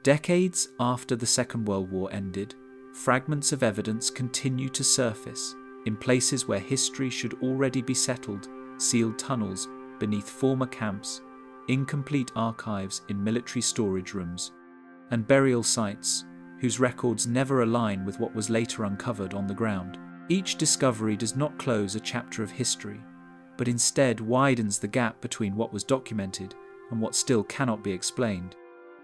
Decades after the Second World War ended, fragments of evidence continue to surface in places where history should already be settled: sealed tunnels beneath former camps, incomplete archives in military storage rooms, and burial sites whose records never align with what was later uncovered on the ground. Each discovery does not close a chapter of history, but instead widens the gap between what was documented and what still cannot be explained,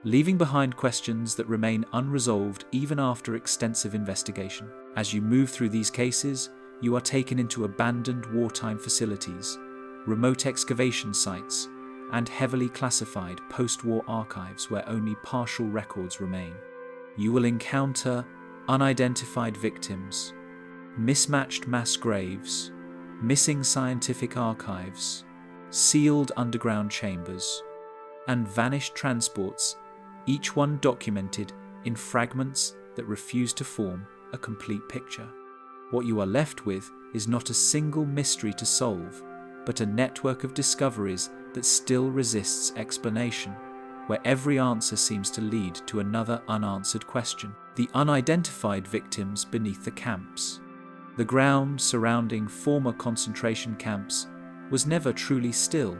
leaving behind questions that remain unresolved even after extensive investigation. As you move through these cases, you are taken into abandoned wartime facilities, remote excavation sites, and heavily classified post-war archives where only partial records remain. You will encounter unidentified victims, mismatched mass graves, missing scientific archives, sealed underground chambers, and vanished transports, each one documented in fragments that refuse to form a complete picture. What you are left with is not a single mystery to solve, but a network of discoveries that still resists explanation, where every answer seems to lead to another unanswered question. The unidentified victims beneath the camps. The ground surrounding former concentration camps was never truly still,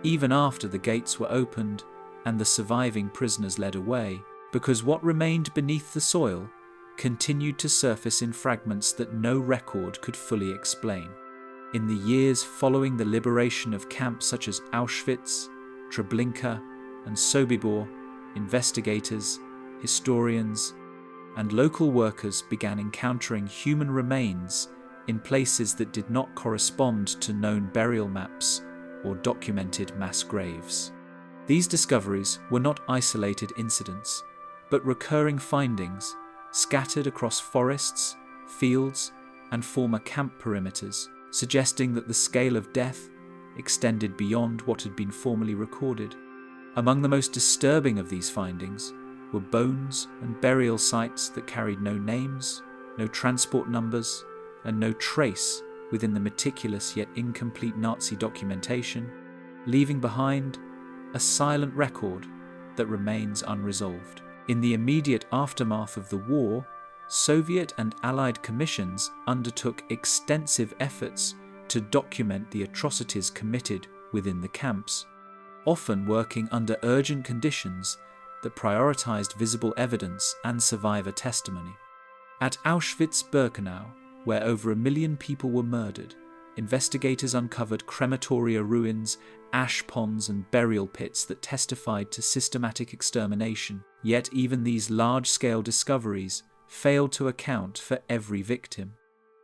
even after the gates were opened and the surviving prisoners led away, because what remained beneath the soil continued to surface in fragments that no record could fully explain. In the years following the liberation of camps such as Auschwitz, Treblinka, and Sobibor, investigators, historians, and local workers began encountering human remains in places that did not correspond to known burial maps or documented mass graves. These discoveries were not isolated incidents, but recurring findings scattered across forests, fields, and former camp perimeters, suggesting that the scale of death extended beyond what had been formally recorded. Among the most disturbing of these findings were bones and burial sites that carried no names, no transport numbers, and no trace within the meticulous yet incomplete Nazi documentation, leaving behind a silent record that remains unresolved. In the immediate aftermath of the war, Soviet and Allied commissions undertook extensive efforts to document the atrocities committed within the camps, often working under urgent conditions that prioritized visible evidence and survivor testimony. At Auschwitz-Birkenau, where over 1 million people were murdered, investigators uncovered crematoria ruins, ash ponds, and burial pits that testified to systematic extermination. Yet even these large-scale discoveries failed to account for every victim.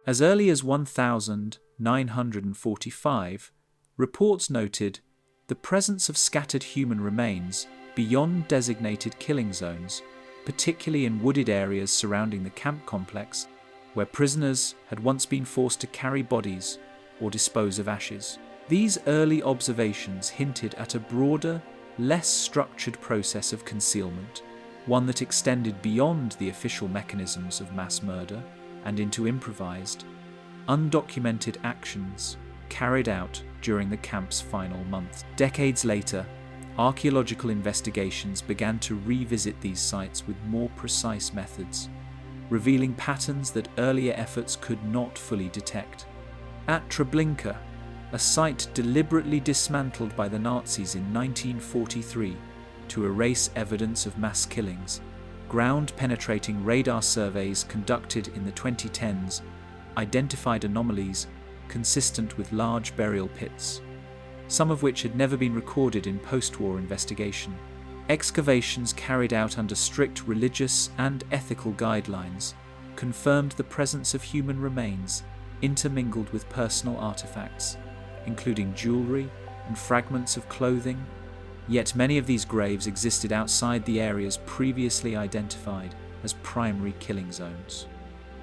As early as 1945, reports noted the presence of scattered human remains beyond designated killing zones, particularly in wooded areas surrounding the camp complex, where prisoners had once been forced to carry bodies or dispose of ashes. These early observations hinted at a broader, less structured process of concealment, one that extended beyond the official mechanisms of mass murder and into improvised, undocumented actions carried out during the camp's final months. Decades later, archaeological investigations began to revisit these sites with more precise methods, revealing patterns that earlier efforts could not fully detect. At Treblinka, a site deliberately dismantled by the Nazis in 1943 to erase evidence of mass killings, ground-penetrating radar surveys conducted in the 2010s identified anomalies consistent with large burial pits, some of which had never been recorded in post-war investigation. Excavations carried out under strict religious and ethical guidelines confirmed the presence of human remains intermingled with personal artifacts, including jewelry and fragments of clothing. Yet many of these graves existed outside the areas previously identified as primary killing zones.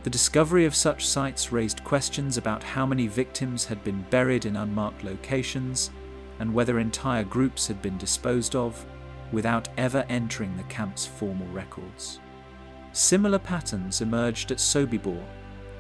The discovery of such sites raised questions about how many victims had been buried in unmarked locations and whether entire groups had been disposed of without ever entering the camp's formal records. Similar patterns emerged at Sobibor,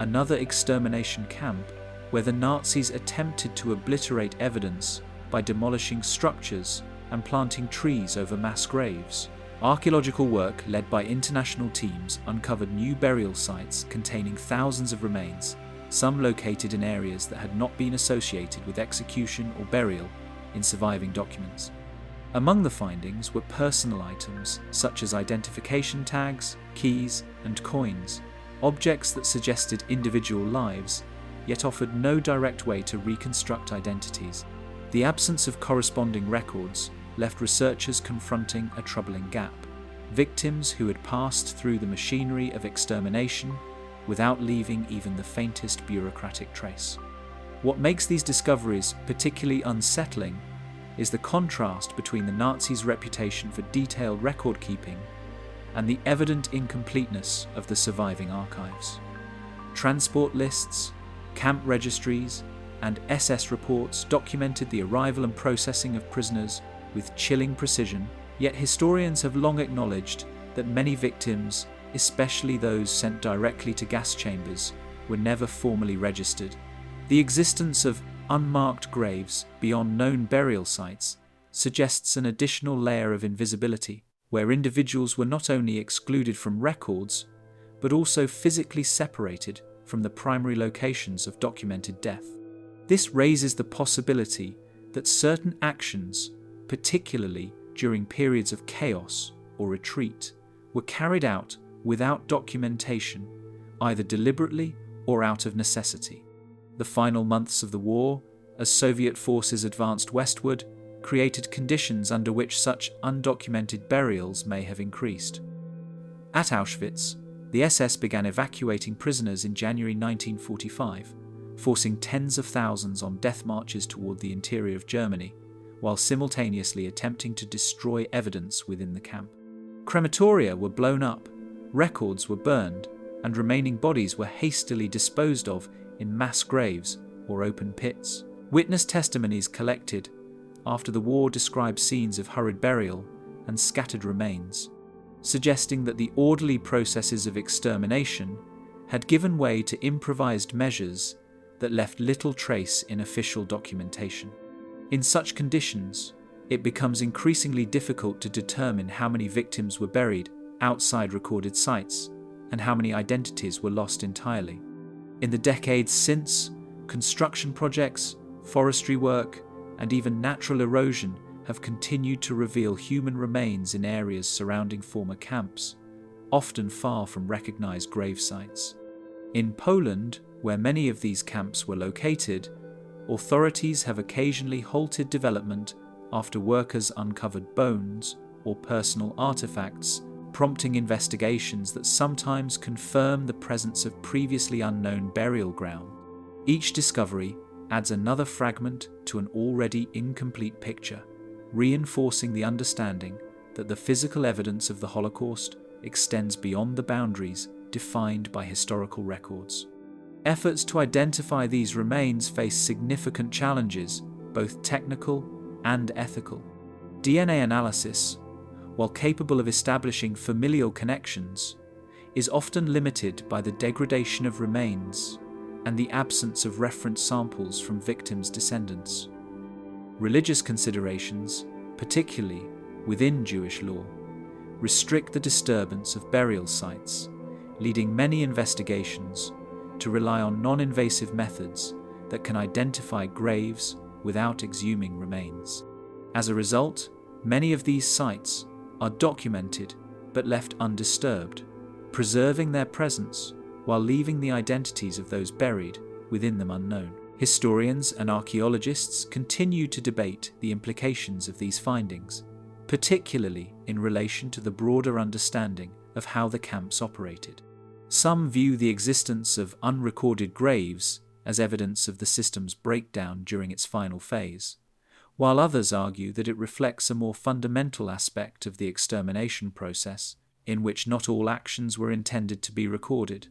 another extermination camp where the Nazis attempted to obliterate evidence by demolishing structures and planting trees over mass graves. Archaeological work led by international teams uncovered new burial sites containing thousands of remains, some located in areas that had not been associated with execution or burial in surviving documents. Among the findings were personal items such as identification tags, keys, and coins, objects that suggested individual lives, yet offered no direct way to reconstruct identities. The absence of corresponding records left researchers confronting a troubling gap: victims who had passed through the machinery of extermination without leaving even the faintest bureaucratic trace. What makes these discoveries particularly unsettling is the contrast between the Nazis' reputation for detailed record-keeping and the evident incompleteness of the surviving archives. Transport lists, camp registries, and SS reports documented the arrival and processing of prisoners with chilling precision, yet historians have long acknowledged that many victims, especially those sent directly to gas chambers, were never formally registered. The existence of unmarked graves beyond known burial sites suggests an additional layer of invisibility, where individuals were not only excluded from records, but also physically separated from the primary locations of documented death. This raises the possibility that certain actions, particularly during periods of chaos or retreat, were carried out without documentation, either deliberately or out of necessity. The final months of the war, as Soviet forces advanced westward, created conditions under which such undocumented burials may have increased. At Auschwitz, the SS began evacuating prisoners in January 1945, forcing tens of thousands on death marches toward the interior of Germany, while simultaneously attempting to destroy evidence within the camp. Crematoria were blown up, records were burned, and remaining bodies were hastily disposed of in mass graves or open pits. Witness testimonies collected after the war describe scenes of hurried burial and scattered remains, suggesting that the orderly processes of extermination had given way to improvised measures that left little trace in official documentation. In such conditions, it becomes increasingly difficult to determine how many victims were buried outside recorded sites and how many identities were lost entirely. In the decades since, construction projects, forestry work, and even natural erosion have continued to reveal human remains in areas surrounding former camps, often far from recognized grave sites. In Poland, where many of these camps were located, authorities have occasionally halted development after workers uncovered bones or personal artifacts, prompting investigations that sometimes confirm the presence of previously unknown burial ground. Each discovery adds another fragment to an already incomplete picture, reinforcing the understanding that the physical evidence of the Holocaust extends beyond the boundaries defined by historical records. Efforts to identify these remains face significant challenges, both technical and ethical. DNA analysis, while capable of establishing familial connections, is often limited by the degradation of remains and the absence of reference samples from victims' descendants. Religious considerations, particularly within Jewish law, restrict the disturbance of burial sites, leading many investigations to rely on non-invasive methods that can identify graves without exhuming remains. As a result, many of these sites are documented but left undisturbed, preserving their presence while leaving the identities of those buried within them unknown. Historians and archaeologists continue to debate the implications of these findings, particularly in relation to the broader understanding of how the camps operated. Some view the existence of unrecorded graves as evidence of the system's breakdown during its final phase, while others argue that it reflects a more fundamental aspect of the extermination process, in which not all actions were intended to be recorded.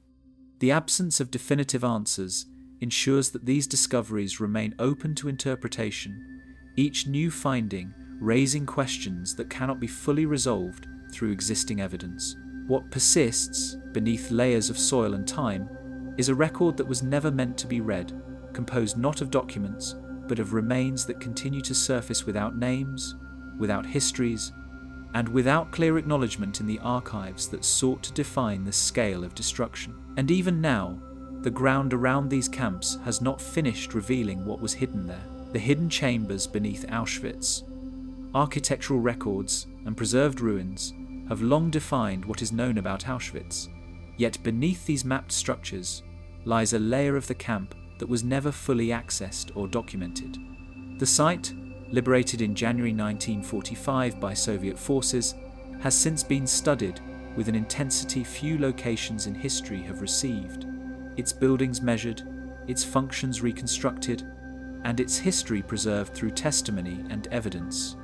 The absence of definitive answers ensures that these discoveries remain open to interpretation, each new finding raising questions that cannot be fully resolved through existing evidence. What persists beneath layers of soil and time is a record that was never meant to be read, composed not of documents, but of remains that continue to surface without names, without histories, and without clear acknowledgement in the archives that sought to define the scale of destruction. And even now, the ground around these camps has not finished revealing what was hidden there. The hidden chambers beneath Auschwitz, architectural records, and preserved ruins have long defined what is known about Auschwitz. Yet beneath these mapped structures lies a layer of the camp that was never fully accessed or documented. The site, liberated in January 1945 by Soviet forces, has since been studied with an intensity few locations in history have received, its buildings measured, its functions reconstructed, and its history preserved through testimony and evidence.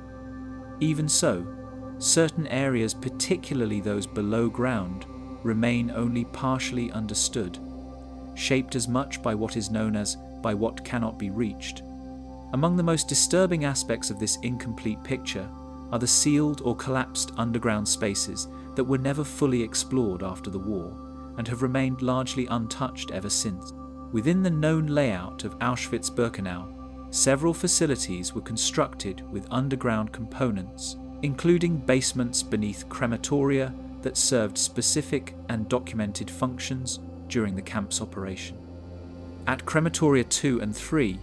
Even so, certain areas, particularly those below ground, remain only partially understood, shaped as much by what is known as by what cannot be reached. Among the most disturbing aspects of this incomplete picture are the sealed or collapsed underground spaces that were never fully explored after the war and have remained largely untouched ever since. Within the known layout of Auschwitz-Birkenau, several facilities were constructed with underground components, including basements beneath crematoria that served specific and documented functions during the camp's operation. At crematoria 2 and 3,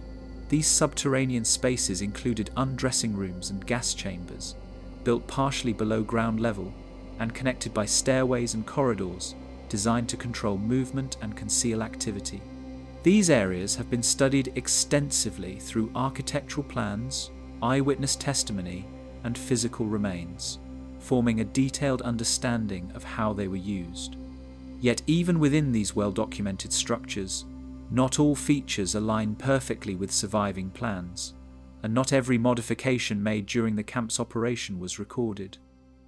these subterranean spaces included undressing rooms and gas chambers, built partially below ground level and connected by stairways and corridors designed to control movement and conceal activity. These areas have been studied extensively through architectural plans, eyewitness testimony, and physical remains, forming a detailed understanding of how they were used. Yet even within these well-documented structures, not all features align perfectly with surviving plans, and not every modification made during the camp's operation was recorded.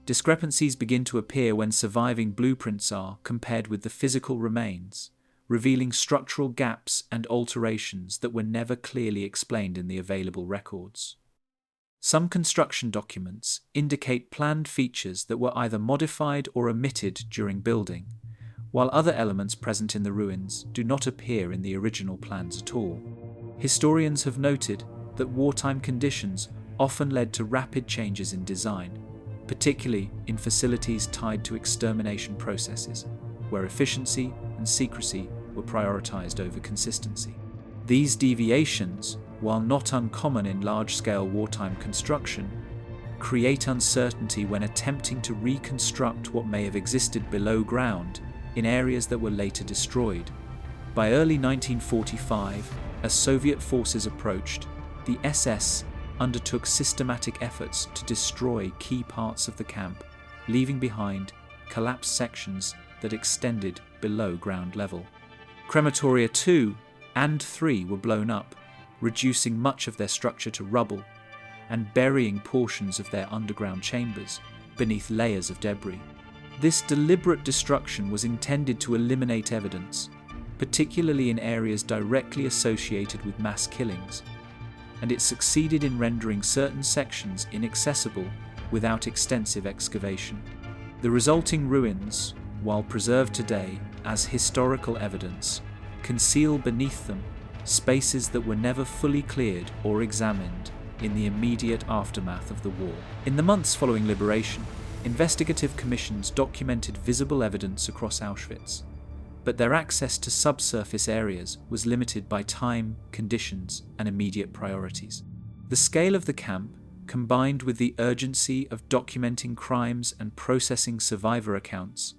Discrepancies begin to appear when surviving blueprints are compared with the physical remains, revealing structural gaps and alterations that were never clearly explained in the available records. Some construction documents indicate planned features that were either modified or omitted during building, while other elements present in the ruins do not appear in the original plans at all. Historians have noted that wartime conditions often led to rapid changes in design, particularly in facilities tied to extermination processes, where efficiency and secrecy were prioritized over consistency. These deviations, while not uncommon in large-scale wartime construction, create uncertainty when attempting to reconstruct what may have existed below ground in areas that were later destroyed. By early 1945, as Soviet forces approached, the SS undertook systematic efforts to destroy key parts of the camp, leaving behind collapsed sections that extended below ground level. Crematoria 2 and 3 were blown up, reducing much of their structure to rubble and burying portions of their underground chambers beneath layers of debris. This deliberate destruction was intended to eliminate evidence, particularly in areas directly associated with mass killings, and it succeeded in rendering certain sections inaccessible without extensive excavation. The resulting ruins, while preserved today as historical evidence, conceal beneath them spaces that were never fully cleared or examined in the immediate aftermath of the war. In the months following liberation, investigative commissions documented visible evidence across Auschwitz, but their access to subsurface areas was limited by time, conditions, and immediate priorities. The scale of the camp, combined with the urgency of documenting crimes and processing survivor accounts,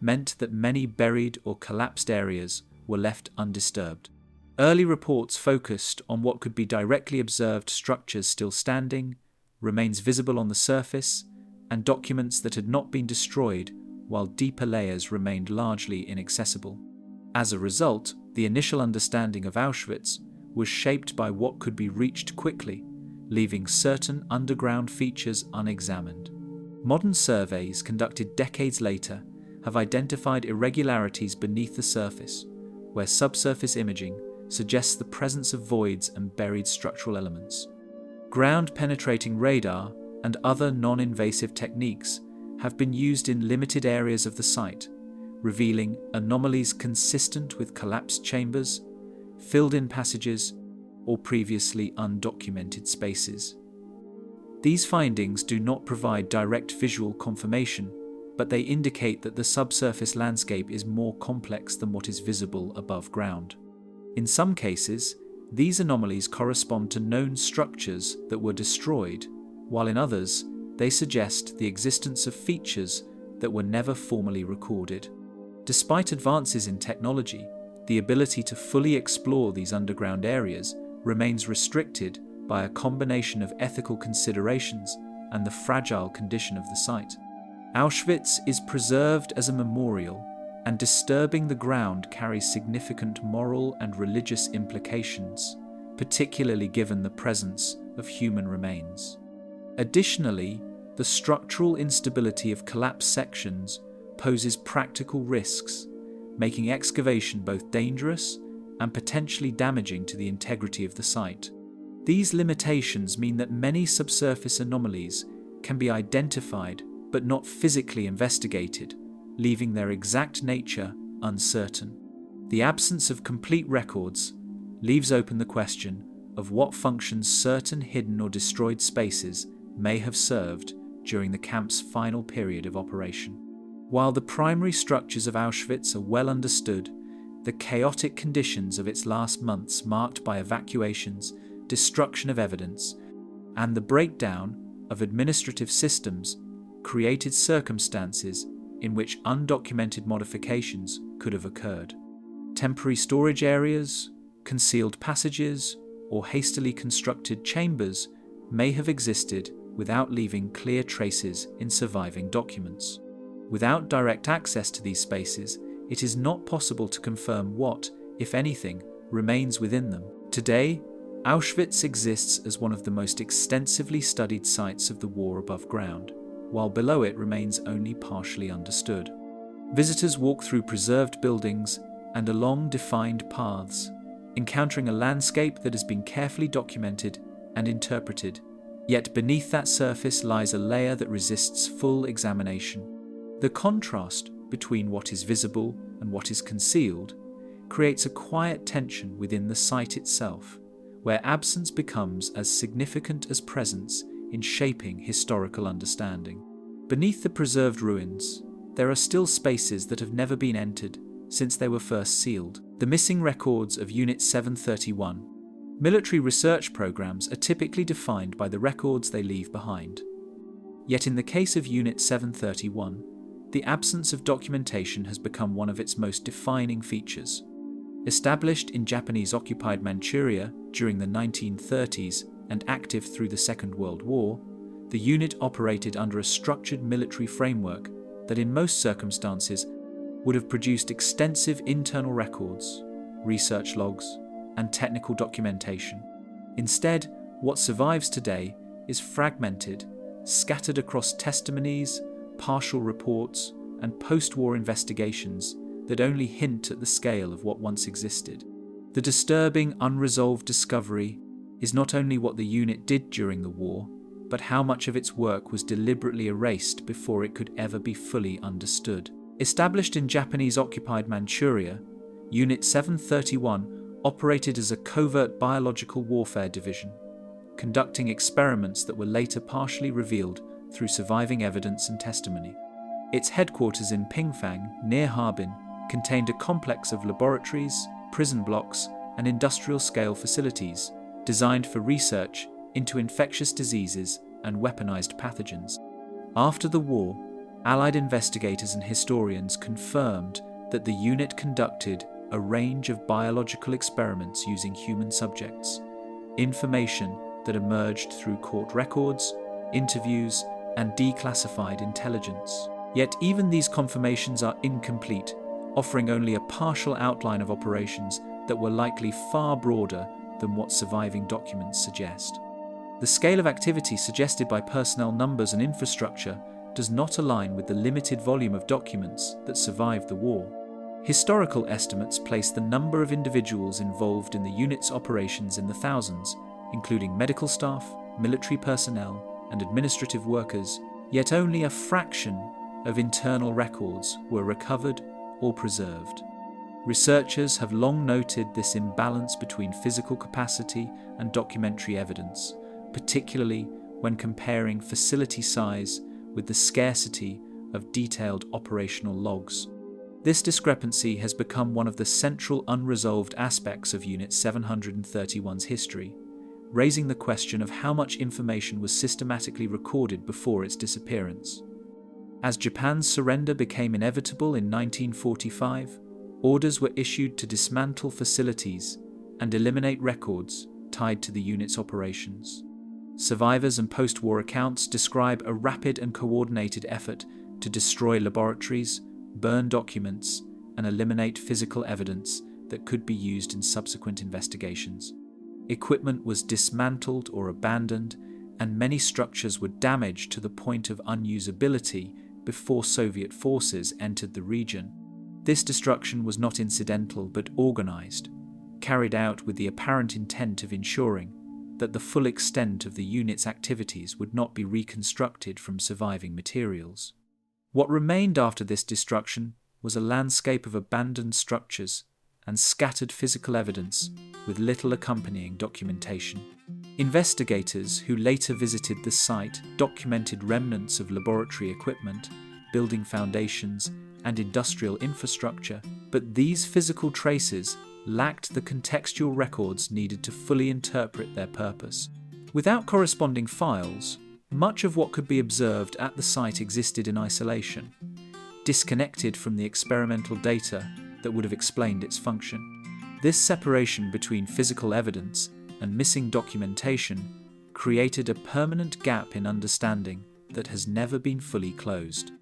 meant that many buried or collapsed areas were left undisturbed. Early reports focused on what could be directly observed structures still standing, remains visible on the surface, and documents that had not been destroyed, while deeper layers remained largely inaccessible. As a result, the initial understanding of Auschwitz was shaped by what could be reached quickly, leaving certain underground features unexamined. Modern surveys conducted decades later have identified irregularities beneath the surface, where subsurface imaging suggests the presence of voids and buried structural elements. Ground-penetrating radar and other non-invasive techniques have been used in limited areas of the site, revealing anomalies consistent with collapsed chambers, filled-in passages, or previously undocumented spaces. These findings do not provide direct visual confirmation, but they indicate that the subsurface landscape is more complex than what is visible above ground. In some cases, these anomalies correspond to known structures that were destroyed, while in others, they suggest the existence of features that were never formally recorded. Despite advances in technology, the ability to fully explore these underground areas remains restricted by a combination of ethical considerations and the fragile condition of the site. Auschwitz is preserved as a memorial, and disturbing the ground carries significant moral and religious implications, particularly given the presence of human remains. Additionally, the structural instability of collapsed sections poses practical risks, making excavation both dangerous and potentially damaging to the integrity of the site. These limitations mean that many subsurface anomalies can be identified but not physically investigated, leaving their exact nature uncertain. The absence of complete records leaves open the question of what functions certain hidden or destroyed spaces may have served during the camp's final period of operation. While the primary structures of Auschwitz are well understood, the chaotic conditions of its last months, marked by evacuations, destruction of evidence, and the breakdown of administrative systems, created circumstances in which undocumented modifications could have occurred. Temporary storage areas, concealed passages, or hastily constructed chambers may have existed without leaving clear traces in surviving documents. Without direct access to these spaces, it is not possible to confirm what, if anything, remains within them. Today, Auschwitz exists as one of the most extensively studied sites of the war above ground, while below it remains only partially understood. Visitors walk through preserved buildings and along defined paths, encountering a landscape that has been carefully documented and interpreted, yet beneath that surface lies a layer that resists full examination. The contrast between what is visible and what is concealed creates a quiet tension within the site itself, where absence becomes as significant as presence in shaping historical understanding. Beneath the preserved ruins, there are still spaces that have never been entered since they were first sealed. The missing records of Unit 731. Military research programs are typically defined by the records they leave behind. Yet in the case of Unit 731, the absence of documentation has become one of its most defining features. Established in Japanese-occupied Manchuria during the 1930s and active through the Second World War, the unit operated under a structured military framework that in most circumstances would have produced extensive internal records, research logs, and technical documentation. Instead, what survives today is fragmented, scattered across testimonies, partial reports, and post-war investigations that only hint at the scale of what once existed. The disturbing, unresolved discovery is not only what the unit did during the war, but how much of its work was deliberately erased before it could ever be fully understood. Established in Japanese-occupied Manchuria, Unit 731 operated as a covert biological warfare division, conducting experiments that were later partially revealed through surviving evidence and testimony. Its headquarters in Pingfang, near Harbin, contained a complex of laboratories, prison blocks, and industrial-scale facilities designed for research into infectious diseases and weaponized pathogens. After the war, Allied investigators and historians confirmed that the unit conducted a range of biological experiments using human subjects, information that emerged through court records, interviews, and declassified intelligence. Yet even these confirmations are incomplete, offering only a partial outline of operations that were likely far broader than what surviving documents suggest. The scale of activity suggested by personnel numbers and infrastructure does not align with the limited volume of documents that survived the war. Historical estimates place the number of individuals involved in the unit's operations in the thousands, including medical staff, military personnel, and administrative workers, yet only a fraction of internal records were recovered or preserved. Researchers have long noted this imbalance between physical capacity and documentary evidence, particularly when comparing facility size with the scarcity of detailed operational logs. This discrepancy has become one of the central unresolved aspects of Unit 731's history, raising the question of how much information was systematically recorded before its disappearance. As Japan's surrender became inevitable in 1945, orders were issued to dismantle facilities and eliminate records tied to the unit's operations. Survivors and post-war accounts describe a rapid and coordinated effort to destroy laboratories, burn documents, and eliminate physical evidence that could be used in subsequent investigations. Equipment was dismantled or abandoned, and many structures were damaged to the point of unusability before Soviet forces entered the region. This destruction was not incidental but organized, carried out with the apparent intent of ensuring that the full extent of the unit's activities would not be reconstructed from surviving materials. What remained after this destruction was a landscape of abandoned structures and scattered physical evidence with little accompanying documentation. Investigators who later visited the site documented remnants of laboratory equipment, building foundations, and industrial infrastructure, but these physical traces lacked the contextual records needed to fully interpret their purpose. Without corresponding files, much of what could be observed at the site existed in isolation, disconnected from the experimental data that would have explained its function. This separation between physical evidence and missing documentation created a permanent gap in understanding that has never been fully closed.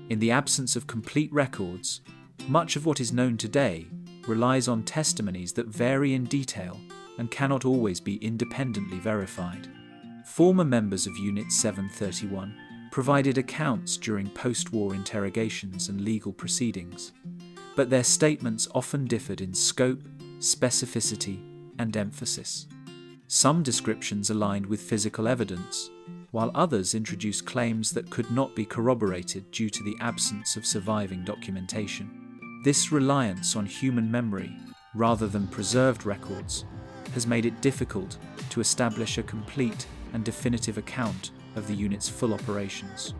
In the absence of complete records, much of what is known today relies on testimonies that vary in detail and cannot always be independently verified. Former members of Unit 731 provided accounts during post-war interrogations and legal proceedings, but their statements often differed in scope, specificity, and emphasis. Some descriptions aligned with physical evidence, while others introduced claims that could not be corroborated due to the absence of surviving documentation. This reliance on human memory, rather than preserved records, has made it difficult to establish a complete and definitive account of the unit's full operations.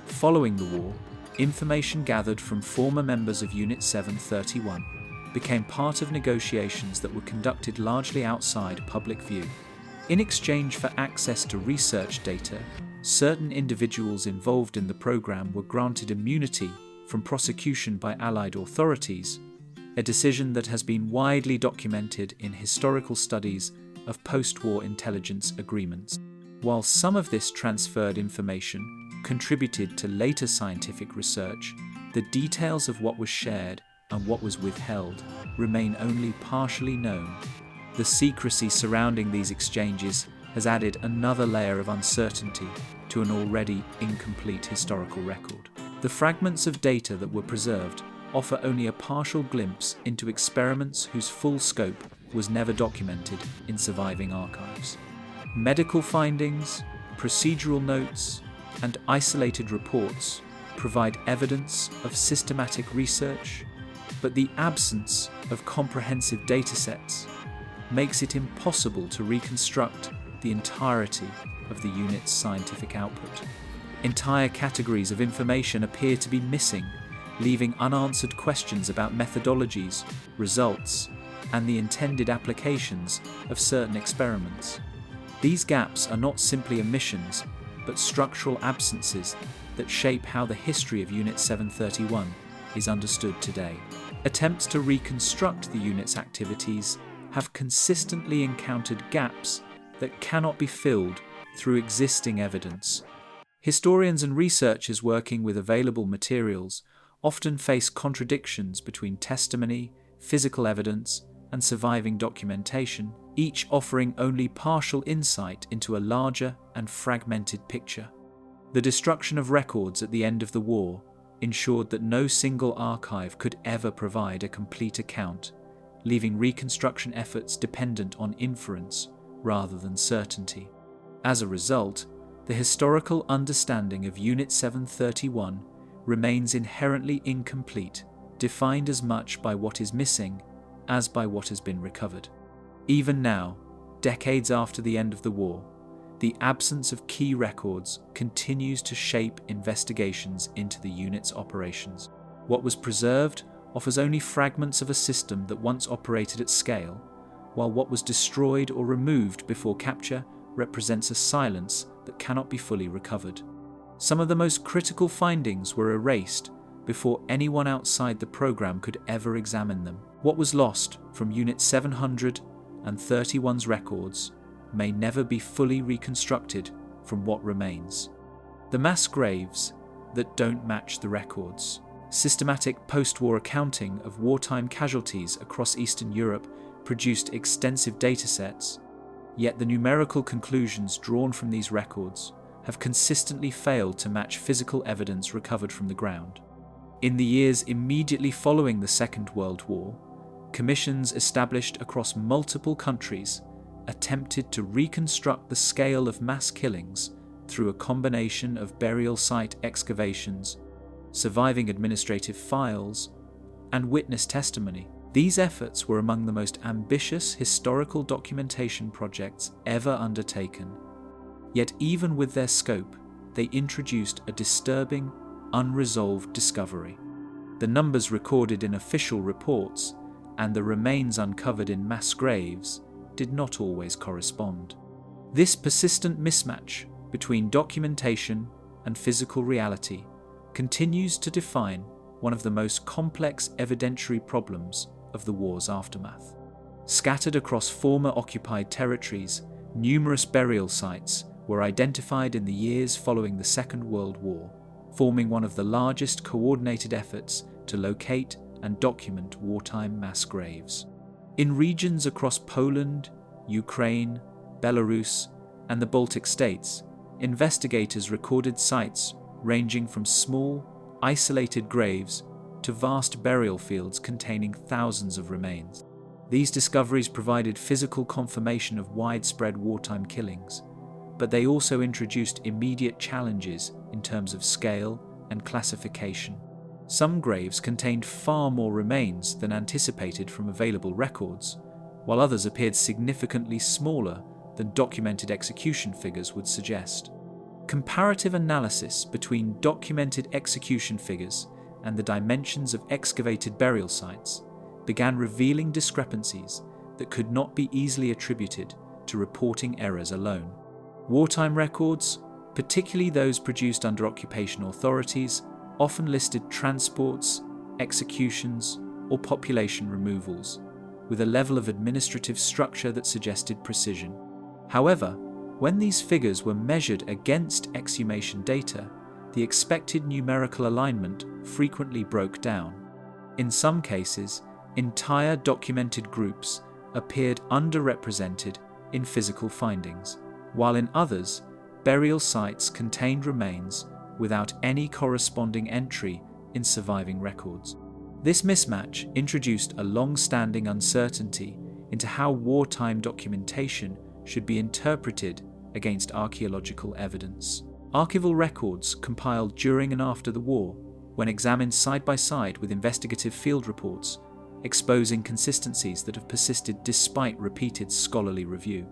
Following the war, information gathered from former members of Unit 731 became part of negotiations that were conducted largely outside public view. In exchange for access to research data, certain individuals involved in the program were granted immunity from prosecution by Allied authorities, a decision that has been widely documented in historical studies of post-war intelligence agreements. While some of this transferred information contributed to later scientific research, the details of what was shared and what was withheld remain only partially known. The secrecy surrounding these exchanges has added another layer of uncertainty to an already incomplete historical record. The fragments of data that were preserved offer only a partial glimpse into experiments whose full scope was never documented in surviving archives. Medical findings, procedural notes, and isolated reports provide evidence of systematic research, but the absence of comprehensive datasets makes it impossible to reconstruct the entirety of the unit's scientific output. Entire categories of information appear to be missing, leaving unanswered questions about methodologies, results, and the intended applications of certain experiments. These gaps are not simply omissions, but structural absences that shape how the history of Unit 731 is understood today. Attempts to reconstruct the unit's activities have consistently encountered gaps that cannot be filled through existing evidence. Historians and researchers working with available materials often face contradictions between testimony, physical evidence, and surviving documentation, each offering only partial insight into a larger and fragmented picture. The destruction of records at the end of the war ensured that no single archive could ever provide a complete account, leaving reconstruction efforts dependent on inference rather than certainty. As a result, the historical understanding of Unit 731 remains inherently incomplete, defined as much by what is missing as by what has been recovered. Even now, decades after the end of the war, the absence of key records continues to shape investigations into the unit's operations. What was preserved offers only fragments of a system that once operated at scale, while what was destroyed or removed before capture represents a silence that cannot be fully recovered. Some of the most critical findings were erased before anyone outside the program could ever examine them. What was lost from Unit 731's records may never be fully reconstructed from what remains. The mass graves that don't match the records. Systematic post-war accounting of wartime casualties across Eastern Europe produced extensive datasets, yet the numerical conclusions drawn from these records have consistently failed to match physical evidence recovered from the ground. In the years immediately following the Second World War, commissions established across multiple countries attempted to reconstruct the scale of mass killings through a combination of burial site excavations, surviving administrative files, and witness testimony. These efforts were among the most ambitious historical documentation projects ever undertaken. Yet even with their scope, they introduced a disturbing, unresolved discovery. The numbers recorded in official reports and the remains uncovered in mass graves did not always correspond. This persistent mismatch between documentation and physical reality continues to define one of the most complex evidentiary problems of the war's aftermath. Scattered across former occupied territories, numerous burial sites were identified in the years following the Second World War, forming one of the largest coordinated efforts to locate and document wartime mass graves. In regions across Poland, Ukraine, Belarus, and the Baltic states, investigators recorded sites ranging from small, isolated graves to vast burial fields containing thousands of remains. These discoveries provided physical confirmation of widespread wartime killings, but they also introduced immediate challenges in terms of scale and classification. Some graves contained far more remains than anticipated from available records, while others appeared significantly smaller than documented execution figures would suggest. Comparative analysis between documented execution figures and the dimensions of excavated burial sites began revealing discrepancies that could not be easily attributed to reporting errors alone. Wartime records, particularly those produced under occupation authorities, often listed transports, executions, or population removals, with a level of administrative structure that suggested precision. However, when these figures were measured against exhumation data, the expected numerical alignment frequently broke down. In some cases, entire documented groups appeared underrepresented in physical findings, while in others, burial sites contained remains without any corresponding entry in surviving records. This mismatch introduced a long-standing uncertainty into how wartime documentation should be interpreted against archaeological evidence. Archival records compiled during and after the war, when examined side by side with investigative field reports, expose inconsistencies that have persisted despite repeated scholarly review.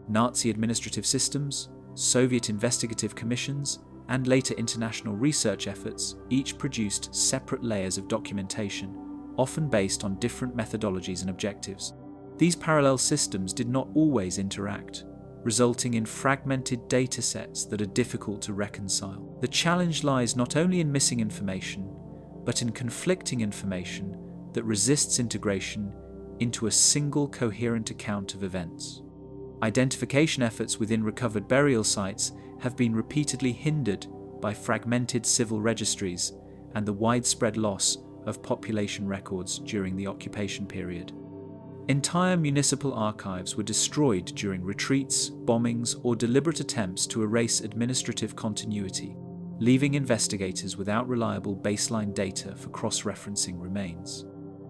Nazi administrative systems, Soviet investigative commissions, and later international research efforts each produced separate layers of documentation, often based on different methodologies and objectives. These parallel systems did not always interact, resulting in fragmented datasets that are difficult to reconcile. The challenge lies not only in missing information, but in conflicting information that resists integration into a single coherent account of events. Identification efforts within recovered burial sites have been repeatedly hindered by fragmented civil registries and the widespread loss of population records during the occupation period. Entire municipal archives were destroyed during retreats, bombings, or deliberate attempts to erase administrative continuity, leaving investigators without reliable baseline data for cross-referencing remains.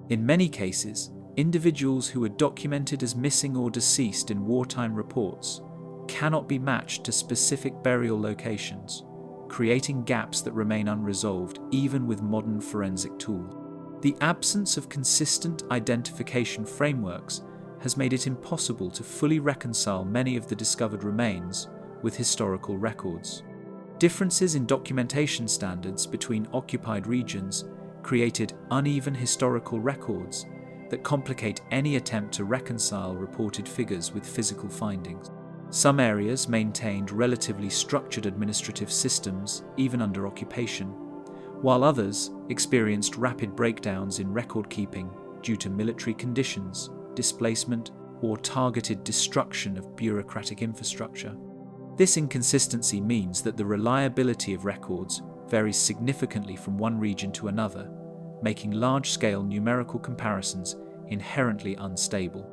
In many cases, individuals who were documented as missing or deceased in wartime reports cannot be matched to specific burial locations, creating gaps that remain unresolved even with modern forensic tools. The absence of consistent identification frameworks has made it impossible to fully reconcile many of the discovered remains with historical records. Differences in documentation standards between occupied regions created uneven historical records that complicate any attempt to reconcile reported figures with physical findings. Some areas maintained relatively structured administrative systems even under occupation, while others experienced rapid breakdowns in record-keeping due to military conditions, displacement, or targeted destruction of bureaucratic infrastructure. This inconsistency means that the reliability of records varies significantly from one region to another, making large-scale numerical comparisons inherently unstable.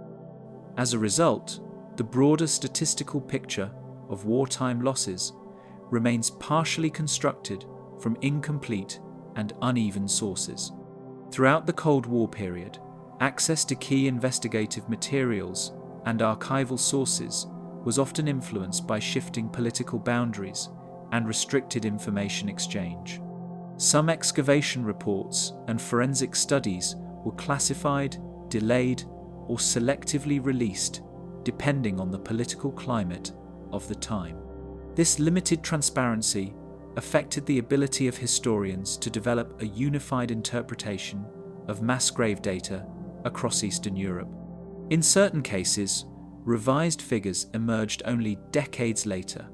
As a result, the broader statistical picture of wartime losses remains partially constructed from incomplete and uneven sources. Throughout the Cold War period, access to key investigative materials and archival sources was often influenced by shifting political boundaries and restricted information exchange. Some excavation reports and forensic studies were classified, delayed, or selectively released depending on the political climate of the time. This limited transparency affected the ability of historians to develop a unified interpretation of mass grave data across Eastern Europe. In certain cases, revised figures emerged only decades later,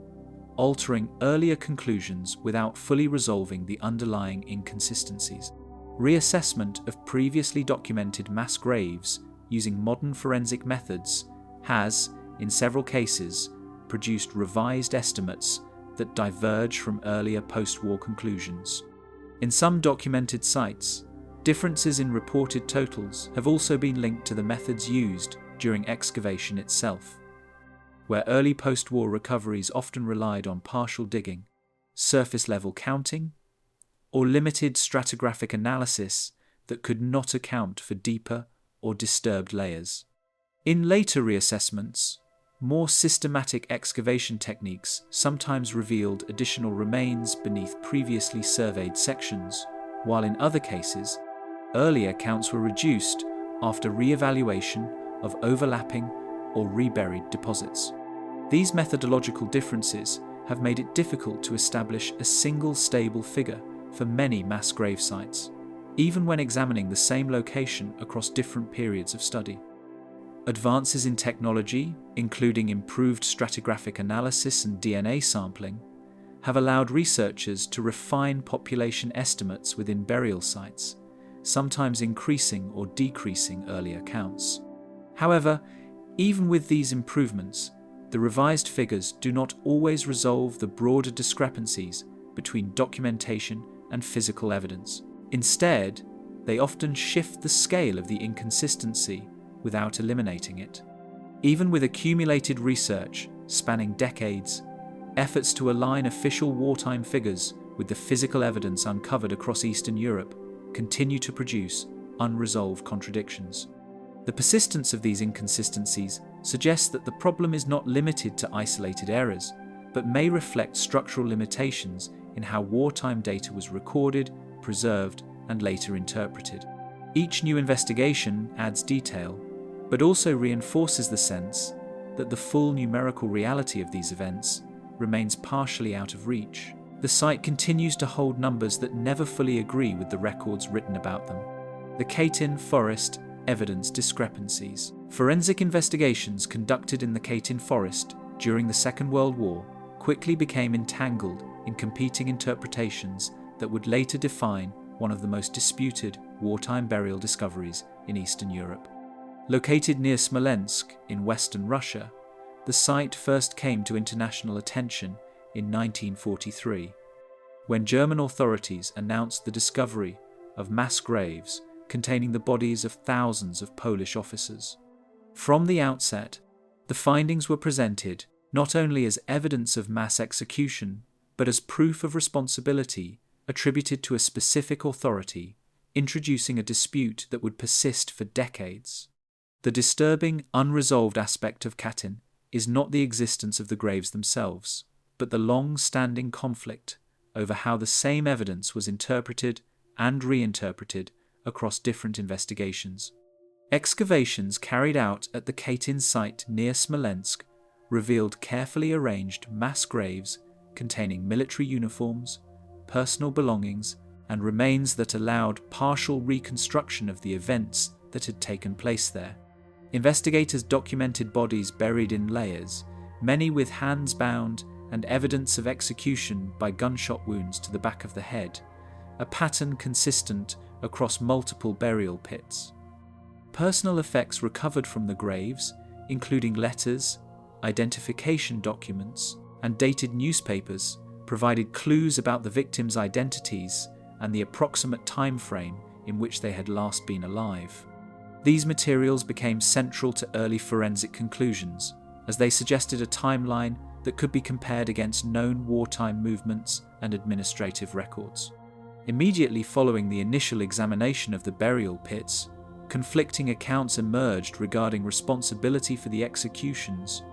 altering earlier conclusions without fully resolving the underlying inconsistencies. Reassessment of previously documented mass graves using modern forensic methods has, in several cases, produced revised estimates that diverge from earlier post-war conclusions. In some documented sites, differences in reported totals have also been linked to the methods used during excavation itself, where early post-war recoveries often relied on partial digging, surface-level counting, or limited stratigraphic analysis that could not account for deeper or disturbed layers. In later reassessments, more systematic excavation techniques sometimes revealed additional remains beneath previously surveyed sections, while in other cases, earlier counts were reduced after re-evaluation of overlapping or reburied deposits. These methodological differences have made it difficult to establish a single stable figure for many mass grave sites, even when examining the same location across different periods of study. Advances in technology, including improved stratigraphic analysis and DNA sampling, have allowed researchers to refine population estimates within burial sites, sometimes increasing or decreasing earlier counts. However, even with these improvements, the revised figures do not always resolve the broader discrepancies between documentation and physical evidence. Instead, they often shift the scale of the inconsistency without eliminating it. Even with accumulated research spanning decades, efforts to align official wartime figures with the physical evidence uncovered across Eastern Europe continue to produce unresolved contradictions. The persistence of these inconsistencies suggests that the problem is not limited to isolated errors, but may reflect structural limitations in how wartime data was recorded, preserved, and later interpreted. Each new investigation adds detail, but also reinforces the sense that the full numerical reality of these events remains partially out of reach. The site continues to hold numbers that never fully agree with the records written about them. The Katyn Forest Evidence Discrepancies. Forensic investigations conducted in the Katyn Forest during the Second World War quickly became entangled in competing interpretations that would later define one of the most disputed wartime burial discoveries in Eastern Europe. Located near Smolensk in western Russia, the site first came to international attention in 1943, when German authorities announced the discovery of mass graves containing the bodies of thousands of Polish officers. From the outset, the findings were presented not only as evidence of mass execution, but as proof of responsibility attributed to a specific authority, introducing a dispute that would persist for decades. The disturbing, unresolved aspect of Katyn is not the existence of the graves themselves, but the long-standing conflict over how the same evidence was interpreted and reinterpreted across different investigations. Excavations carried out at the Katyn site near Smolensk revealed carefully arranged mass graves containing military uniforms, personal belongings, and remains that allowed partial reconstruction of the events that had taken place there. Investigators documented bodies buried in layers, many with hands bound and evidence of execution by gunshot wounds to the back of the head, a pattern consistent across multiple burial pits. Personal effects recovered from the graves, including letters, identification documents, and dated newspapers, provided clues about the victims' identities and the approximate time frame in which they had last been alive. These materials became central to early forensic conclusions, as they suggested a timeline that could be compared against known wartime movements and administrative records. Immediately following the initial examination of the burial pits, conflicting accounts emerged regarding responsibility for the executions,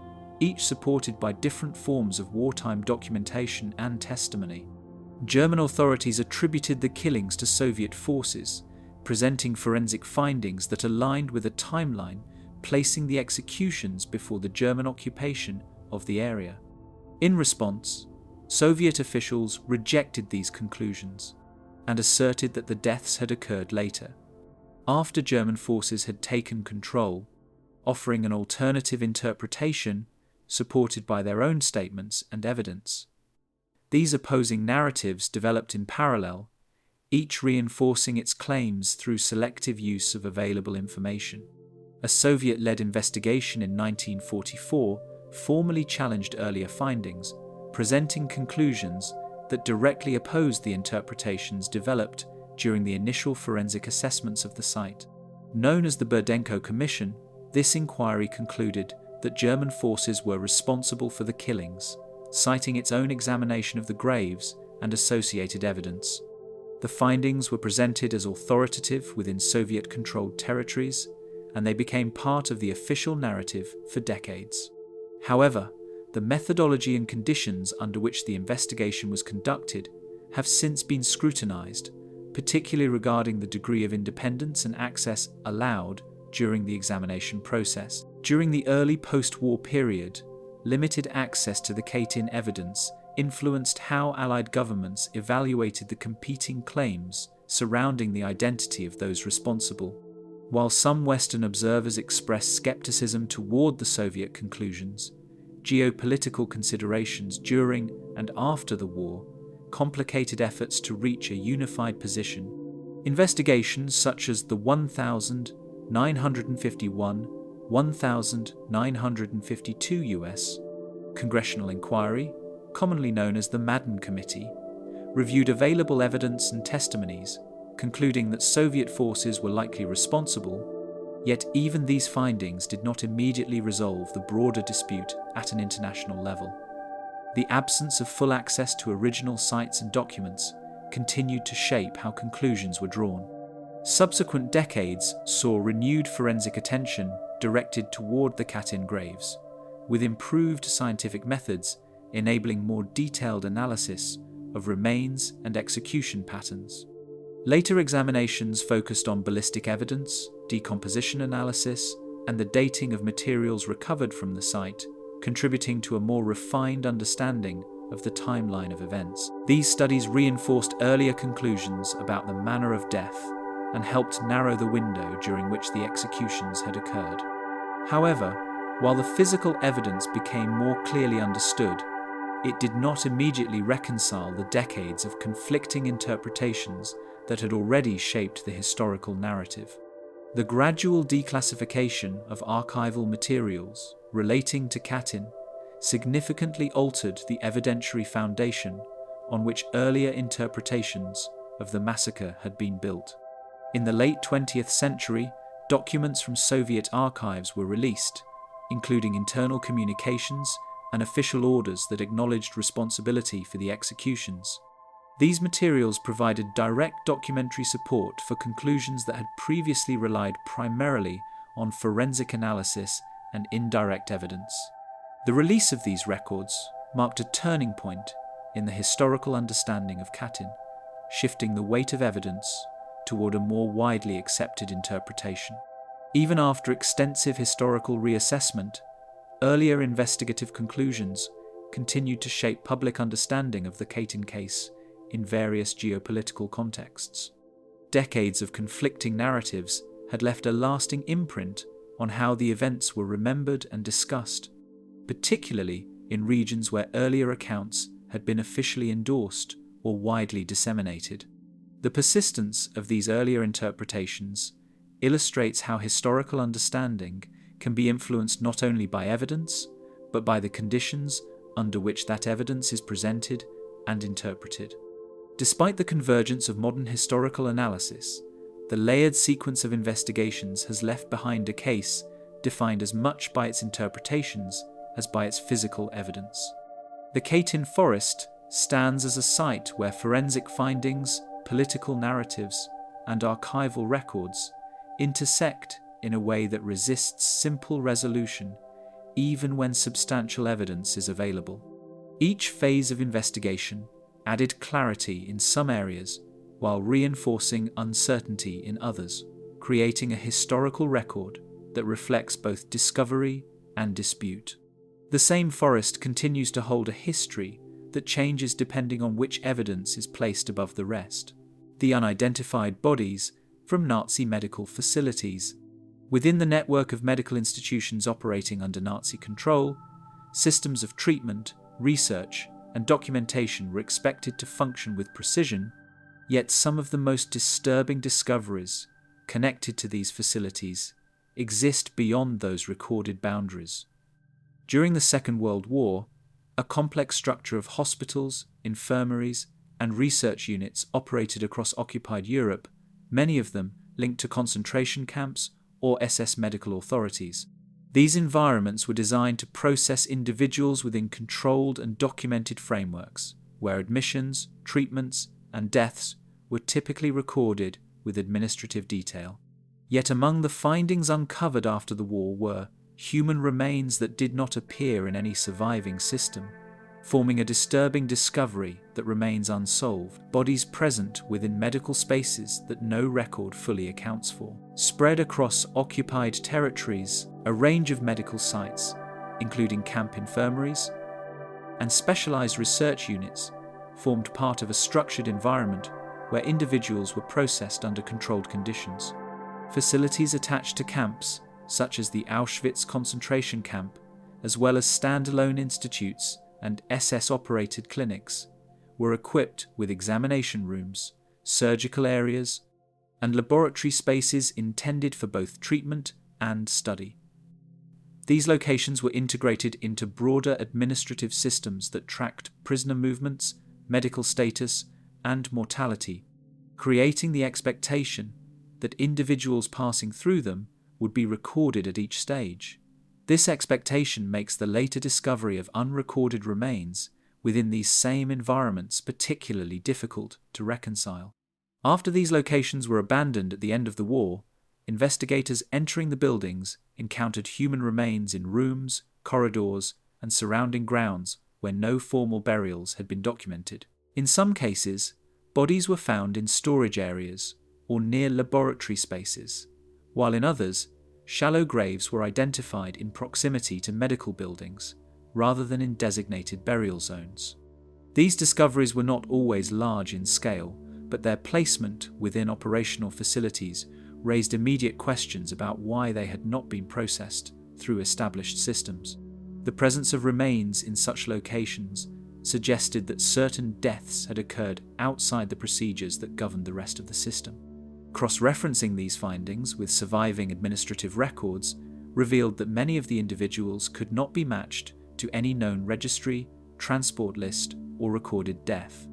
each supported by different forms of wartime documentation and testimony. German authorities attributed the killings to Soviet forces, presenting forensic findings that aligned with a timeline placing the executions before the German occupation of the area. In response, Soviet officials rejected these conclusions and asserted that the deaths had occurred later, after German forces had taken control, offering an alternative interpretation supported by their own statements and evidence. These opposing narratives developed in parallel, each reinforcing its claims through selective use of available information. A Soviet-led investigation in 1944 formally challenged earlier findings, presenting conclusions that directly opposed the interpretations developed during the initial forensic assessments of the site. Known as the Burdenko Commission, this inquiry concluded that German forces were responsible for the killings, citing its own examination of the graves and associated evidence. The findings were presented as authoritative within Soviet-controlled territories, and they became part of the official narrative for decades. However, the methodology and conditions under which the investigation was conducted have since been scrutinized, particularly regarding the degree of independence and access allowed during the examination process. During the early post-war period, limited access to the Katyn evidence influenced how Allied governments evaluated the competing claims surrounding the identity of those responsible. While some Western observers expressed skepticism toward the Soviet conclusions, geopolitical considerations during and after the war complicated efforts to reach a unified position. Investigations such as the 1951, 1952 U.S. Congressional Inquiry, commonly known as the Madden Committee, reviewed available evidence and testimonies, concluding that Soviet forces were likely responsible, yet even these findings did not immediately resolve the broader dispute at an international level. The absence of full access to original sites and documents continued to shape how conclusions were drawn. Subsequent decades saw renewed forensic attention directed toward the Katyn graves, with improved scientific methods enabling more detailed analysis of remains and execution patterns. Later examinations focused on ballistic evidence, decomposition analysis, and the dating of materials recovered from the site, contributing to a more refined understanding of the timeline of events. These studies reinforced earlier conclusions about the manner of death and helped narrow the window during which the executions had occurred. However, while the physical evidence became more clearly understood, it did not immediately reconcile the decades of conflicting interpretations that had already shaped the historical narrative. The gradual declassification of archival materials relating to Katyn significantly altered the evidentiary foundation on which earlier interpretations of the massacre had been built. In the late 20th century, documents from Soviet archives were released, including internal communications and official orders that acknowledged responsibility for the executions. These materials provided direct documentary support for conclusions that had previously relied primarily on forensic analysis and indirect evidence. The release of these records marked a turning point in the historical understanding of Katyn, shifting the weight of evidence toward a more widely accepted interpretation. Even after extensive historical reassessment, earlier investigative conclusions continued to shape public understanding of the Katyn case in various geopolitical contexts. Decades of conflicting narratives had left a lasting imprint on how the events were remembered and discussed, particularly in regions where earlier accounts had been officially endorsed or widely disseminated. The persistence of these earlier interpretations illustrates how historical understanding can be influenced not only by evidence, but by the conditions under which that evidence is presented and interpreted. Despite the convergence of modern historical analysis, the layered sequence of investigations has left behind a case defined as much by its interpretations as by its physical evidence. The Katyn Forest stands as a site where forensic findings, political narratives, and archival records intersect in a way that resists simple resolution, even when substantial evidence is available. Each phase of investigation added clarity in some areas while reinforcing uncertainty in others, creating a historical record that reflects both discovery and dispute. The same forest continues to hold a history that changes depending on which evidence is placed above the rest. The unidentified bodies from Nazi medical facilities. Within the network of medical institutions operating under Nazi control, systems of treatment, research, and documentation were expected to function with precision, yet some of the most disturbing discoveries connected to these facilities exist beyond those recorded boundaries. During the Second World War, a complex structure of hospitals, infirmaries, and research units operated across occupied Europe, many of them linked to concentration camps or SS medical authorities. These environments were designed to process individuals within controlled and documented frameworks, where admissions, treatments, and deaths were typically recorded with administrative detail. Yet among the findings uncovered after the war were human remains that did not appear in any surviving system, forming a disturbing discovery that remains unsolved, bodies present within medical spaces that no record fully accounts for. Spread across occupied territories, a range of medical sites, including camp infirmaries and specialized research units, formed part of a structured environment where individuals were processed under controlled conditions. Facilities attached to camps, such as the Auschwitz concentration camp, as well as standalone institutes and SS-operated clinics, were equipped with examination rooms, surgical areas, and laboratory spaces intended for both treatment and study. These locations were integrated into broader administrative systems that tracked prisoner movements, medical status, and mortality, creating the expectation that individuals passing through them would be recorded at each stage. This expectation makes the later discovery of unrecorded remains within these same environments particularly difficult to reconcile. After these locations were abandoned at the end of the war, investigators entering the buildings encountered human remains in rooms, corridors, and surrounding grounds where no formal burials had been documented. In some cases, bodies were found in storage areas or near laboratory spaces, while in others, shallow graves were identified in proximity to medical buildings rather than in designated burial zones. These discoveries were not always large in scale, but their placement within operational facilities raised immediate questions about why they had not been processed through established systems. The presence of remains in such locations suggested that certain deaths had occurred outside the procedures that governed the rest of the system. Cross-referencing these findings with surviving administrative records revealed that many of the individuals could not be matched to any known registry, transport list, or recorded death.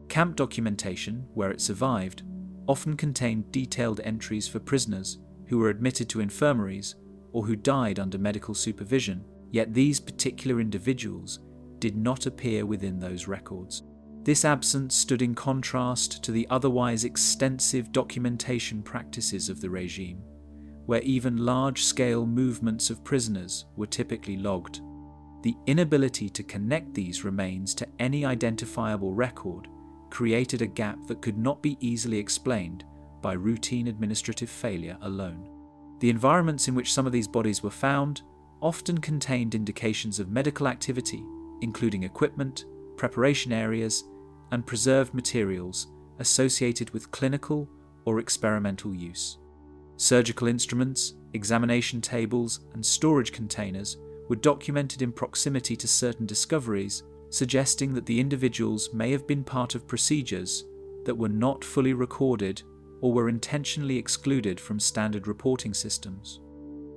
Camp documentation, where it survived, often contained detailed entries for prisoners who were admitted to infirmaries or who died under medical supervision, yet these particular individuals did not appear within those records. This absence stood in contrast to the otherwise extensive documentation practices of the regime, where even large-scale movements of prisoners were typically logged. The inability to connect these remains to any identifiable record created a gap that could not be easily explained by routine administrative failure alone. The environments in which some of these bodies were found often contained indications of medical activity, including equipment, preparation areas, and preserved materials associated with clinical or experimental use. Surgical instruments, examination tables, and storage containers were documented in proximity to certain discoveries, suggesting that the individuals may have been part of procedures that were not fully recorded or were intentionally excluded from standard reporting systems.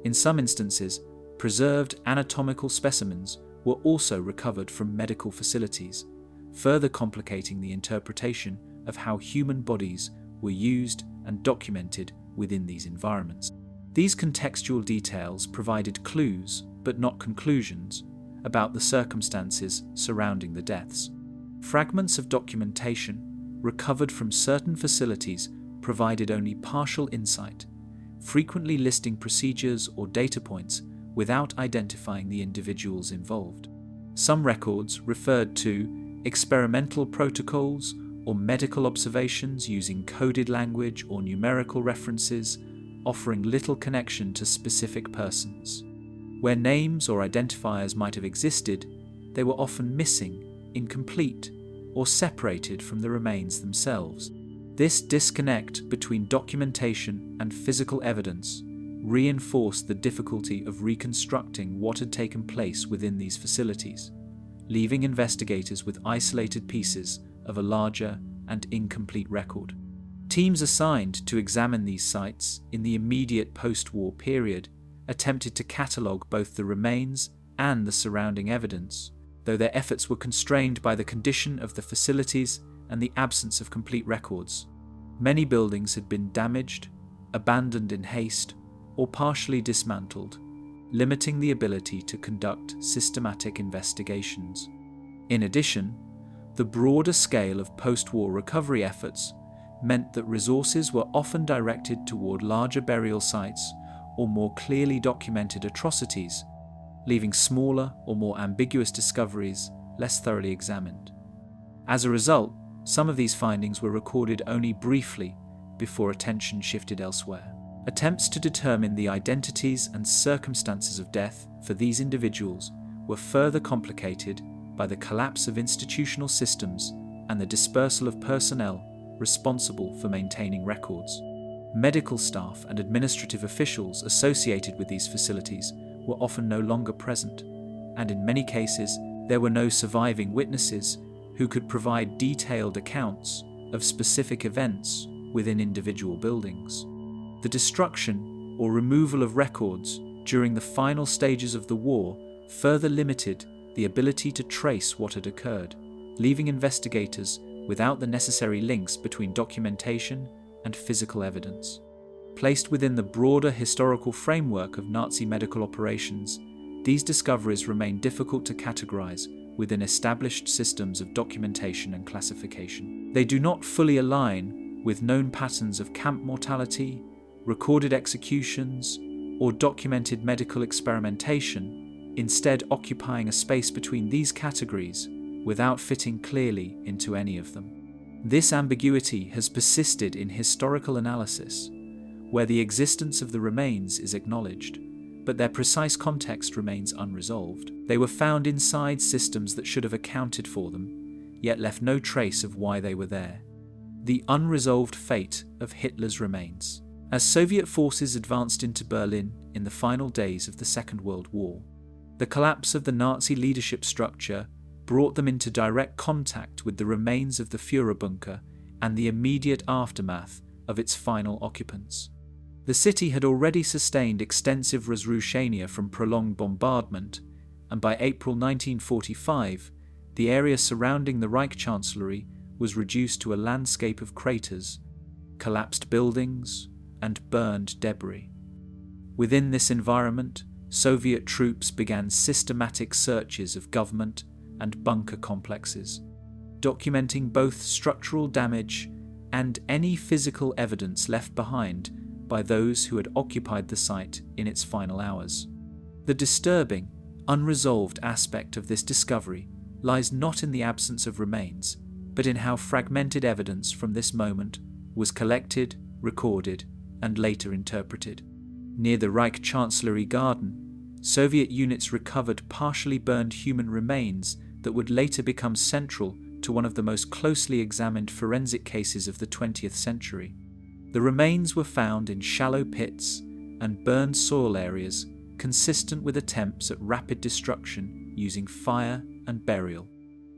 In some instances, preserved anatomical specimens were also recovered from medical facilities, further complicating the interpretation of how human bodies were used and documented within these environments. These contextual details provided clues, but not conclusions, about the circumstances surrounding the deaths. Fragments of documentation recovered from certain facilities provided only partial insight, frequently listing procedures or data points without identifying the individuals involved. Some records referred to experimental protocols or medical observations using coded language or numerical references, offering little connection to specific persons. Where names or identifiers might have existed, they were often missing, incomplete, or separated from the remains themselves. This disconnect between documentation and physical evidence reinforced the difficulty of reconstructing what had taken place within these facilities, leaving investigators with isolated pieces of a larger and incomplete record. Teams assigned to examine these sites in the immediate post-war period attempted to catalogue both the remains and the surrounding evidence, though their efforts were constrained by the condition of the facilities and the absence of complete records. Many buildings had been damaged, abandoned in haste, or partially dismantled, limiting the ability to conduct systematic investigations. In addition, the broader scale of post-war recovery efforts meant that resources were often directed toward larger burial sites or more clearly documented atrocities, leaving smaller or more ambiguous discoveries less thoroughly examined. As a result, some of these findings were recorded only briefly before attention shifted elsewhere. Attempts to determine the identities and circumstances of death for these individuals were further complicated by the collapse of institutional systems and the dispersal of personnel responsible for maintaining records. Medical staff and administrative officials associated with these facilities were often no longer present, and in many cases there were no surviving witnesses who could provide detailed accounts of specific events within individual buildings. The destruction or removal of records during the final stages of the war further limited the ability to trace what had occurred, leaving investigators without the necessary links between documentation and physical evidence. Placed within the broader historical framework of Nazi medical operations, these discoveries remain difficult to categorize within established systems of documentation and classification. They do not fully align with known patterns of camp mortality, recorded executions, or documented medical experimentation, instead occupying a space between these categories without fitting clearly into any of them. This ambiguity has persisted in historical analysis, where the existence of the remains is acknowledged, but their precise context remains unresolved. They were found inside systems that should have accounted for them, yet left no trace of why they were there. The unresolved fate of Hitler's remains. As Soviet forces advanced into Berlin in the final days of the Second World War, the collapse of the Nazi leadership structure brought them into direct contact with the remains of the Führerbunker and the immediate aftermath of its final occupants. The city had already sustained extensive razrushenia from prolonged bombardment, and by April 1945, the area surrounding the Reich Chancellery was reduced to a landscape of craters, collapsed buildings, and burned debris. Within this environment, Soviet troops began systematic searches of government and bunker complexes, documenting both structural damage and any physical evidence left behind by those who had occupied the site in its final hours. The disturbing, unresolved aspect of this discovery lies not in the absence of remains, but in how fragmented evidence from this moment was collected, recorded, and later interpreted. Near the Reich Chancellery Garden, Soviet units recovered partially burned human remains that would later become central to one of the most closely examined forensic cases of the 20th century. The remains were found in shallow pits and burned soil areas consistent with attempts at rapid destruction using fire and burial.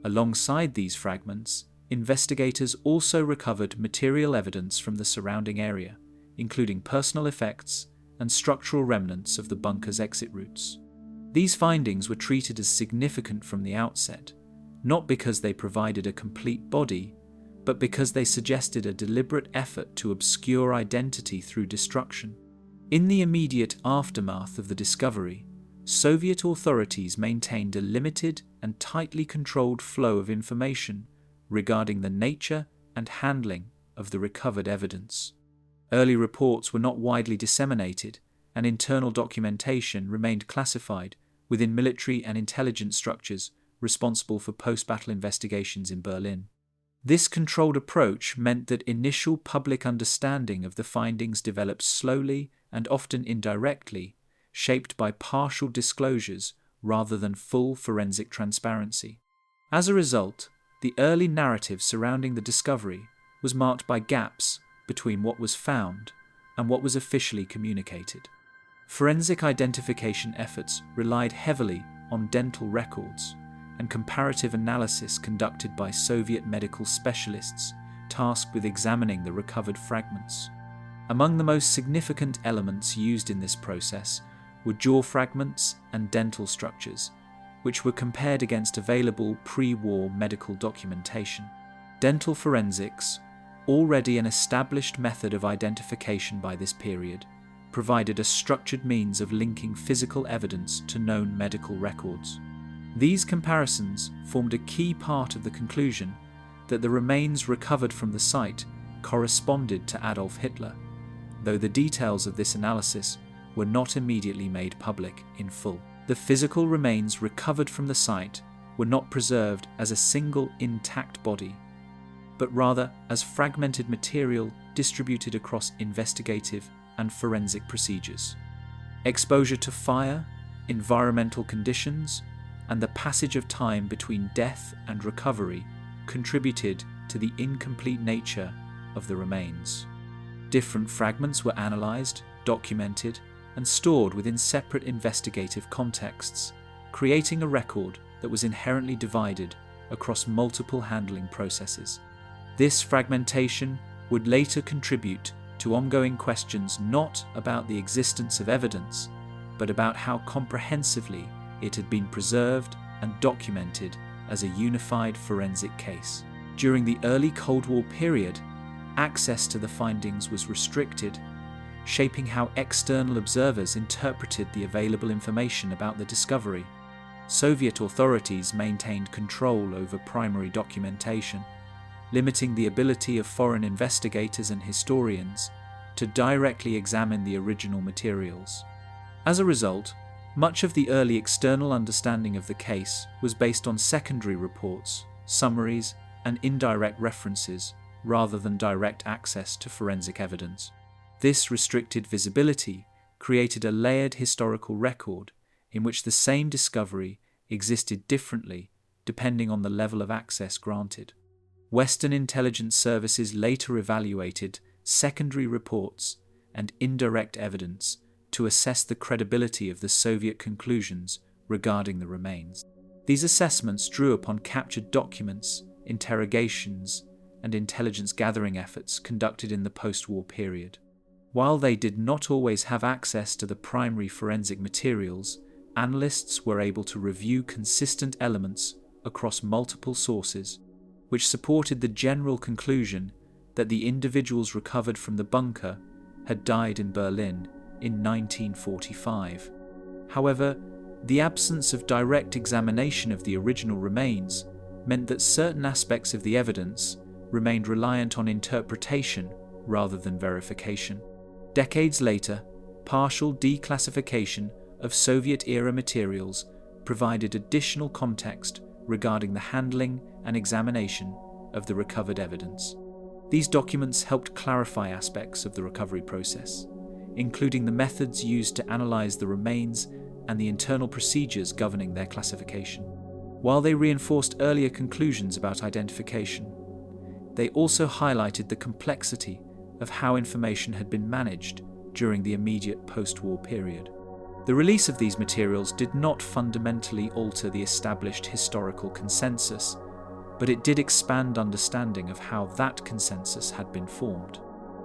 Alongside these fragments, investigators also recovered material evidence from the surrounding area, including personal effects and structural remnants of the bunker's exit routes. These findings were treated as significant from the outset, not because they provided a complete body, but because they suggested a deliberate effort to obscure identity through destruction. In the immediate aftermath of the discovery, Soviet authorities maintained a limited and tightly controlled flow of information regarding the nature and handling of the recovered evidence. Early reports were not widely disseminated, and internal documentation remained classified within military and intelligence structures responsible for post-battle investigations in Berlin. This controlled approach meant that initial public understanding of the findings developed slowly and often indirectly, shaped by partial disclosures rather than full forensic transparency. As a result, the early narrative surrounding the discovery was marked by gaps between what was found and what was officially communicated. Forensic identification efforts relied heavily on dental records and comparative analysis conducted by Soviet medical specialists tasked with examining the recovered fragments. Among the most significant elements used in this process were jaw fragments and dental structures, which were compared against available pre-war medical documentation. Dental forensics, already an established method of identification by this period, provided a structured means of linking physical evidence to known medical records. These comparisons formed a key part of the conclusion that the remains recovered from the site corresponded to Adolf Hitler, though the details of this analysis were not immediately made public in full. The physical remains recovered from the site were not preserved as a single intact body, but rather as fragmented material distributed across investigative and forensic procedures. Exposure to fire, environmental conditions, and the passage of time between death and recovery contributed to the incomplete nature of the remains. Different fragments were analysed, documented, and stored within separate investigative contexts, creating a record that was inherently divided across multiple handling processes. This fragmentation would later contribute to ongoing questions not about the existence of evidence, but about how comprehensively it had been preserved and documented as a unified forensic case. During the early Cold War period, access to the findings was restricted, shaping how external observers interpreted the available information about the discovery. Soviet authorities maintained control over primary documentation, limiting the ability of foreign investigators and historians to directly examine the original materials. As a result, much of the early external understanding of the case was based on secondary reports, summaries, and indirect references rather than direct access to forensic evidence. This restricted visibility created a layered historical record in which the same discovery existed differently depending on the level of access granted. Western intelligence services later evaluated secondary reports and indirect evidence to assess the credibility of the Soviet conclusions regarding the remains. These assessments drew upon captured documents, interrogations, and intelligence gathering efforts conducted in the post-war period. While they did not always have access to the primary forensic materials, analysts were able to review consistent elements across multiple sources, which supported the general conclusion that the individuals recovered from the bunker had died in Berlin in 1945. However, the absence of direct examination of the original remains meant that certain aspects of the evidence remained reliant on interpretation rather than verification. Decades later, partial declassification of Soviet-era materials provided additional context regarding the handling and examination of the recovered evidence. These documents helped clarify aspects of the recovery process, including the methods used to analyze the remains and the internal procedures governing their classification. While they reinforced earlier conclusions about identification, they also highlighted the complexity of how information had been managed during the immediate post-war period. The release of these materials did not fundamentally alter the established historical consensus, but it did expand understanding of how that consensus had been formed.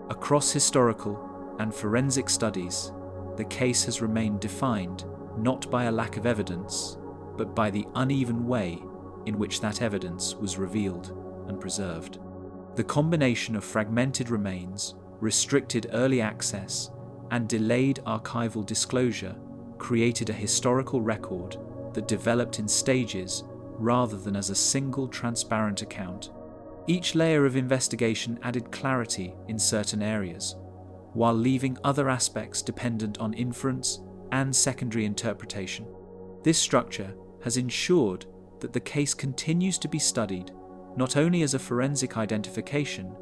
Across historical and forensic studies, the case has remained defined not by a lack of evidence, but by the uneven way in which that evidence was revealed and preserved. The combination of fragmented remains, restricted early access, and delayed archival disclosure created a historical record that developed in stages rather than as a single transparent account. Each layer of investigation added clarity in certain areas, while leaving other aspects dependent on inference and secondary interpretation. This structure has ensured that the case continues to be studied not only as a forensic identification,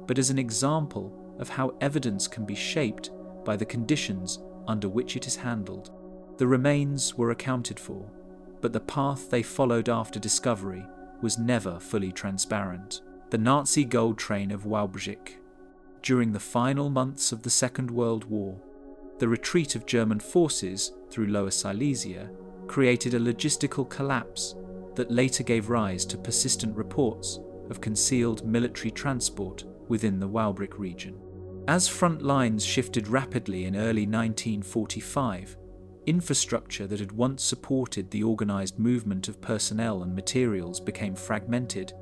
but as an example of how evidence can be shaped by the conditions under which it is handled. The remains were accounted for, but the path they followed after discovery was never fully transparent. The Nazi gold train of Wałbrzych. During the final months of the Second World War, the retreat of German forces through Lower Silesia created a logistical collapse that later gave rise to persistent reports of concealed military transport within the Wałbrzych region. As front lines shifted rapidly in early 1945, infrastructure that had once supported the organised movement of personnel and materials became fragmented,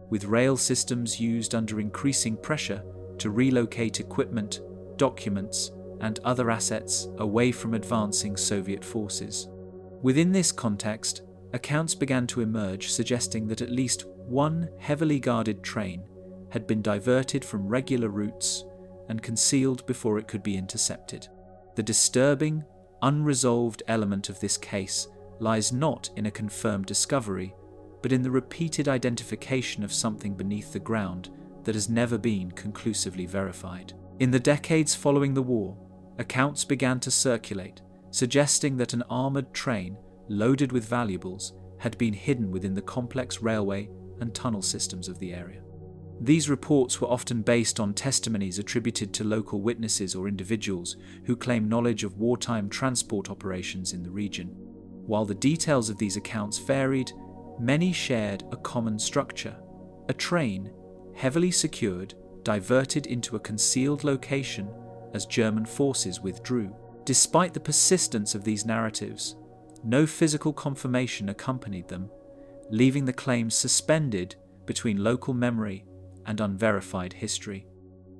with rail systems used under increasing pressure to relocate equipment, documents, and other assets away from advancing Soviet forces. Within this context, accounts began to emerge suggesting that at least one heavily guarded train had been diverted from regular routes and concealed before it could be intercepted. The disturbing, unresolved element of this case lies not in a confirmed discovery, but in the repeated identification of something beneath the ground that has never been conclusively verified. In the decades following the war, accounts began to circulate, suggesting that an armoured train loaded with valuables had been hidden within the complex railway and tunnel systems of the area. These reports were often based on testimonies attributed to local witnesses or individuals who claimed knowledge of wartime transport operations in the region. While the details of these accounts varied, many shared a common structure: a train, heavily secured, diverted into a concealed location as German forces withdrew. Despite the persistence of these narratives, no physical confirmation accompanied them, leaving the claims suspended between local memory and unverified history.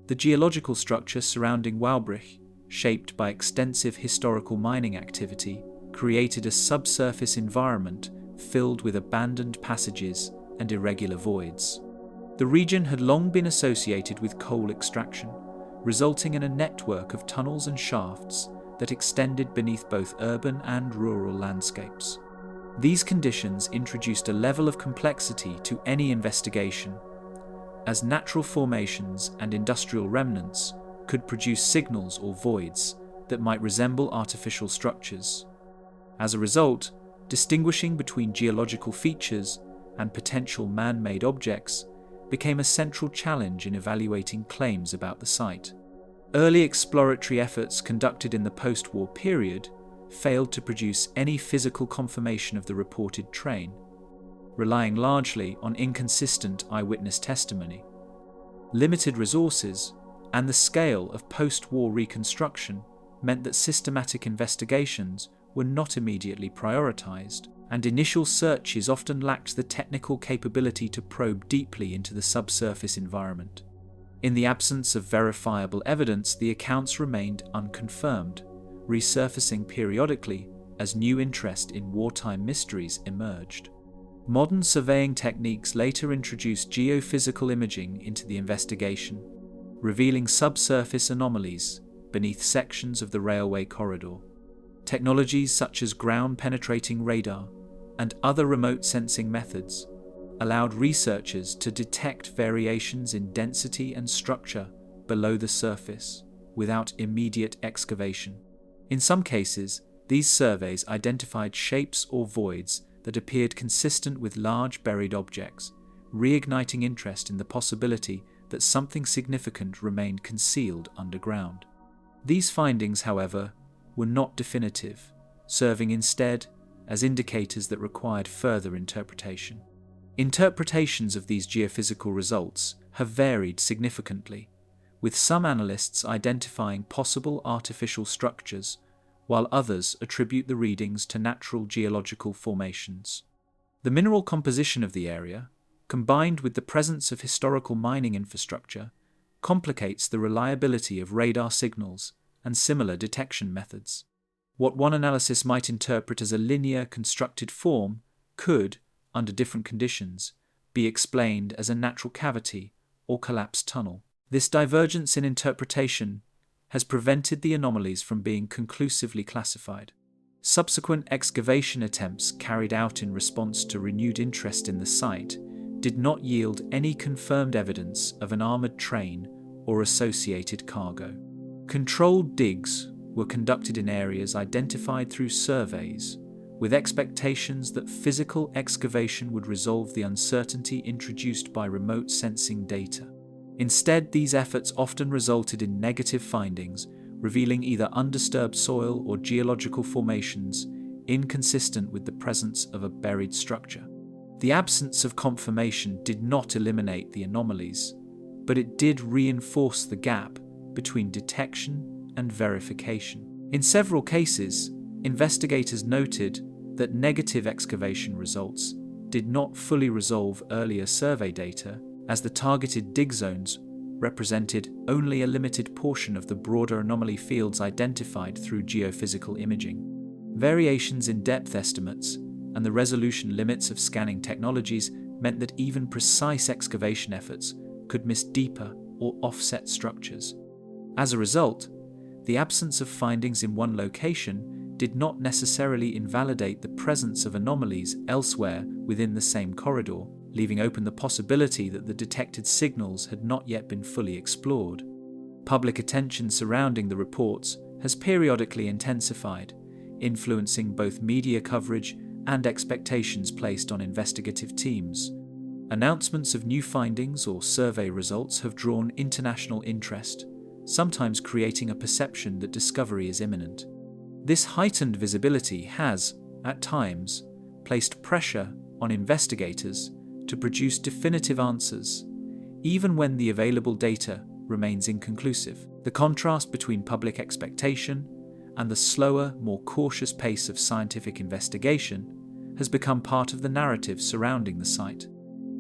The geological structure surrounding Wałbrzych, shaped by extensive historical mining activity, created a subsurface environment filled with abandoned passages and irregular voids. The region had long been associated with coal extraction, resulting in a network of tunnels and shafts that extended beneath both urban and rural landscapes. These conditions introduced a level of complexity to any investigation, as natural formations and industrial remnants could produce signals or voids that might resemble artificial structures. As a result, distinguishing between geological features and potential man-made objects became a central challenge in evaluating claims about the site. Early exploratory efforts conducted in the post-war period failed to produce any physical confirmation of the reported train, relying largely on inconsistent eyewitness testimony. Limited resources and the scale of post-war reconstruction meant that systematic investigations were not immediately prioritized, and initial searches often lacked the technical capability to probe deeply into the subsurface environment. In the absence of verifiable evidence, the accounts remained unconfirmed, resurfacing periodically as new interest in wartime mysteries emerged. Modern surveying techniques later introduced geophysical imaging into the investigation, revealing subsurface anomalies beneath sections of the railway corridor. Technologies such as ground-penetrating radar and other remote sensing methods allowed researchers to detect variations in density and structure below the surface without immediate excavation. In some cases, These surveys identified shapes or voids that appeared consistent with large buried objects, reigniting interest in the possibility that something significant remained concealed underground. These findings, however, were not definitive, serving instead as indicators that required further interpretation. Interpretations of these geophysical results have varied significantly, with some analysts identifying possible artificial structures, while others attribute the readings to natural geological formations. The mineral composition of the area, combined with the presence of historical mining infrastructure, complicates the reliability of radar signals and similar detection methods. What one analysis might interpret as a linear constructed form could, under different conditions, be explained as a natural cavity or collapsed tunnel. This divergence in interpretation has prevented the anomalies from being conclusively classified. Subsequent excavation attempts carried out in response to renewed interest in the site did not yield any confirmed evidence of an armoured train or associated cargo. Controlled digs were conducted in areas identified through surveys, with expectations that physical excavation would resolve the uncertainty introduced by remote sensing data. Instead, these efforts often resulted in negative findings, revealing either undisturbed soil or geological formations inconsistent with the presence of a buried structure. The absence of confirmation did not eliminate the anomalies, but it did reinforce the gap between detection and verification. In several cases, investigators noted that negative excavation results did not fully resolve earlier survey data, as the targeted dig zones represented only a limited portion of the broader anomaly fields identified through geophysical imaging. Variations in depth estimates and the resolution limits of scanning technologies meant that even precise excavation efforts could miss deeper or offset structures. As a result, the absence of findings in one location did not necessarily invalidate the presence of anomalies elsewhere within the same corridor, leaving open the possibility that the detected signals had not yet been fully explored. Public attention surrounding the reports has periodically intensified, influencing both media coverage and expectations placed on investigative teams. Announcements of new findings or survey results have drawn international interest, sometimes creating a perception that discovery is imminent. This heightened visibility has, at times, placed pressure on investigators to produce definitive answers, even when the available data remains inconclusive. The contrast between public expectation and the slower, more cautious pace of scientific investigation has become part of the narrative surrounding the site.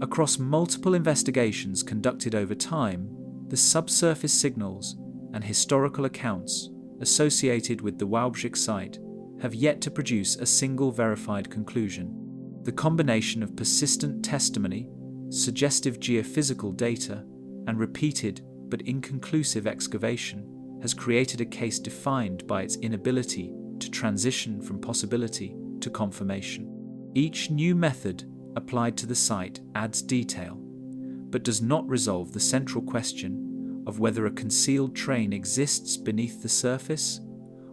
Across multiple investigations conducted over time, the subsurface signals and historical accounts associated with the Wałbrzych site have yet to produce a single verified conclusion. The combination of persistent testimony, suggestive geophysical data, and repeated but inconclusive excavation has created a case defined by its inability to transition from possibility to confirmation. Each new method applied to the site adds detail, but does not resolve the central question of whether a concealed train exists beneath the surface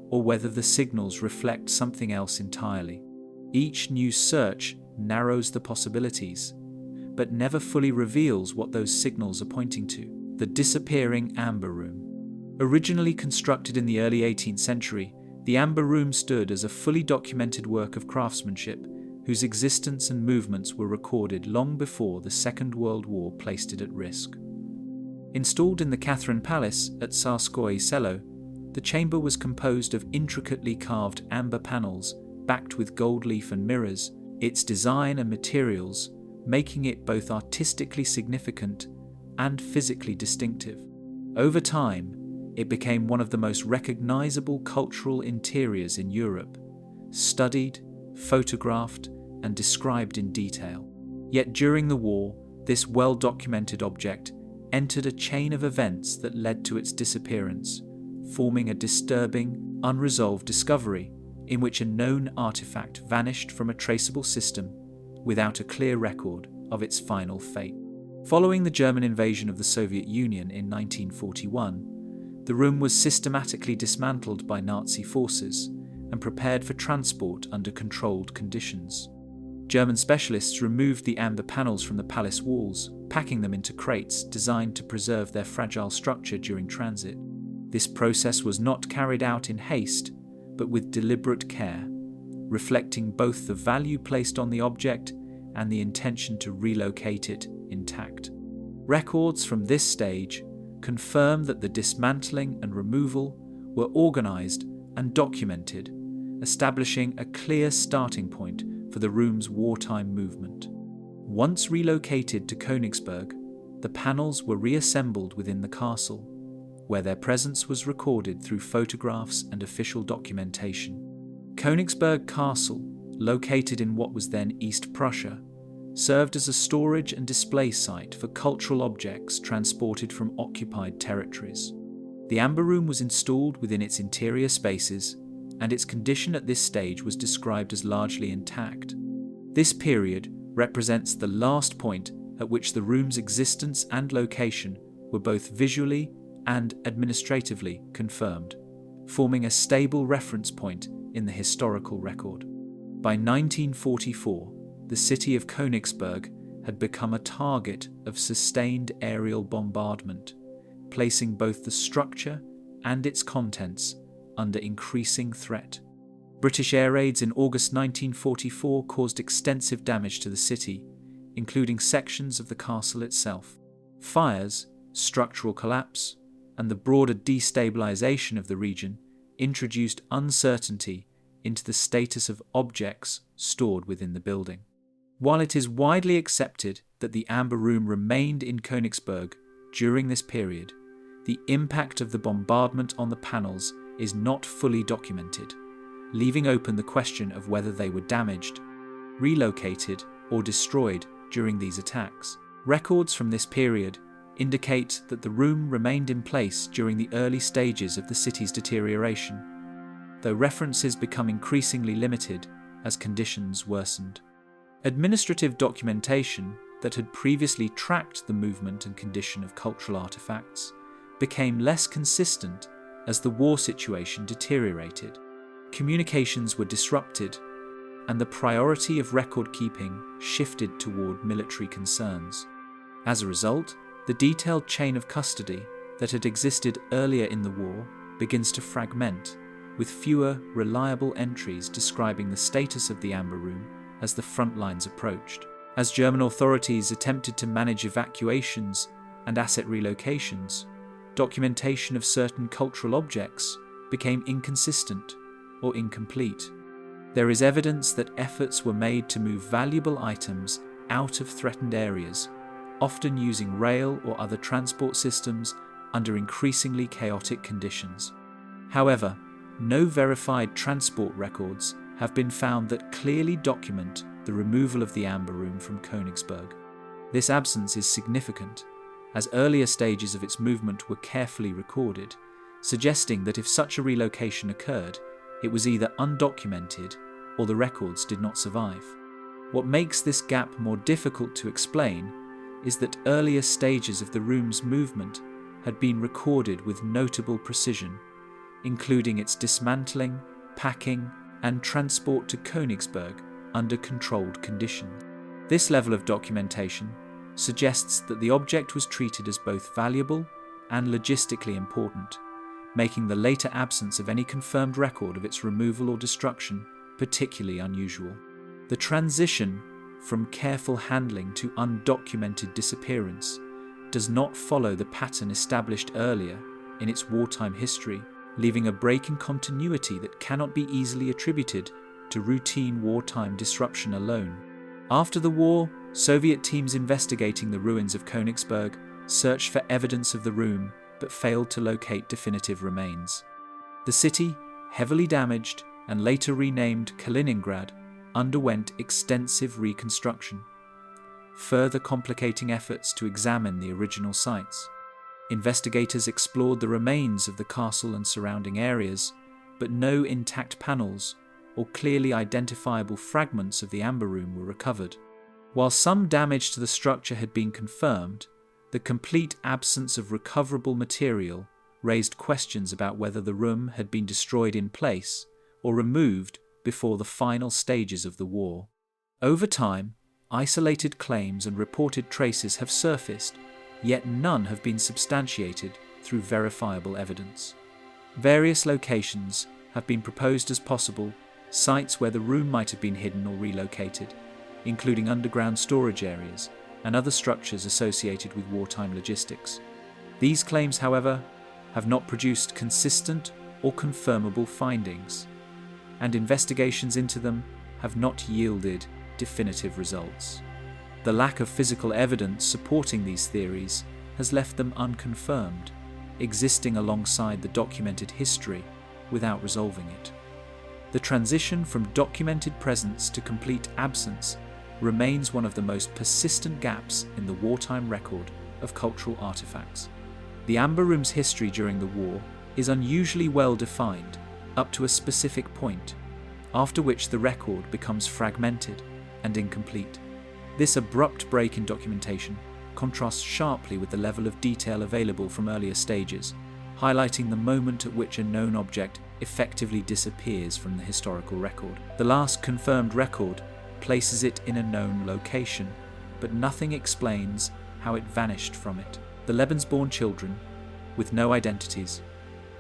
or whether the signals reflect something else entirely. Each new search narrows the possibilities, but never fully reveals what those signals are pointing to. The disappearing amber room. Originally constructed in the early 18th century, the amber room stood as a fully documented work of craftsmanship whose existence and movements were recorded long before the Second World War placed it at risk. Installed in the Katyn Palace at Tsarskoye Selo, the chamber was composed of intricately carved amber panels backed with gold leaf and mirrors, its design and materials making it both artistically significant and physically distinctive. Over time, it became one of the most recognizable cultural interiors in Europe, studied, photographed, and described in detail. Yet during the war, this well-documented object entered a chain of events that led to its disappearance, forming a disturbing, unresolved discovery in which a known artifact vanished from a traceable system without a clear record of its final fate. Following the German invasion of the Soviet Union in 1941, the room was systematically dismantled by Nazi forces, and prepared for transport under controlled conditions. German specialists removed the amber panels from the palace walls, packing them into crates designed to preserve their fragile structure during transit. This process was not carried out in haste, but with deliberate care, reflecting both the value placed on the object and the intention to relocate it intact. Records from this stage confirm that the dismantling and removal were organized and documented, establishing a clear starting point for the room's wartime movement. Once relocated to Königsberg, the panels were reassembled within the castle, where their presence was recorded through photographs and official documentation. Königsberg Castle, located in what was then East Prussia, served as a storage and display site for cultural objects transported from occupied territories. The Amber Room was installed within its interior spaces, and its condition at this stage was described as largely intact. This period represents the last point at which the room's existence and location were both visually and administratively confirmed, forming a stable reference point in the historical record. By 1944, the city of Königsberg had become a target of sustained aerial bombardment, placing both the structure and its contents under increasing threat. British air raids in August 1944 caused extensive damage to the city, including sections of the castle itself. Fires, structural collapse, and the broader destabilization of the region introduced uncertainty into the status of objects stored within the building. While it is widely accepted that the Amber Room remained in Königsberg during this period, the impact of the bombardment on the panels is not fully documented, leaving open the question of whether they were damaged, relocated, or destroyed during these attacks. Records from this period indicate that the room remained in place during the early stages of the city's deterioration, though references become increasingly limited as conditions worsened. Administrative documentation that had previously tracked the movement and condition of cultural artifacts became less consistent as the war situation deteriorated. Communications were disrupted, and the priority of record keeping shifted toward military concerns. As a result, the detailed chain of custody that had existed earlier in the war begins to fragment, with fewer reliable entries describing the status of the Amber Room as the front lines approached. As German authorities attempted to manage evacuations and asset relocations, documentation of certain cultural objects became inconsistent or incomplete. There is evidence that efforts were made to move valuable items out of threatened areas, often using rail or other transport systems under increasingly chaotic conditions. However, no verified transport records have been found that clearly document the removal of the Amber Room from Königsberg. This absence is significant, as earlier stages of its movement were carefully recorded, suggesting that if such a relocation occurred, it was either undocumented or the records did not survive. What makes this gap more difficult to explain is that earlier stages of the room's movement had been recorded with notable precision, including its dismantling, packing, and transport to Königsberg under controlled conditions. This level of documentation suggests that the object was treated as both valuable and logistically important, making the later absence of any confirmed record of its removal or destruction particularly unusual. The transition from careful handling to undocumented disappearance does not follow the pattern established earlier in its wartime history, leaving a break in continuity that cannot be easily attributed to routine wartime disruption alone. After the war, Soviet teams investigating the ruins of Königsberg searched for evidence of the room but failed to locate definitive remains. The city, heavily damaged and later renamed Kaliningrad, underwent extensive reconstruction, further complicating efforts to examine the original sites. Investigators explored the remains of the castle and surrounding areas, but no intact panels or clearly identifiable fragments of the Amber Room were recovered. While some damage to the structure had been confirmed, the complete absence of recoverable material raised questions about whether the room had been destroyed in place or removed before the final stages of the war. Over time, isolated claims and reported traces have surfaced, yet none have been substantiated through verifiable evidence. Various locations have been proposed as possible sites where the room might have been hidden or relocated, including underground storage areas and other structures associated with wartime logistics. These claims, however, have not produced consistent or confirmable findings, and investigations into them have not yielded definitive results. The lack of physical evidence supporting these theories has left them unconfirmed, existing alongside the documented history without resolving it. The transition from documented presence to complete absence remains one of the most persistent gaps in the wartime record of cultural artifacts. The Amber Room's history during the war is unusually well defined up to a specific point, after which the record becomes fragmented and incomplete. This abrupt break in documentation contrasts sharply with the level of detail available from earlier stages, highlighting the moment at which a known object effectively disappears from the historical record. The last confirmed record places it in a known location, but nothing explains how it vanished from it. The Lebensborn children, with no identities.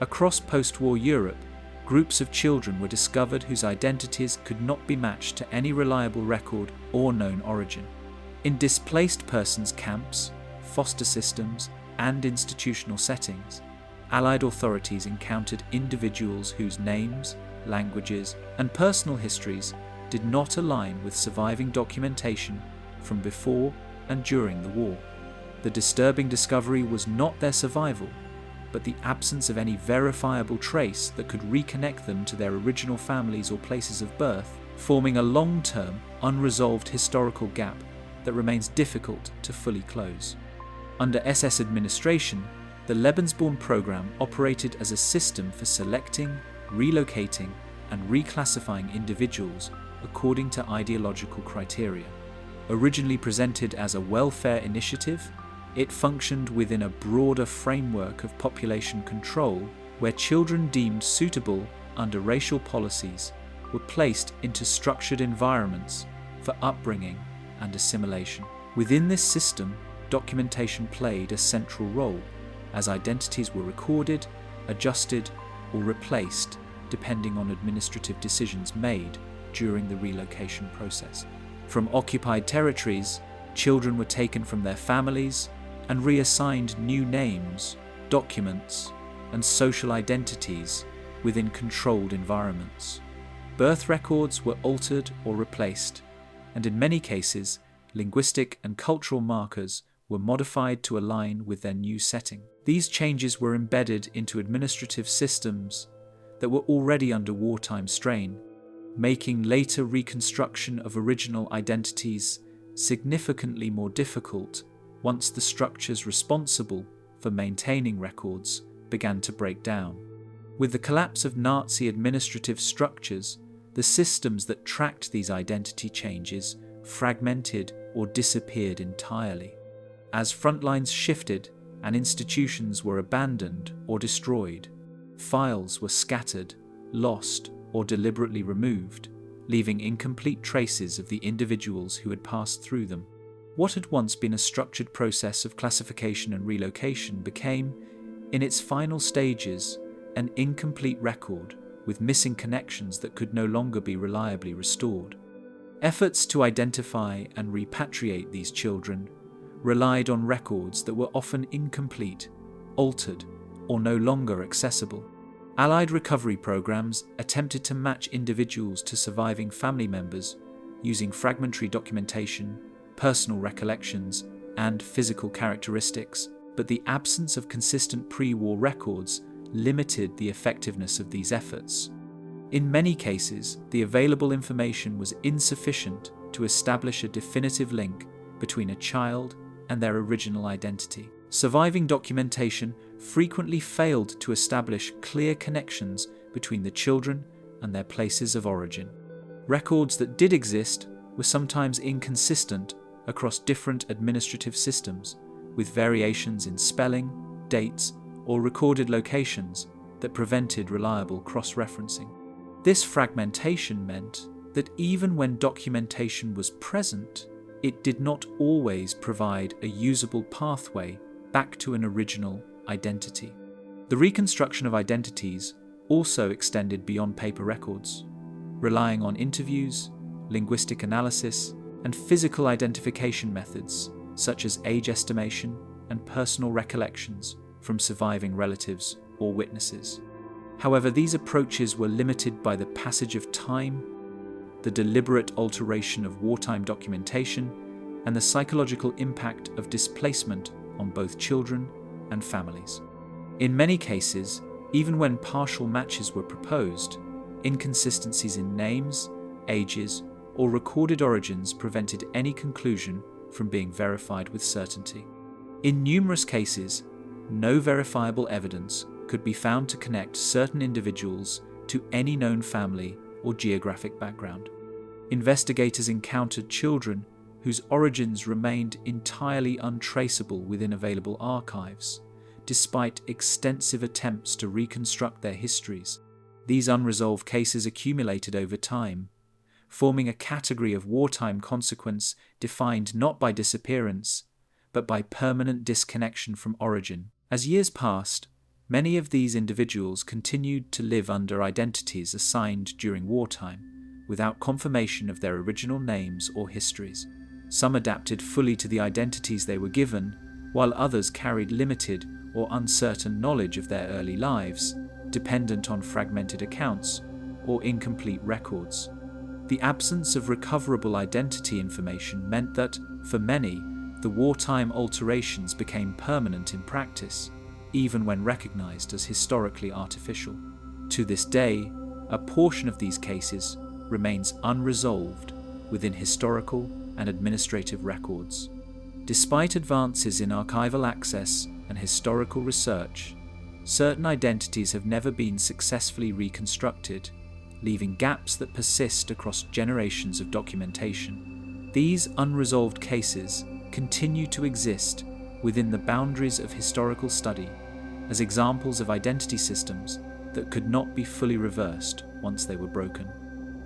Across post-war Europe, groups of children were discovered whose identities could not be matched to any reliable record or known origin. In displaced persons camps, foster systems, and institutional settings, Allied authorities encountered individuals whose names, languages, and personal histories did not align with surviving documentation from before and during the war. The disturbing discovery was not their survival, but the absence of any verifiable trace that could reconnect them to their original families or places of birth, forming a long-term, unresolved historical gap that remains difficult to fully close. Under SS administration, the Lebensborn program operated as a system for selecting, relocating, and reclassifying individuals according to ideological criteria. Originally presented as a welfare initiative, it functioned within a broader framework of population control where children deemed suitable under racial policies were placed into structured environments for upbringing and assimilation. Within this system, documentation played a central role, as identities were recorded, adjusted, or replaced depending on administrative decisions made during the relocation process. From occupied territories, children were taken from their families and reassigned new names, documents, and social identities within controlled environments. Birth records were altered or replaced, and in many cases, linguistic and cultural markers were modified to align with their new setting. These changes were embedded into administrative systems that were already under wartime strain, making later reconstruction of original identities significantly more difficult once the structures responsible for maintaining records began to break down. With the collapse of Nazi administrative structures, the systems that tracked these identity changes fragmented or disappeared entirely. As frontlines shifted and institutions were abandoned or destroyed, files were scattered, lost, or deliberately removed, leaving incomplete traces of the individuals who had passed through them. What had once been a structured process of classification and relocation became, in its final stages, an incomplete record with missing connections that could no longer be reliably restored. Efforts to identify and repatriate these children relied on records that were often incomplete, altered, or no longer accessible. Allied recovery programs attempted to match individuals to surviving family members using fragmentary documentation, personal recollections, and physical characteristics, but the absence of consistent pre-war records limited the effectiveness of these efforts. In many cases, the available information was insufficient to establish a definitive link between a child and their original identity. Surviving documentation frequently failed to establish clear connections between the children and their places of origin. Records that did exist were sometimes inconsistent across different administrative systems, with variations in spelling, dates, or recorded locations that prevented reliable cross-referencing. This fragmentation meant that even when documentation was present, it did not always provide a usable pathway back to an original identity. The reconstruction of identities also extended beyond paper records, relying on interviews, linguistic analysis, and physical identification methods such as age estimation and personal recollections from surviving relatives or witnesses. However, these approaches were limited by the passage of time, the deliberate alteration of wartime documentation, and the psychological impact of displacement on both children and families. In many cases, even when partial matches were proposed, inconsistencies in names, ages, or recorded origins prevented any conclusion from being verified with certainty. In numerous cases, no verifiable evidence could be found to connect certain individuals to any known family or geographic background. Investigators encountered children whose origins remained entirely untraceable within available archives, despite extensive attempts to reconstruct their histories. These unresolved cases accumulated over time, forming a category of wartime consequence defined not by disappearance, but by permanent disconnection from origin. As years passed, many of these individuals continued to live under identities assigned during wartime, without confirmation of their original names or histories. Some adapted fully to the identities they were given, while others carried limited or uncertain knowledge of their early lives, dependent on fragmented accounts or incomplete records. The absence of recoverable identity information meant that, for many, the wartime alterations became permanent in practice, even when recognized as historically artificial. To this day, a portion of these cases remains unresolved within historical and administrative records. Despite advances in archival access and historical research, certain identities have never been successfully reconstructed, leaving gaps that persist across generations of documentation. These unresolved cases continue to exist within the boundaries of historical study as examples of identity systems that could not be fully reversed once they were broken.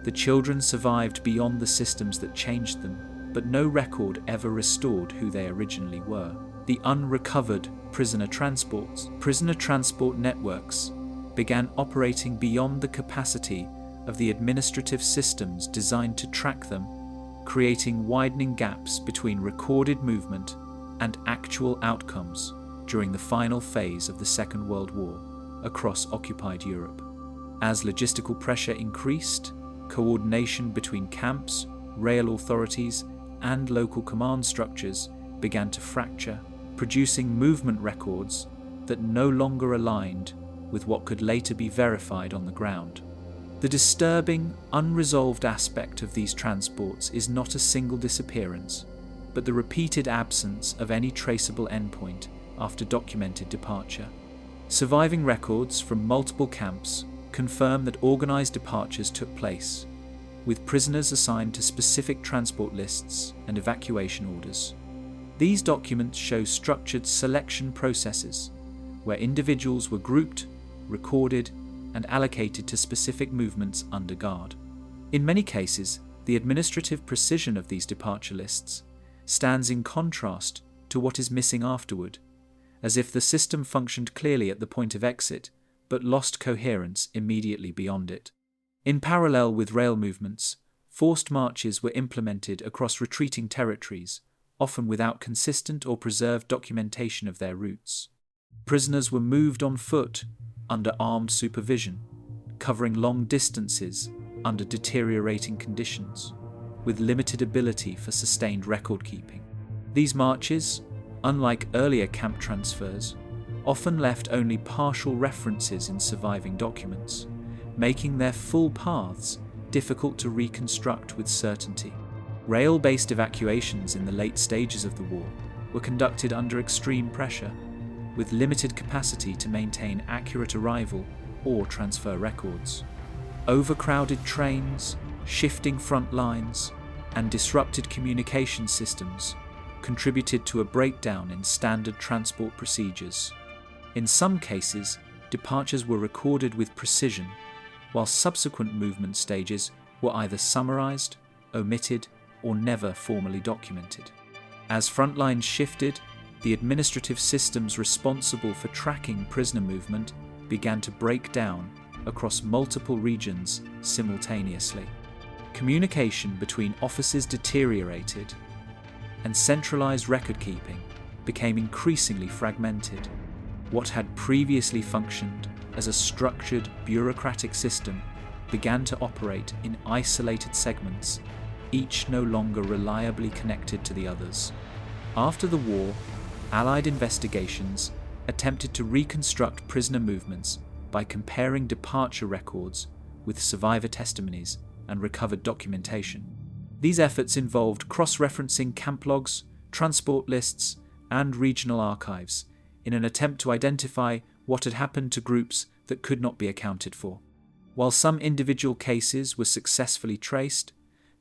The children survived beyond the systems that changed them, but no record ever restored who they originally were. The unrecovered prisoner transport networks began operating beyond the capacity of the administrative systems designed to track them, creating widening gaps between recorded movement and actual outcomes during the final phase of the Second World War across occupied Europe. As logistical pressure increased, coordination between camps, rail authorities, and local command structures began to fracture, producing movement records that no longer aligned with what could later be verified on the ground. The disturbing, unresolved aspect of these transports is not a single disappearance, but the repeated absence of any traceable endpoint after documented departure. Surviving records from multiple camps confirm that organized departures took place, with prisoners assigned to specific transport lists and evacuation orders. These documents show structured selection processes, where individuals were grouped, recorded, and allocated to specific movements under guard. In many cases, the administrative precision of these departure lists stands in contrast to what is missing afterward, as if the system functioned clearly at the point of exit, but lost coherence immediately beyond it. In parallel with rail movements, forced marches were implemented across retreating territories, often without consistent or preserved documentation of their routes. Prisoners were moved on foot under armed supervision, covering long distances under deteriorating conditions, with limited ability for sustained record-keeping. These marches, unlike earlier camp transfers, often left only partial references in surviving documents, making their full paths difficult to reconstruct with certainty. Rail-based evacuations in the late stages of the war were conducted under extreme pressure, with limited capacity to maintain accurate arrival or transfer records. Overcrowded trains, shifting front lines, and disrupted communication systems contributed to a breakdown in standard transport procedures. In some cases, departures were recorded with precision, while subsequent movement stages were either summarized, omitted, or never formally documented. As front lines shifted, the administrative systems responsible for tracking prisoner movement began to break down across multiple regions simultaneously. Communication between offices deteriorated, and centralized record-keeping became increasingly fragmented. What had previously functioned as a structured, bureaucratic system began to operate in isolated segments, each no longer reliably connected to the others. After the war, Allied investigations attempted to reconstruct prisoner movements by comparing departure records with survivor testimonies and recovered documentation. These efforts involved cross-referencing camp logs, transport lists, and regional archives in an attempt to identify what had happened to groups that could not be accounted for. While some individual cases were successfully traced,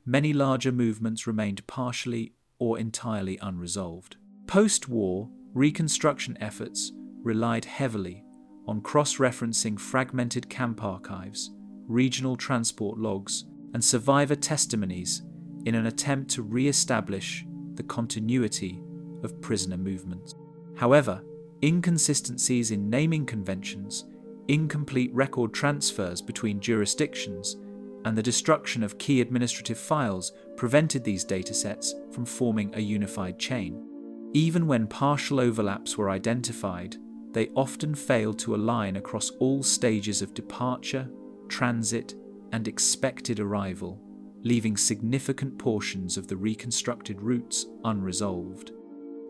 many larger movements remained partially or entirely unresolved. Post-war, reconstruction efforts relied heavily on cross-referencing fragmented camp archives, regional transport logs, and survivor testimonies in an attempt to re-establish the continuity of prisoner movements. However, inconsistencies in naming conventions, incomplete record transfers between jurisdictions, and the destruction of key administrative files prevented these datasets from forming a unified chain. Even when partial overlaps were identified, they often failed to align across all stages of departure, transit, and expected arrival, leaving significant portions of the reconstructed routes unresolved.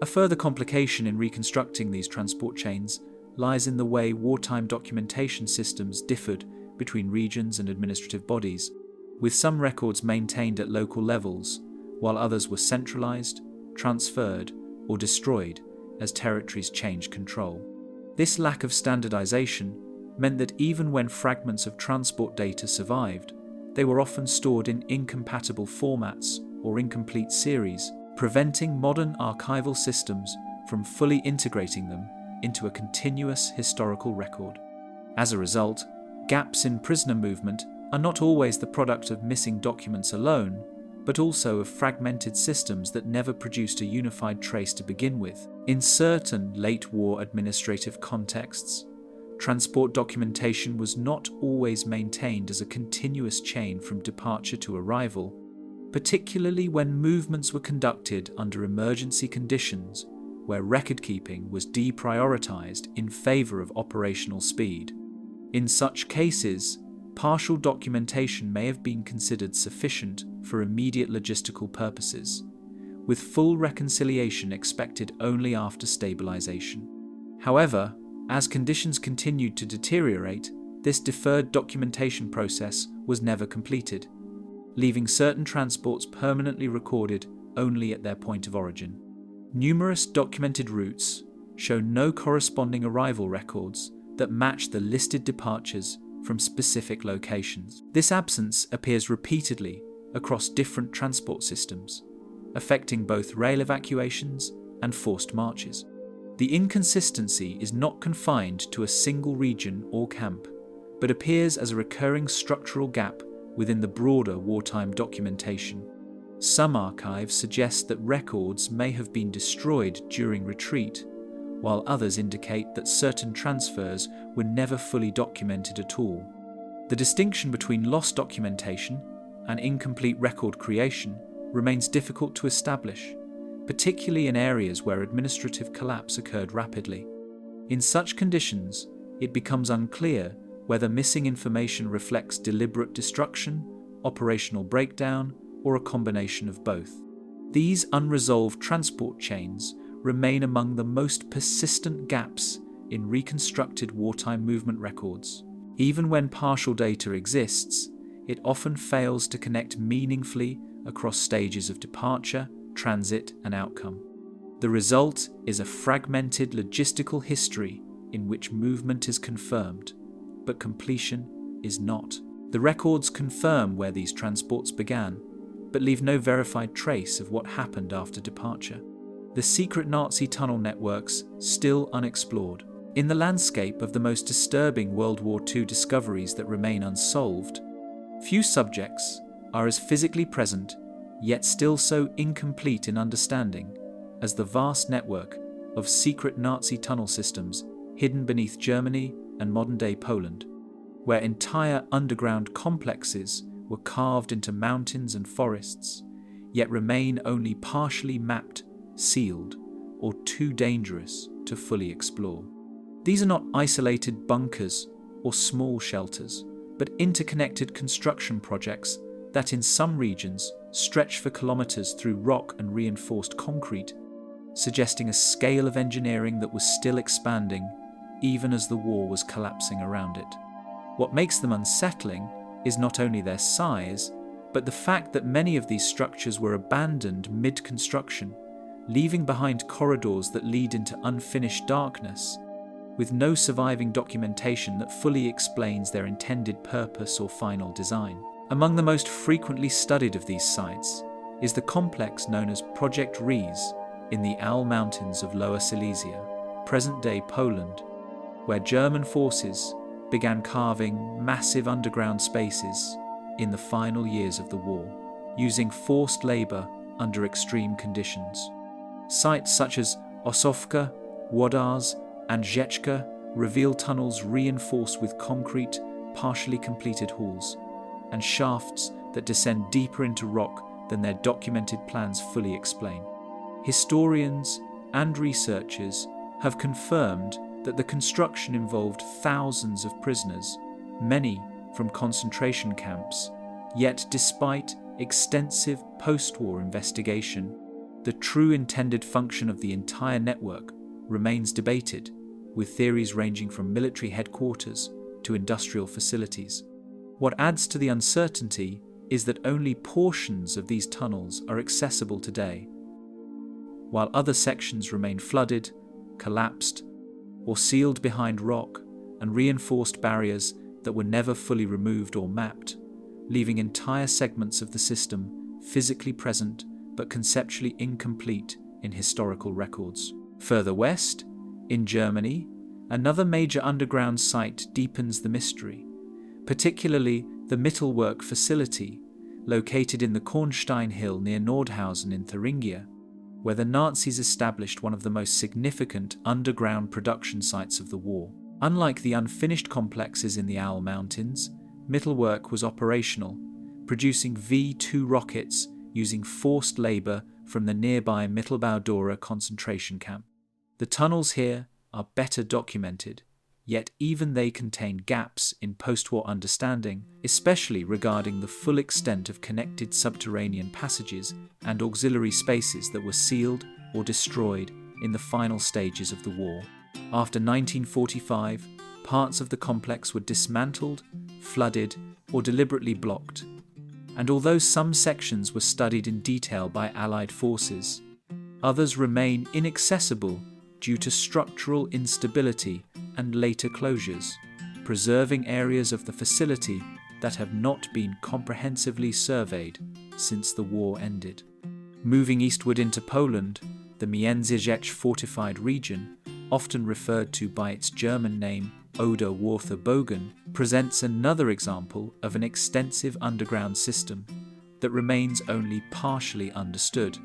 A further complication in reconstructing these transport chains lies in the way wartime documentation systems differed between regions and administrative bodies, with some records maintained at local levels, while others were centralized, transferred, or destroyed as territories changed control. This lack of standardization meant that even when fragments of transport data survived, they were often stored in incompatible formats or incomplete series, preventing modern archival systems from fully integrating them into a continuous historical record. As a result, gaps in prisoner movement are not always the product of missing documents alone, but also of fragmented systems that never produced a unified trace to begin with. In certain late-war administrative contexts, transport documentation was not always maintained as a continuous chain from departure to arrival, particularly when movements were conducted under emergency conditions where record-keeping was deprioritized in favor of operational speed. In such cases, partial documentation may have been considered sufficient for immediate logistical purposes, with full reconciliation expected only after stabilization. However, as conditions continued to deteriorate, this deferred documentation process was never completed, leaving certain transports permanently recorded only at their point of origin. Numerous documented routes show no corresponding arrival records that match the listed departures from specific locations. This absence appears repeatedly across different transport systems, affecting both rail evacuations and forced marches. The inconsistency is not confined to a single region or camp, but appears as a recurring structural gap within the broader wartime documentation. Some archives suggest that records may have been destroyed during retreat, while others indicate that certain transfers were never fully documented at all. The distinction between lost documentation and incomplete record creation remains difficult to establish, particularly in areas where administrative collapse occurred rapidly. In such conditions, it becomes unclear whether missing information reflects deliberate destruction, operational breakdown, or a combination of both. These unresolved transport chains remain among the most persistent gaps in reconstructed wartime movement records. Even when partial data exists, it often fails to connect meaningfully across stages of departure, transit, and outcome. The result is a fragmented logistical history in which movement is confirmed, but completion is not. The records confirm where these transports began, but leave no verified trace of what happened after departure. The secret Nazi tunnel networks still unexplored, In the landscape of the most disturbing World War II discoveries that remain unsolved, few subjects are as physically present, yet still so incomplete in understanding, as the vast network of secret Nazi tunnel systems hidden beneath Germany and modern-day Poland, where entire underground complexes were carved into mountains and forests, yet remain only partially mapped, sealed, or too dangerous to fully explore. These are not isolated bunkers or small shelters, but interconnected construction projects that in some regions stretch for kilometers through rock and reinforced concrete, suggesting a scale of engineering that was still expanding even as the war was collapsing around it. What makes them unsettling is not only their size, but the fact that many of these structures were abandoned mid-construction, leaving behind corridors that lead into unfinished darkness, with no surviving documentation that fully explains their intended purpose or final design. Among the most frequently studied of these sites is the complex known as Project Ries in the Al Mountains of Lower Silesia, present-day Poland, where German forces began carving massive underground spaces in the final years of the war, using forced labor under extreme conditions. Sites such as Osowka, Wodars, and Rzeczka reveal tunnels reinforced with concrete, partially completed halls, and shafts that descend deeper into rock than their documented plans fully explain. Historians and researchers have confirmed that the construction involved thousands of prisoners, many from concentration camps, yet despite extensive post-war investigation, the true intended function of the entire network remains debated, with theories ranging from military headquarters to industrial facilities. What adds to the uncertainty is that only portions of these tunnels are accessible today, while other sections remain flooded, collapsed, or sealed behind rock and reinforced barriers that were never fully removed or mapped, leaving entire segments of the system physically present but conceptually incomplete in historical records. Further west, in Germany, another major underground site deepens the mystery, particularly the Mittelwerk facility, located in the Kornstein Hill near Nordhausen in Thuringia, where the Nazis established one of the most significant underground production sites of the war. Unlike the unfinished complexes in the Al Mountains, Mittelwerk was operational, producing V-2 rockets using forced labor from the nearby Mittelbau-Dora concentration camp. The tunnels here are better documented, yet even they contain gaps in post-war understanding, especially regarding the full extent of connected subterranean passages and auxiliary spaces that were sealed or destroyed in the final stages of the war. After 1945, parts of the complex were dismantled, flooded, or deliberately blocked. And although some sections were studied in detail by Allied forces, others remain inaccessible due to structural instability and later closures, preserving areas of the facility that have not been comprehensively surveyed since the war ended. Moving eastward into Poland, the Międzyrzecz fortified region, often referred to by its German name Oder Warther Bogen, presents another example of an extensive underground system that remains only partially understood.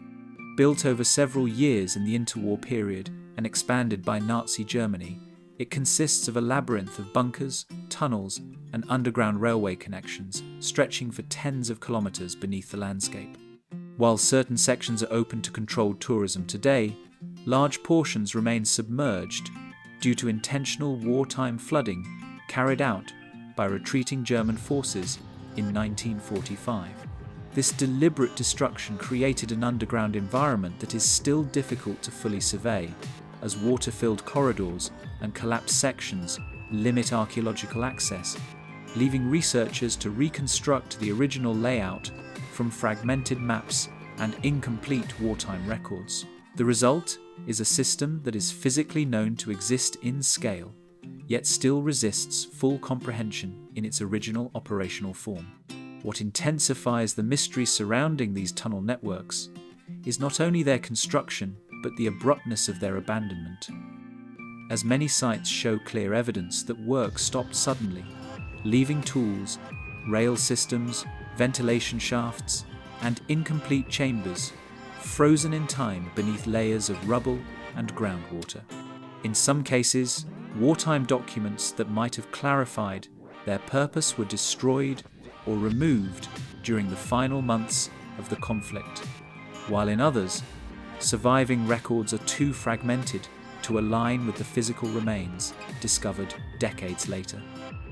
Built over several years in the interwar period and expanded by Nazi Germany, it consists of a labyrinth of bunkers, tunnels, and underground railway connections stretching for tens of kilometers beneath the landscape. While certain sections are open to controlled tourism today, large portions remain submerged due to intentional wartime flooding carried out by retreating German forces in 1945. This deliberate destruction created an underground environment that is still difficult to fully survey, as water-filled corridors and collapsed sections limit archaeological access, leaving researchers to reconstruct the original layout from fragmented maps and incomplete wartime records. The result is a system that is physically known to exist in scale, yet still resists full comprehension in its original operational form. What intensifies the mystery surrounding these tunnel networks is not only their construction, but the abruptness of their abandonment. as many sites show clear evidence that work stopped suddenly, leaving tools, rail systems, ventilation shafts, and incomplete chambers frozen in time beneath layers of rubble and groundwater. In some cases, wartime documents that might have clarified their purpose were destroyed or removed during the final months of the conflict, while in others, surviving records are too fragmented to align with the physical remains discovered decades later.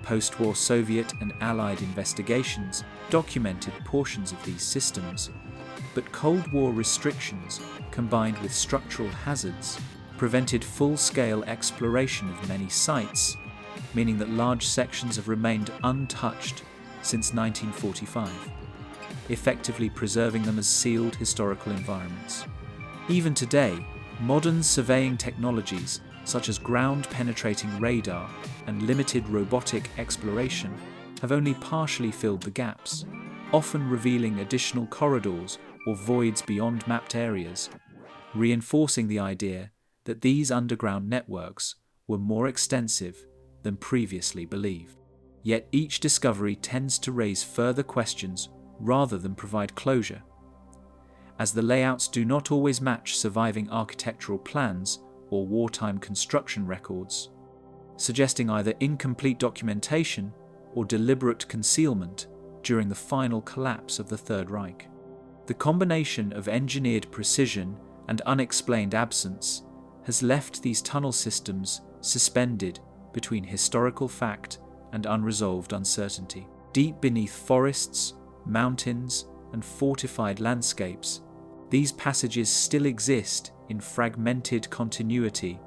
Post-war Soviet and Allied investigations documented portions of these systems, but Cold War restrictions, combined with structural hazards, prevented full-scale exploration of many sites, meaning that large sections have remained untouched since 1945, effectively preserving them as sealed historical environments. Even today, modern surveying technologies such as ground-penetrating radar and limited robotic exploration have only partially filled the gaps, often revealing additional corridors or voids beyond mapped areas, reinforcing the idea that these underground networks were more extensive than previously believed. Yet each discovery tends to raise further questions rather than provide closure, as the layouts do not always match surviving architectural plans or wartime construction records, suggesting either incomplete documentation or deliberate concealment during the final collapse of the Third Reich. The combination of engineered precision and unexplained absence has left these tunnel systems suspended between historical fact and unresolved uncertainty. Deep beneath forests, mountains, and fortified landscapes, these passages still exist in fragmented continuity,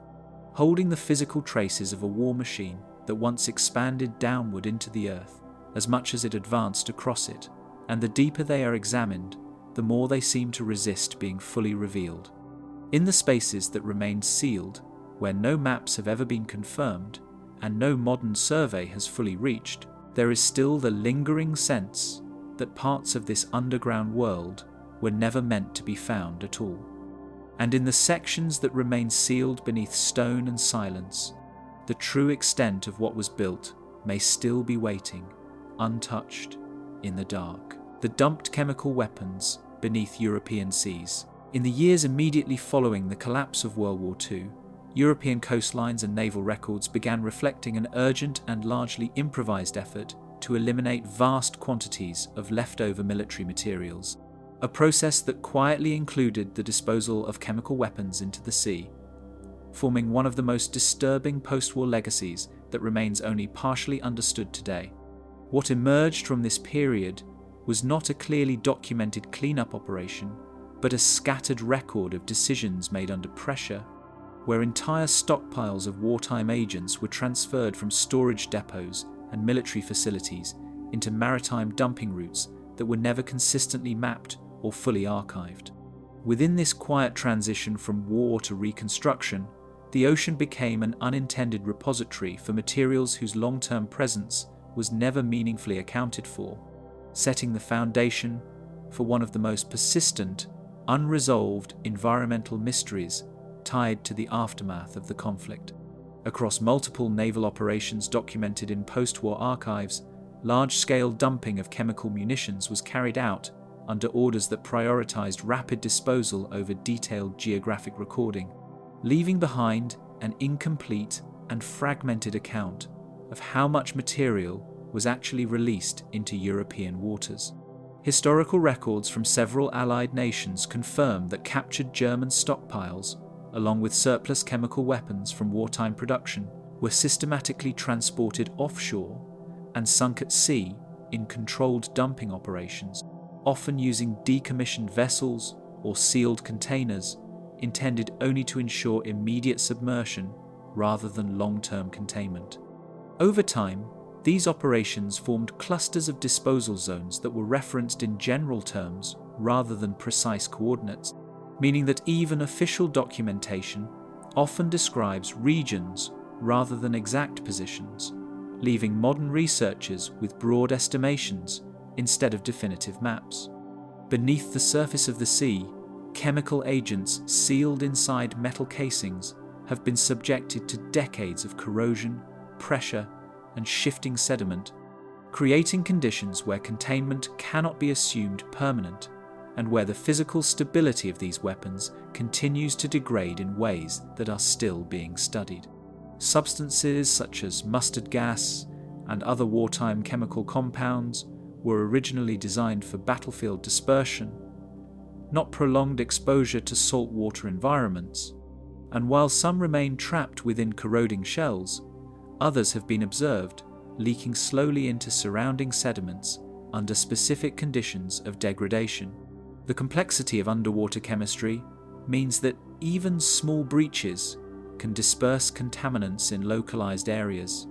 holding the physical traces of a war machine that once expanded downward into the earth as much as it advanced across it, and the deeper they are examined, the more they seem to resist being fully revealed. In the spaces that remain sealed, where no maps have ever been confirmed and no modern survey has fully reached, there is still the lingering sense that parts of this underground world were never meant to be found at all. And in the sections that remain sealed beneath stone and silence, the true extent of what was built may still be waiting, untouched, in the dark. The dumped chemical weapons beneath European seas. In the years immediately following the collapse of World War II, European coastlines and naval records began reflecting an urgent and largely improvised effort to eliminate vast quantities of leftover military materials, a process that quietly included the disposal of chemical weapons into the sea, forming one of the most disturbing post-war legacies that remains only partially understood today. What emerged from this period was not a clearly documented cleanup operation, but a scattered record of decisions made under pressure, where entire stockpiles of wartime agents were transferred from storage depots and military facilities into maritime dumping routes that were never consistently mapped or fully archived. Within this quiet transition from war to reconstruction, the ocean became an unintended repository for materials whose long-term presence was never meaningfully accounted for, setting the foundation for one of the most persistent, unresolved environmental mysteries tied to the aftermath of the conflict. Across multiple naval operations documented in post-war archives, large-scale dumping of chemical munitions was carried out under orders that prioritized rapid disposal over detailed geographic recording, leaving behind an incomplete and fragmented account of how much material was actually released into European waters. Historical records from several Allied nations confirm that captured German stockpiles, along with surplus chemical weapons from wartime production, were systematically transported offshore and sunk at sea in controlled dumping operations, often using decommissioned vessels or sealed containers intended only to ensure immediate submersion rather than long-term containment. Over time, these operations formed clusters of disposal zones that were referenced in general terms rather than precise coordinates, meaning that even official documentation often describes regions rather than exact positions, leaving modern researchers with broad estimations instead of definitive maps. Beneath the surface of the sea, chemical agents sealed inside metal casings have been subjected to decades of corrosion, pressure, and shifting sediment, creating conditions where containment cannot be assumed permanent, and where the physical stability of these weapons continues to degrade in ways that are still being studied. Substances such as mustard gas and other wartime chemical compounds were originally designed for battlefield dispersion, not prolonged exposure to saltwater environments, and while some remain trapped within corroding shells, others have been observed leaking slowly into surrounding sediments under specific conditions of degradation. The complexity of underwater chemistry means that even small breaches can disperse contaminants in localized areas.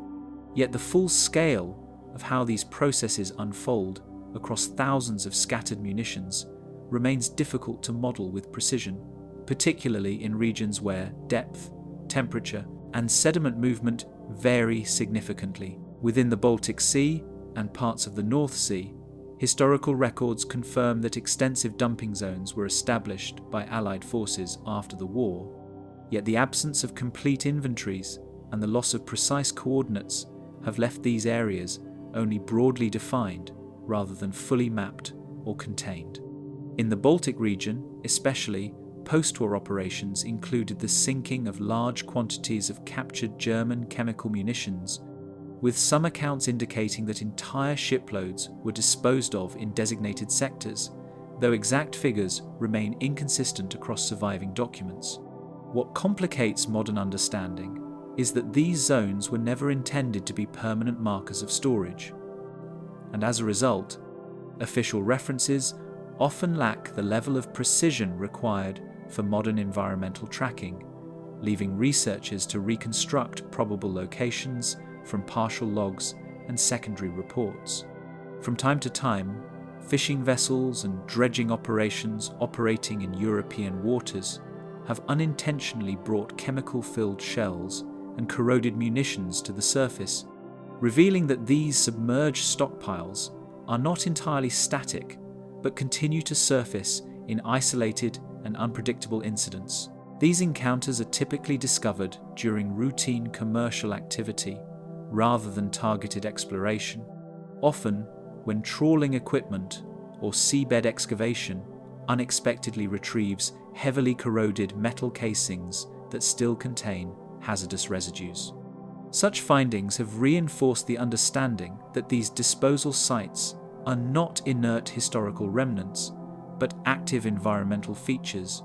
Yet the full scale of how these processes unfold across thousands of scattered munitions remains difficult to model with precision, particularly in regions where depth, temperature, and sediment movement vary significantly. Within the Baltic Sea and parts of the North Sea, historical records confirm that extensive dumping zones were established by Allied forces after the war, yet the absence of complete inventories and the loss of precise coordinates have left these areas only broadly defined rather than fully mapped or contained. In the Baltic region, especially, post-war operations included the sinking of large quantities of captured German chemical munitions, with some accounts indicating that entire shiploads were disposed of in designated sectors, though exact figures remain inconsistent across surviving documents. What complicates modern understanding is that these zones were never intended to be permanent markers of storage, and as a result, official references often lack the level of precision required for modern environmental tracking, leaving researchers to reconstruct probable locations from partial logs and secondary reports. From time to time, fishing vessels and dredging operations operating in European waters have unintentionally brought chemical-filled shells and corroded munitions to the surface, revealing that these submerged stockpiles are not entirely static, but continue to surface in isolated and unpredictable incidents. These encounters are typically discovered during routine commercial activity rather than targeted exploration, often when trawling equipment or seabed excavation unexpectedly retrieves heavily corroded metal casings that still contain hazardous residues. Such findings have reinforced the understanding that these disposal sites are not inert historical remnants, but active environmental features,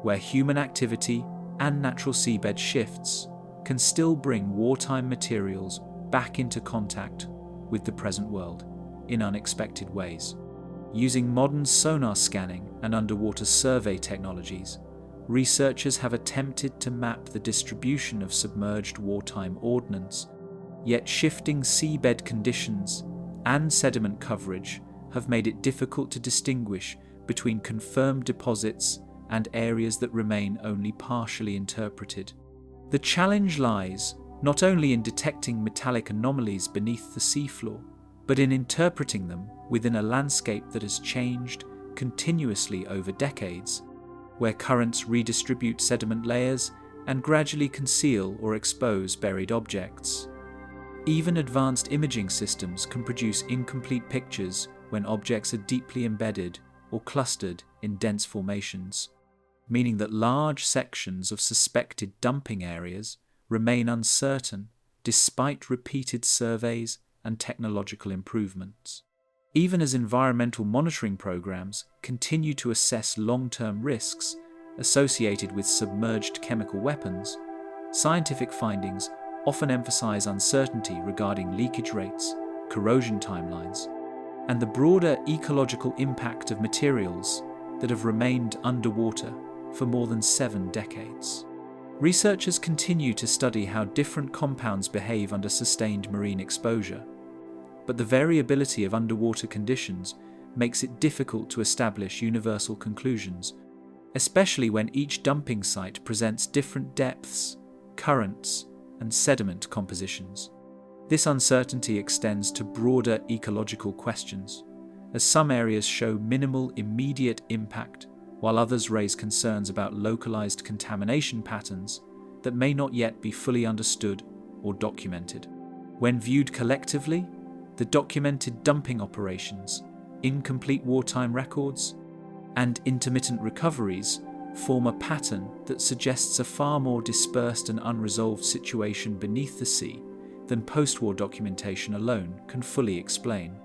where human activity and natural seabed shifts can still bring wartime materials back into contact with the present world in unexpected ways. Using modern sonar scanning and underwater survey technologies, researchers have attempted to map the distribution of submerged wartime ordnance, yet shifting seabed conditions and sediment coverage have made it difficult to distinguish between confirmed deposits and areas that remain only partially interpreted. The challenge lies not only in detecting metallic anomalies beneath the seafloor, but in interpreting them within a landscape that has changed continuously over decades, where currents redistribute sediment layers and gradually conceal or expose buried objects. Even advanced imaging systems can produce incomplete pictures when objects are deeply embedded or clustered in dense formations, meaning that large sections of suspected dumping areas remain uncertain despite repeated surveys and technological improvements. Even as environmental monitoring programs continue to assess long-term risks associated with submerged chemical weapons, scientific findings often emphasize uncertainty regarding leakage rates, corrosion timelines, and the broader ecological impact of materials that have remained underwater for more than 7 decades. Researchers continue to study how different compounds behave under sustained marine exposure, but the variability of underwater conditions makes it difficult to establish universal conclusions, especially when each dumping site presents different depths, currents, and sediment compositions. This uncertainty extends to broader ecological questions, as some areas show minimal immediate impact, while others raise concerns about localized contamination patterns that may not yet be fully understood or documented. When viewed collectively, the documented dumping operations, incomplete wartime records, and intermittent recoveries form a pattern that suggests a far more dispersed and unresolved situation beneath the sea than post-war documentation alone can fully explain.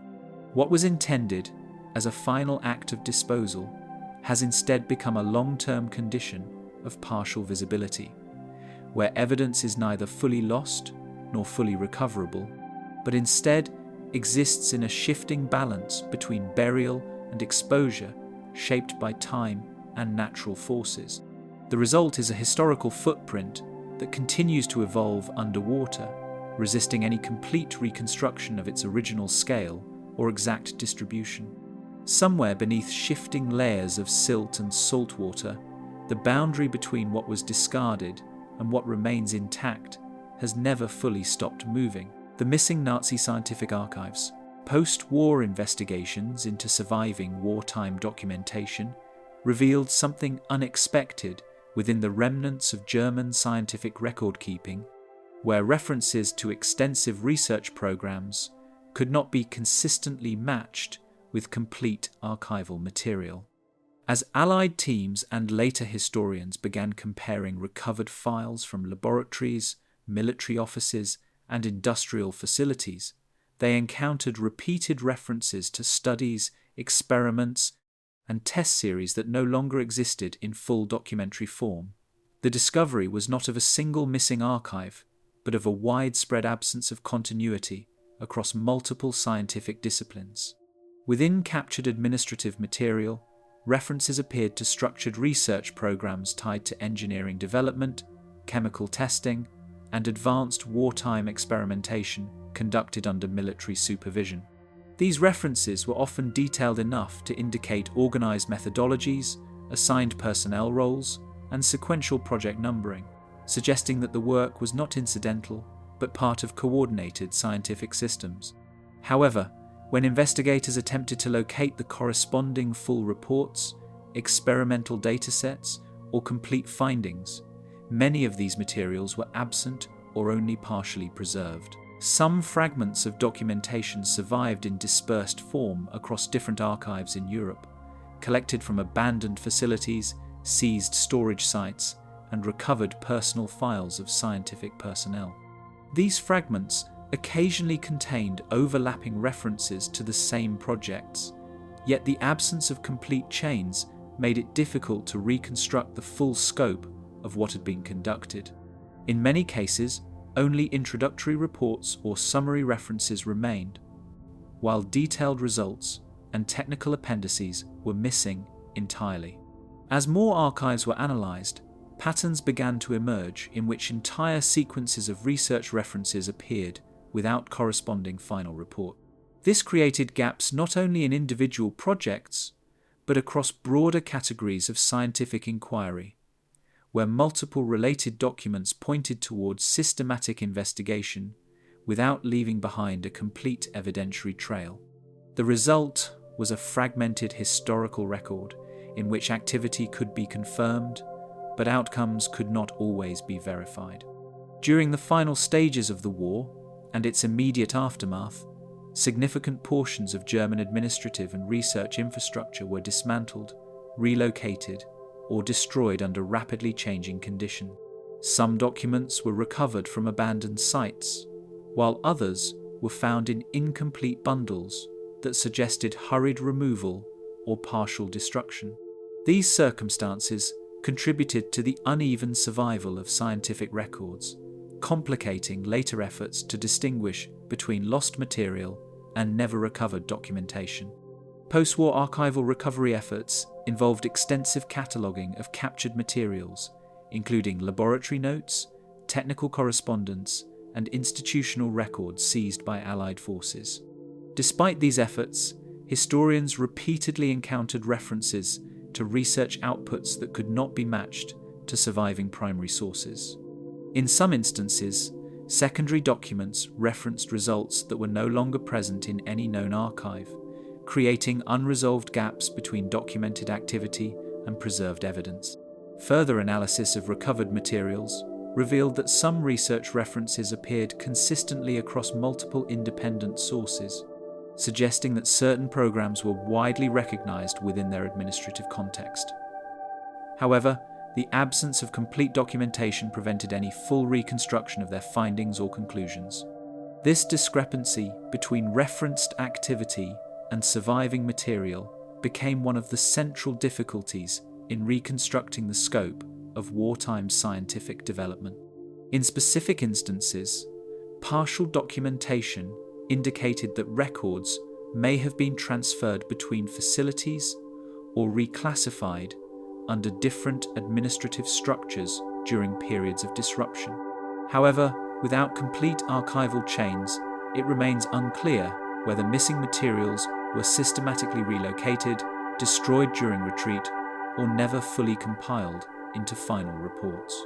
What was intended as a final act of disposal has instead become a long-term condition of partial visibility, where evidence is neither fully lost nor fully recoverable, but instead exists in a shifting balance between burial and exposure shaped by time and natural forces. The result is a historical footprint that continues to evolve underwater, resisting any complete reconstruction of its original scale or exact distribution. Somewhere beneath shifting layers of silt and salt water, the boundary between what was discarded and what remains intact has never fully stopped moving. The missing Nazi scientific archives. Post-war investigations into surviving wartime documentation revealed something unexpected within the remnants of German scientific record-keeping, where references to extensive research programs could not be consistently matched with complete archival material. As Allied teams and later historians began comparing recovered files from laboratories, military offices, and industrial facilities, they encountered repeated references to studies, experiments, and test series that no longer existed in full documentary form. The discovery was not of a single missing archive, but of a widespread absence of continuity across multiple scientific disciplines. Within captured administrative material, references appeared to structured research programs tied to engineering development, chemical testing, and advanced wartime experimentation conducted under military supervision. These references were often detailed enough to indicate organized methodologies, assigned personnel roles, and sequential project numbering, suggesting that the work was not incidental, but part of coordinated scientific systems. However, when investigators attempted to locate the corresponding full reports, experimental datasets, or complete findings, many of these materials were absent or only partially preserved. Some fragments of documentation survived in dispersed form across different archives in Europe, collected from abandoned facilities, seized storage sites, and recovered personal files of scientific personnel. These fragments occasionally contained overlapping references to the same projects, yet the absence of complete chains made it difficult to reconstruct the full scope of what had been conducted. In many cases, only introductory reports or summary references remained, while detailed results and technical appendices were missing entirely. As more archives were analysed, patterns began to emerge in which entire sequences of research references appeared without corresponding final report. This created gaps not only in individual projects, but across broader categories of scientific inquiry, where multiple related documents pointed towards systematic investigation without leaving behind a complete evidentiary trail. The result was a fragmented historical record in which activity could be confirmed, but outcomes could not always be verified. During the final stages of the war and its immediate aftermath, significant portions of German administrative and research infrastructure were dismantled, relocated, or destroyed under rapidly changing conditions. Some documents were recovered from abandoned sites, while others were found in incomplete bundles that suggested hurried removal or partial destruction. These circumstances contributed to the uneven survival of scientific records, complicating later efforts to distinguish between lost material and never recovered documentation. Post-war archival recovery efforts involved extensive cataloguing of captured materials, including laboratory notes, technical correspondence, and institutional records seized by Allied forces. Despite these efforts, historians repeatedly encountered references to research outputs that could not be matched to surviving primary sources. In some instances, secondary documents referenced results that were no longer present in any known archive, creating unresolved gaps between documented activity and preserved evidence. Further analysis of recovered materials revealed that some research references appeared consistently across multiple independent sources, suggesting that certain programs were widely recognized within their administrative context. However, the absence of complete documentation prevented any full reconstruction of their findings or conclusions. This discrepancy between referenced activity and surviving material became one of the central difficulties in reconstructing the scope of wartime scientific development. In specific instances, partial documentation indicated that records may have been transferred between facilities or reclassified under different administrative structures during periods of disruption. However, without complete archival chains, it remains unclear whether missing materials were systematically relocated, destroyed during retreat, or never fully compiled into final reports.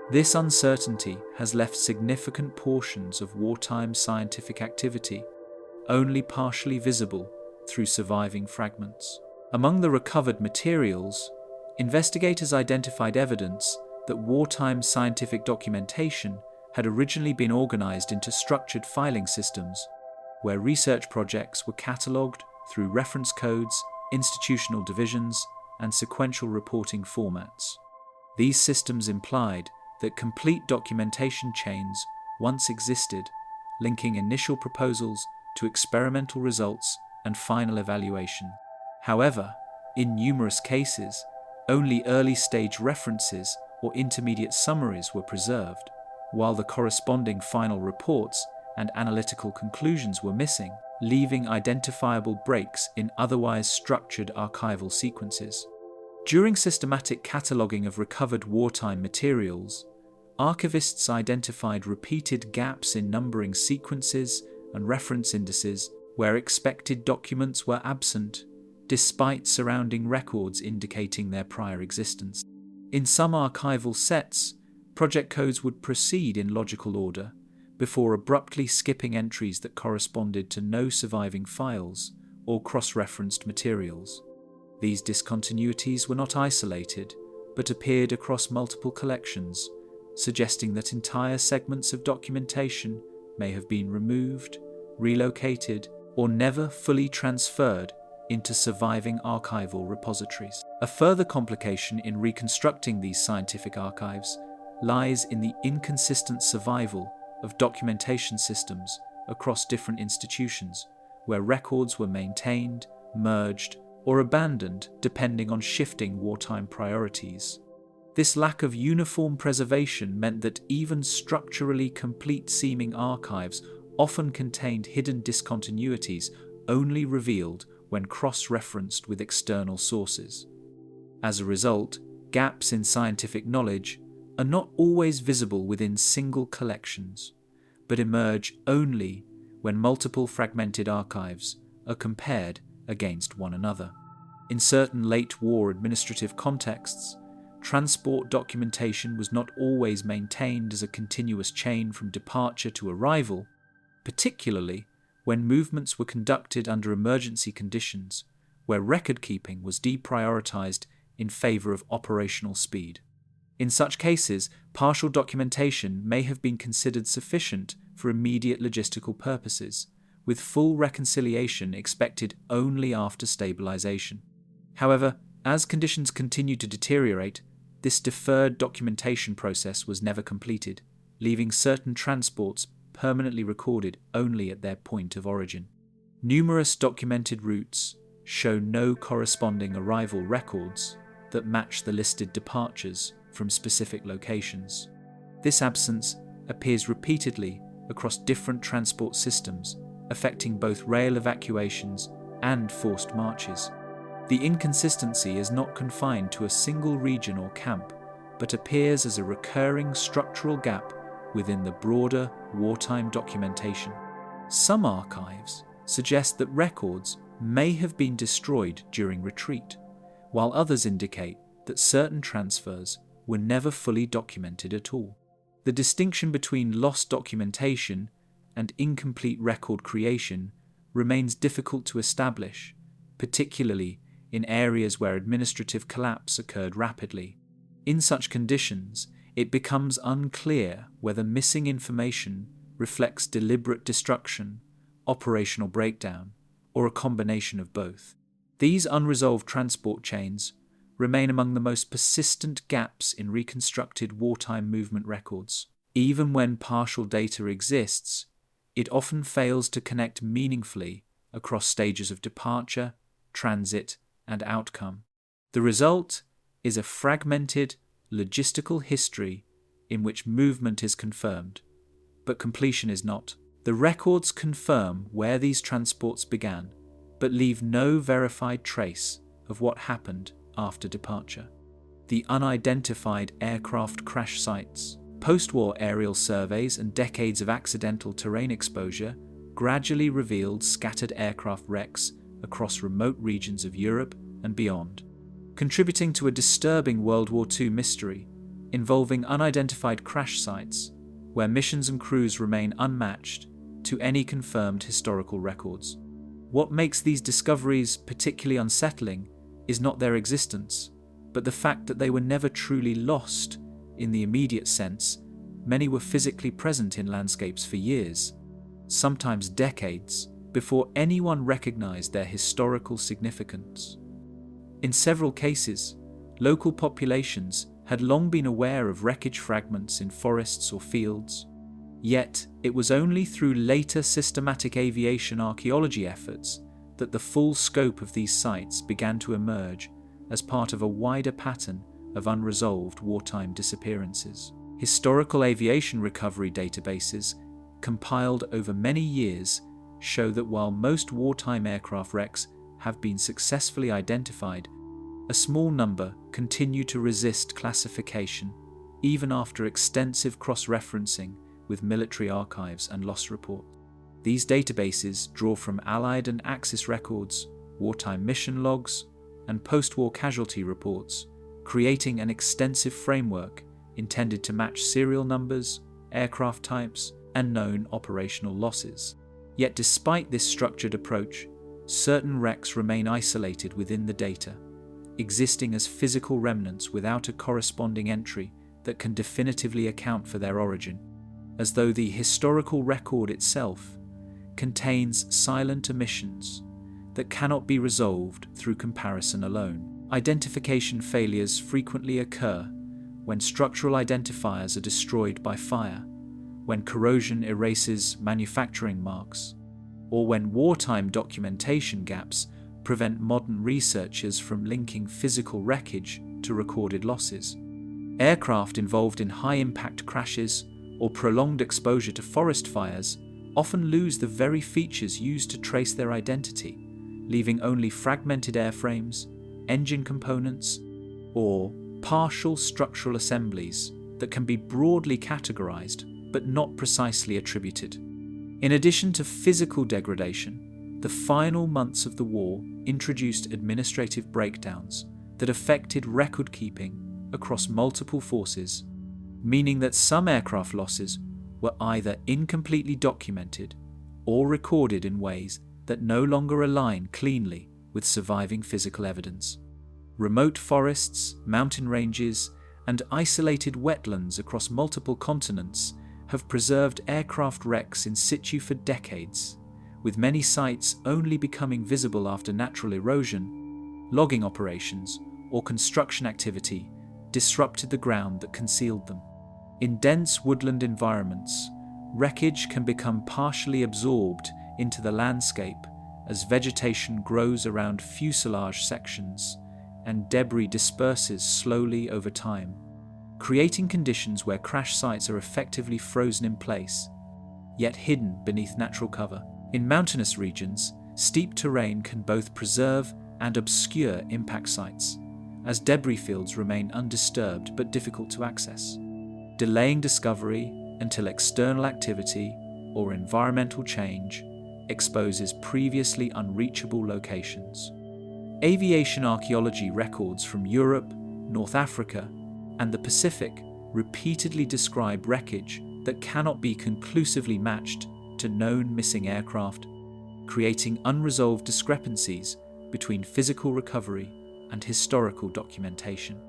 This uncertainty has left significant portions of wartime scientific activity only partially visible through surviving fragments. Among the recovered materials, investigators identified evidence that wartime scientific documentation had originally been organized into structured filing systems, where research projects were catalogued through reference codes, institutional divisions, and sequential reporting formats. These systems implied that complete documentation chains once existed, linking initial proposals to experimental results and final evaluation. However, in numerous cases, only early-stage references or intermediate summaries were preserved, while the corresponding final reports and analytical conclusions were missing, leaving identifiable breaks in otherwise structured archival sequences. During systematic cataloguing of recovered wartime materials, archivists identified repeated gaps in numbering sequences and reference indices where expected documents were absent, despite surrounding records indicating their prior existence. In some archival sets, project codes would proceed in logical order before abruptly skipping entries that corresponded to no surviving files or cross-referenced materials. These discontinuities were not isolated, but appeared across multiple collections, suggesting that entire segments of documentation may have been removed, relocated, or never fully transferred into surviving archival repositories. A further complication in reconstructing these scientific archives lies in the inconsistent survival of documentation systems across different institutions, where records were maintained, merged, or abandoned depending on shifting wartime priorities. This lack of uniform preservation meant that even structurally complete-seeming archives often contained hidden discontinuities only revealed when cross-referenced with external sources. As a result, gaps in scientific knowledge are not always visible within single collections, but emerge only when multiple fragmented archives are compared against one another. In certain late-war administrative contexts, transport documentation was not always maintained as a continuous chain from departure to arrival, particularly when movements were conducted under emergency conditions, where record-keeping was deprioritized in favor of operational speed. In such cases, partial documentation may have been considered sufficient for immediate logistical purposes, with full reconciliation expected only after stabilization. However, as conditions continued to deteriorate, this deferred documentation process was never completed, leaving certain transports permanently recorded only at their point of origin. Numerous documented routes show no corresponding arrival records that match the listed departures from specific locations. This absence appears repeatedly across different transport systems, affecting both rail evacuations and forced marches. The inconsistency is not confined to a single region or camp, but appears as a recurring structural gap within the broader wartime documentation. Some archives suggest that records may have been destroyed during retreat, while others indicate that certain transfers were never fully documented at all. The distinction between lost documentation and incomplete record creation remains difficult to establish, particularly in areas where administrative collapse occurred rapidly. In such conditions, it becomes unclear whether missing information reflects deliberate destruction, operational breakdown, or a combination of both. These unresolved transport chains remain among the most persistent gaps in reconstructed wartime movement records. Even when partial data exists, it often fails to connect meaningfully across stages of departure, transit, and outcome. The result is a fragmented, logistical history in which movement is confirmed, but completion is not. The records confirm where these transports began, but leave no verified trace of what happened after departure. The unidentified aircraft crash sites, post-war aerial surveys, and decades of accidental terrain exposure gradually revealed scattered aircraft wrecks across remote regions of Europe and beyond, contributing to a disturbing World War II mystery involving unidentified crash sites where missions and crews remain unmatched to any confirmed historical records. What makes these discoveries particularly unsettling is not their existence, but the fact that they were never truly lost in the immediate sense. Many were physically present in landscapes for years, sometimes decades, before anyone recognized their historical significance. In several cases, local populations had long been aware of wreckage fragments in forests or fields, yet it was only through later systematic aviation archaeology efforts that the full scope of these sites began to emerge as part of a wider pattern of unresolved wartime disappearances. Historical aviation recovery databases compiled over many years show that while most wartime aircraft wrecks have been successfully identified, a small number continue to resist classification, even after extensive cross-referencing with military archives and loss reports. These databases draw from Allied and Axis records, wartime mission logs, and post-war casualty reports, creating an extensive framework intended to match serial numbers, aircraft types, and known operational losses. Yet despite this structured approach, certain wrecks remain isolated within the data, existing as physical remnants without a corresponding entry that can definitively account for their origin, as though the historical record itself contains silent omissions that cannot be resolved through comparison alone. Identification failures frequently occur when structural identifiers are destroyed by fire, when corrosion erases manufacturing marks, or when wartime documentation gaps prevent modern researchers from linking physical wreckage to recorded losses. Aircraft involved in high-impact crashes or prolonged exposure to forest fires often lose the very features used to trace their identity, leaving only fragmented airframes, engine components, or partial structural assemblies that can be broadly categorized but not precisely attributed. In addition to physical degradation, the final months of the war introduced administrative breakdowns that affected record keeping across multiple forces, meaning that some aircraft losses were either incompletely documented or recorded in ways that no longer align cleanly with surviving physical evidence. Remote forests, mountain ranges, and isolated wetlands across multiple continents have preserved aircraft wrecks in situ for decades, with many sites only becoming visible after natural erosion, logging operations, or construction activity disrupted the ground that concealed them. In dense woodland environments, wreckage can become partially absorbed into the landscape as vegetation grows around fuselage sections and debris disperses slowly over time, creating conditions where crash sites are effectively frozen in place, yet hidden beneath natural cover. In mountainous regions, steep terrain can both preserve and obscure impact sites, as debris fields remain undisturbed but difficult to access, delaying discovery until external activity or environmental change exposes previously unreachable locations. Aviation archaeology records from Europe, North Africa, and the Pacific repeatedly describe wreckage that cannot be conclusively matched to known missing aircraft, creating unresolved discrepancies between physical recovery and historical documentation.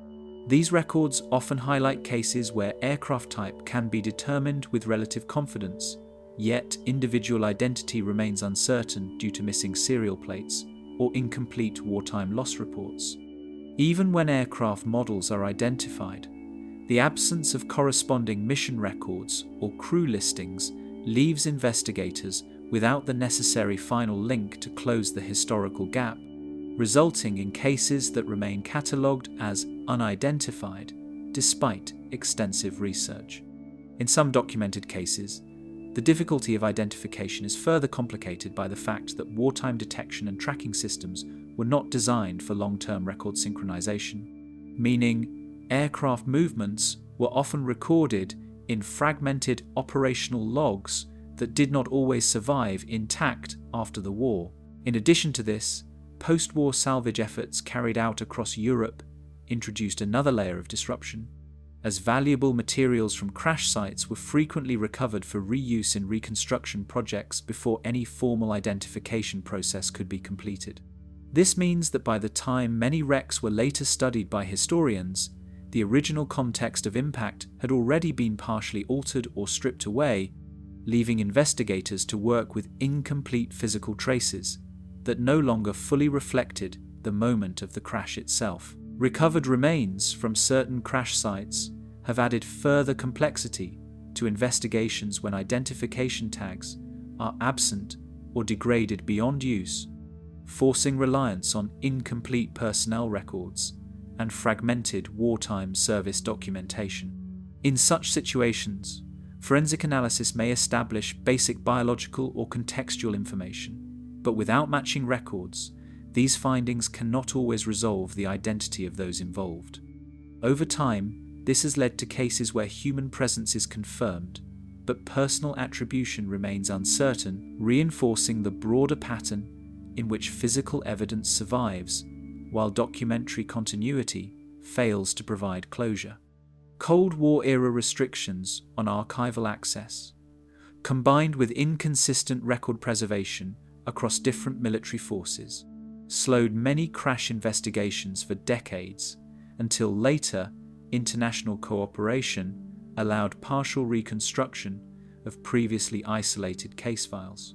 These records often highlight cases where aircraft type can be determined with relative confidence, yet individual identity remains uncertain due to missing serial plates or incomplete wartime loss reports. Even when aircraft models are identified, the absence of corresponding mission records or crew listings leaves investigators without the necessary final link to close the historical gap, resulting in cases that remain catalogued as unidentified despite extensive research. In some documented cases, the difficulty of identification is further complicated by the fact that wartime detection and tracking systems were not designed for long-term record synchronization, meaning aircraft movements were often recorded in fragmented operational logs that did not always survive intact after the war. In addition to this, post-war salvage efforts carried out across Europe introduced another layer of disruption, as valuable materials from crash sites were frequently recovered for reuse in reconstruction projects before any formal identification process could be completed. This means that by the time many wrecks were later studied by historians, the original context of impact had already been partially altered or stripped away, leaving investigators to work with incomplete physical traces that no longer fully reflected the moment of the crash itself. Recovered remains from certain crash sites have added further complexity to investigations when identification tags are absent or degraded beyond use, forcing reliance on incomplete personnel records and fragmented wartime service documentation. In such situations, forensic analysis may establish basic biological or contextual information, but without matching records, these findings cannot always resolve the identity of those involved. Over time, this has led to cases where human presence is confirmed, but personal attribution remains uncertain, reinforcing the broader pattern in which physical evidence survives, while documentary continuity fails to provide closure. Cold War-era restrictions on archival access, combined with inconsistent record preservation across different military forces, slowed many crash investigations for decades until later international cooperation allowed partial reconstruction of previously isolated case files.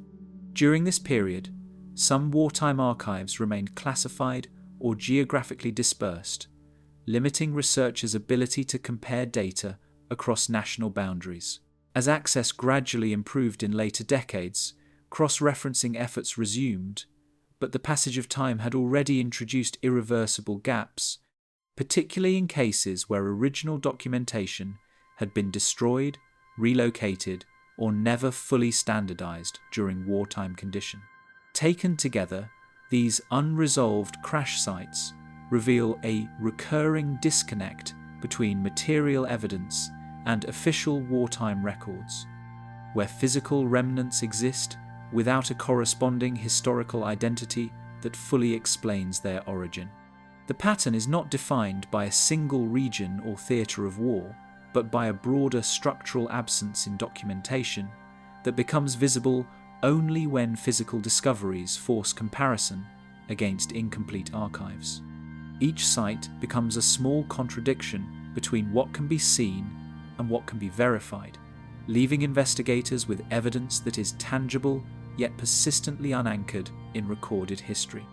During this period, some wartime archives remained classified or geographically dispersed, limiting researchers' ability to compare data across national boundaries. As access gradually improved in later decades, cross-referencing efforts resumed, but the passage of time had already introduced irreversible gaps, particularly in cases where original documentation had been destroyed, relocated, or never fully standardized during wartime condition. Taken together, these unresolved crash sites reveal a recurring disconnect between material evidence and official wartime records, where physical remnants exist without a corresponding historical identity that fully explains their origin. The pattern is not defined by a single region or theatre of war, but by a broader structural absence in documentation that becomes visible only when physical discoveries force comparison against incomplete archives. Each site becomes a small contradiction between what can be seen and what can be verified, leaving investigators with evidence that is tangible yet persistently unanchored in recorded history.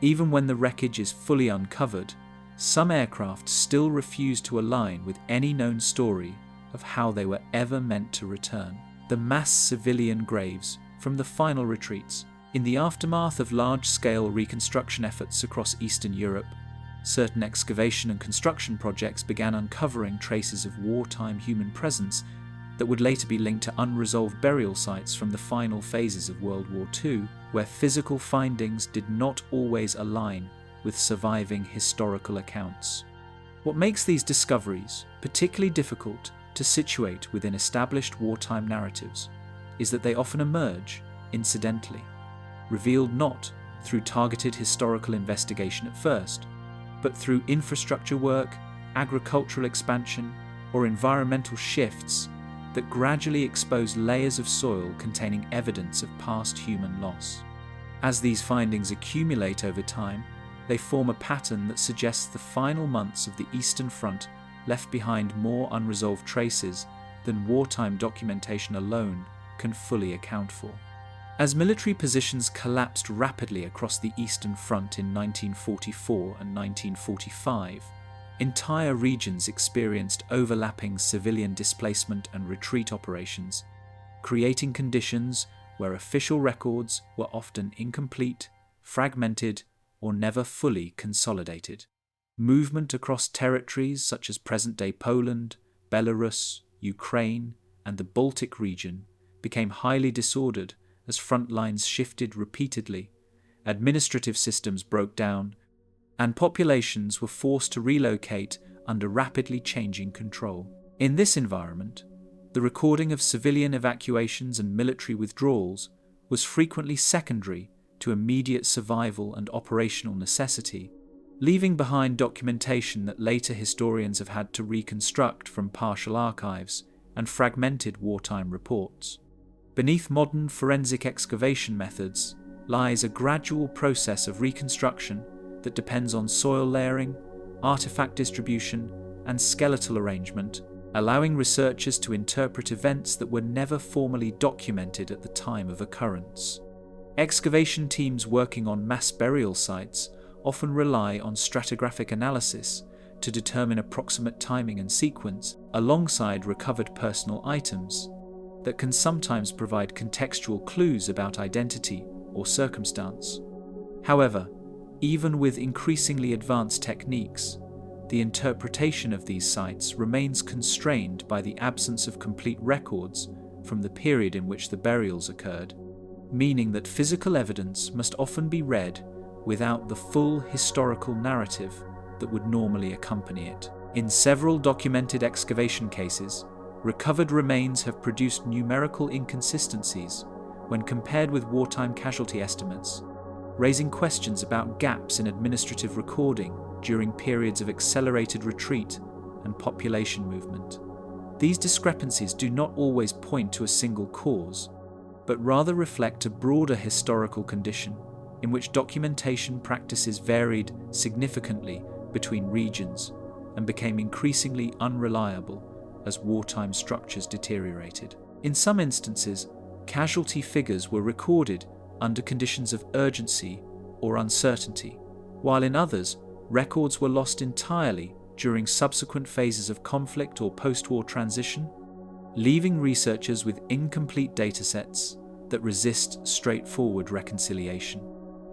Even when the wreckage is fully uncovered, some aircraft still refuse to align with any known story of how they were ever meant to return. The mass civilian graves from the final retreats. In the aftermath of large-scale reconstruction efforts across Eastern Europe, certain excavation and construction projects began uncovering traces of wartime human presence that would later be linked to unresolved burial sites from the final phases of World War II, where physical findings did not always align with surviving historical accounts. What makes these discoveries particularly difficult to situate within established wartime narratives is that they often emerge incidentally, revealed not through targeted historical investigation at first, but through infrastructure work, agricultural expansion, or environmental shifts that gradually expose layers of soil containing evidence of past human loss. As these findings accumulate over time, they form a pattern that suggests the final months of the Eastern Front left behind more unresolved traces than wartime documentation alone can fully account for. As military positions collapsed rapidly across the Eastern Front in 1944 and 1945, entire regions experienced overlapping civilian displacement and retreat operations, creating conditions where official records were often incomplete, fragmented, or never fully consolidated. Movement across territories such as present-day Poland, Belarus, Ukraine, and the Baltic region became highly disordered as front lines shifted repeatedly, administrative systems broke down, and populations were forced to relocate under rapidly changing control. In this environment, the recording of civilian evacuations and military withdrawals was frequently secondary to immediate survival and operational necessity, leaving behind documentation that later historians have had to reconstruct from partial archives and fragmented wartime reports. Beneath modern forensic excavation methods lies a gradual process of reconstruction that depends on soil layering, artifact distribution, and skeletal arrangement, allowing researchers to interpret events that were never formally documented at the time of occurrence. Excavation teams working on mass burial sites often rely on stratigraphic analysis to determine approximate timing and sequence alongside recovered personal items that can sometimes provide contextual clues about identity or circumstance. However, even with increasingly advanced techniques, the interpretation of these sites remains constrained by the absence of complete records from the period in which the burials occurred, meaning that physical evidence must often be read without the full historical narrative that would normally accompany it. In several documented excavation cases, recovered remains have produced numerical inconsistencies when compared with wartime casualty estimates, raising questions about gaps in administrative recording during periods of accelerated retreat and population movement. These discrepancies do not always point to a single cause, but rather reflect a broader historical condition in which documentation practices varied significantly between regions and became increasingly unreliable as wartime structures deteriorated. In some instances, casualty figures were recorded under conditions of urgency or uncertainty, while in others, records were lost entirely during subsequent phases of conflict or post-war transition, leaving researchers with incomplete datasets that resist straightforward reconciliation.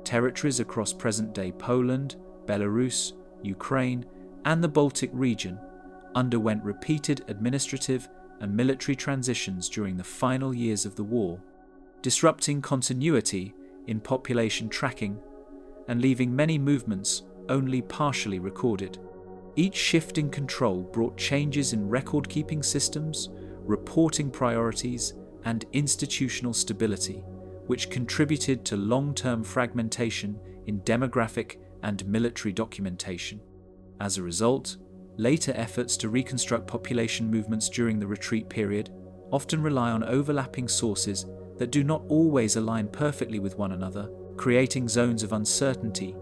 Territories across present-day Poland, Belarus, Ukraine, and the Baltic region underwent repeated administrative and military transitions during the final years of the war, disrupting continuity in population tracking and leaving many movements only partially recorded. Each shift in control brought changes in record-keeping systems, reporting priorities, and institutional stability, which contributed to long-term fragmentation in demographic and military documentation. As a result, later efforts to reconstruct population movements during the retreat period often rely on overlapping sources that do not always align perfectly with one another, creating zones of uncertainty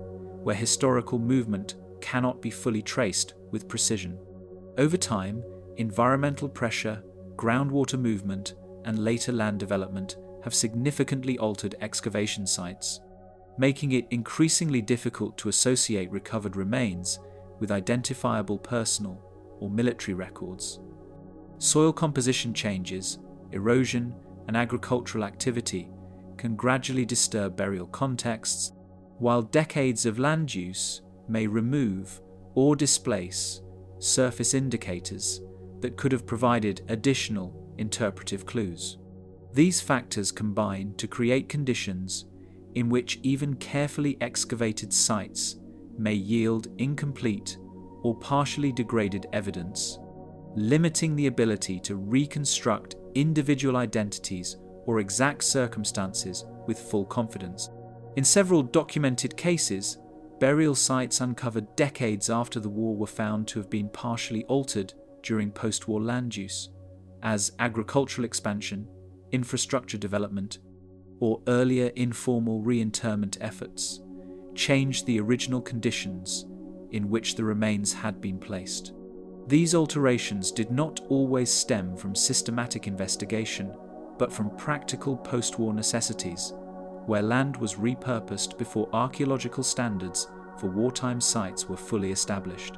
where historical movement cannot be fully traced with precision. Over time, environmental pressure, groundwater movement, and later land development have significantly altered excavation sites, making it increasingly difficult to associate recovered remains with identifiable personal or military records. Soil composition changes, erosion, and agricultural activity can gradually disturb burial contexts, while decades of land use may remove or displace surface indicators that could have provided additional interpretive clues. These factors combine to create conditions in which even carefully excavated sites may yield incomplete or partially degraded evidence, limiting the ability to reconstruct individual identities or exact circumstances with full confidence. In several documented cases, burial sites uncovered decades after the war were found to have been partially altered during post-war land use, as agricultural expansion, infrastructure development, or earlier informal reinterment efforts, changed the original conditions in which the remains had been placed. These alterations did not always stem from systematic investigation, but from practical post-war necessities, where land was repurposed before archaeological standards for wartime sites were fully established.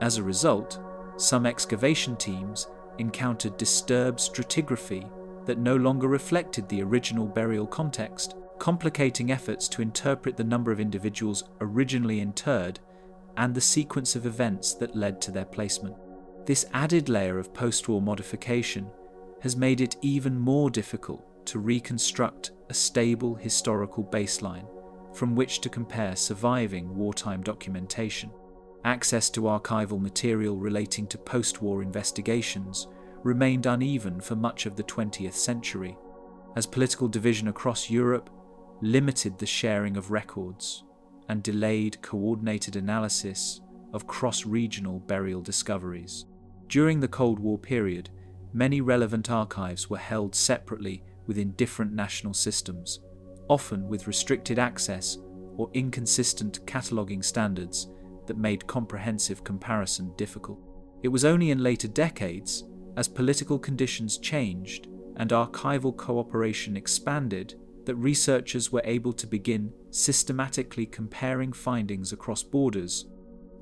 As a result, some excavation teams encountered disturbed stratigraphy that no longer reflected the original burial context, complicating efforts to interpret the number of individuals originally interred and the sequence of events that led to their placement. This added layer of post-war modification has made it even more difficult to reconstruct a stable historical baseline from which to compare surviving wartime documentation. Access to archival material relating to post-war investigations remained uneven for much of the 20th century, as political division across Europe limited the sharing of records and delayed coordinated analysis of cross-regional burial discoveries. During the Cold War period, many relevant archives were held separately within different national systems, often with restricted access or inconsistent cataloguing standards that made comprehensive comparison difficult. It was only in later decades, as political conditions changed and archival cooperation expanded, that researchers were able to begin systematically comparing findings across borders,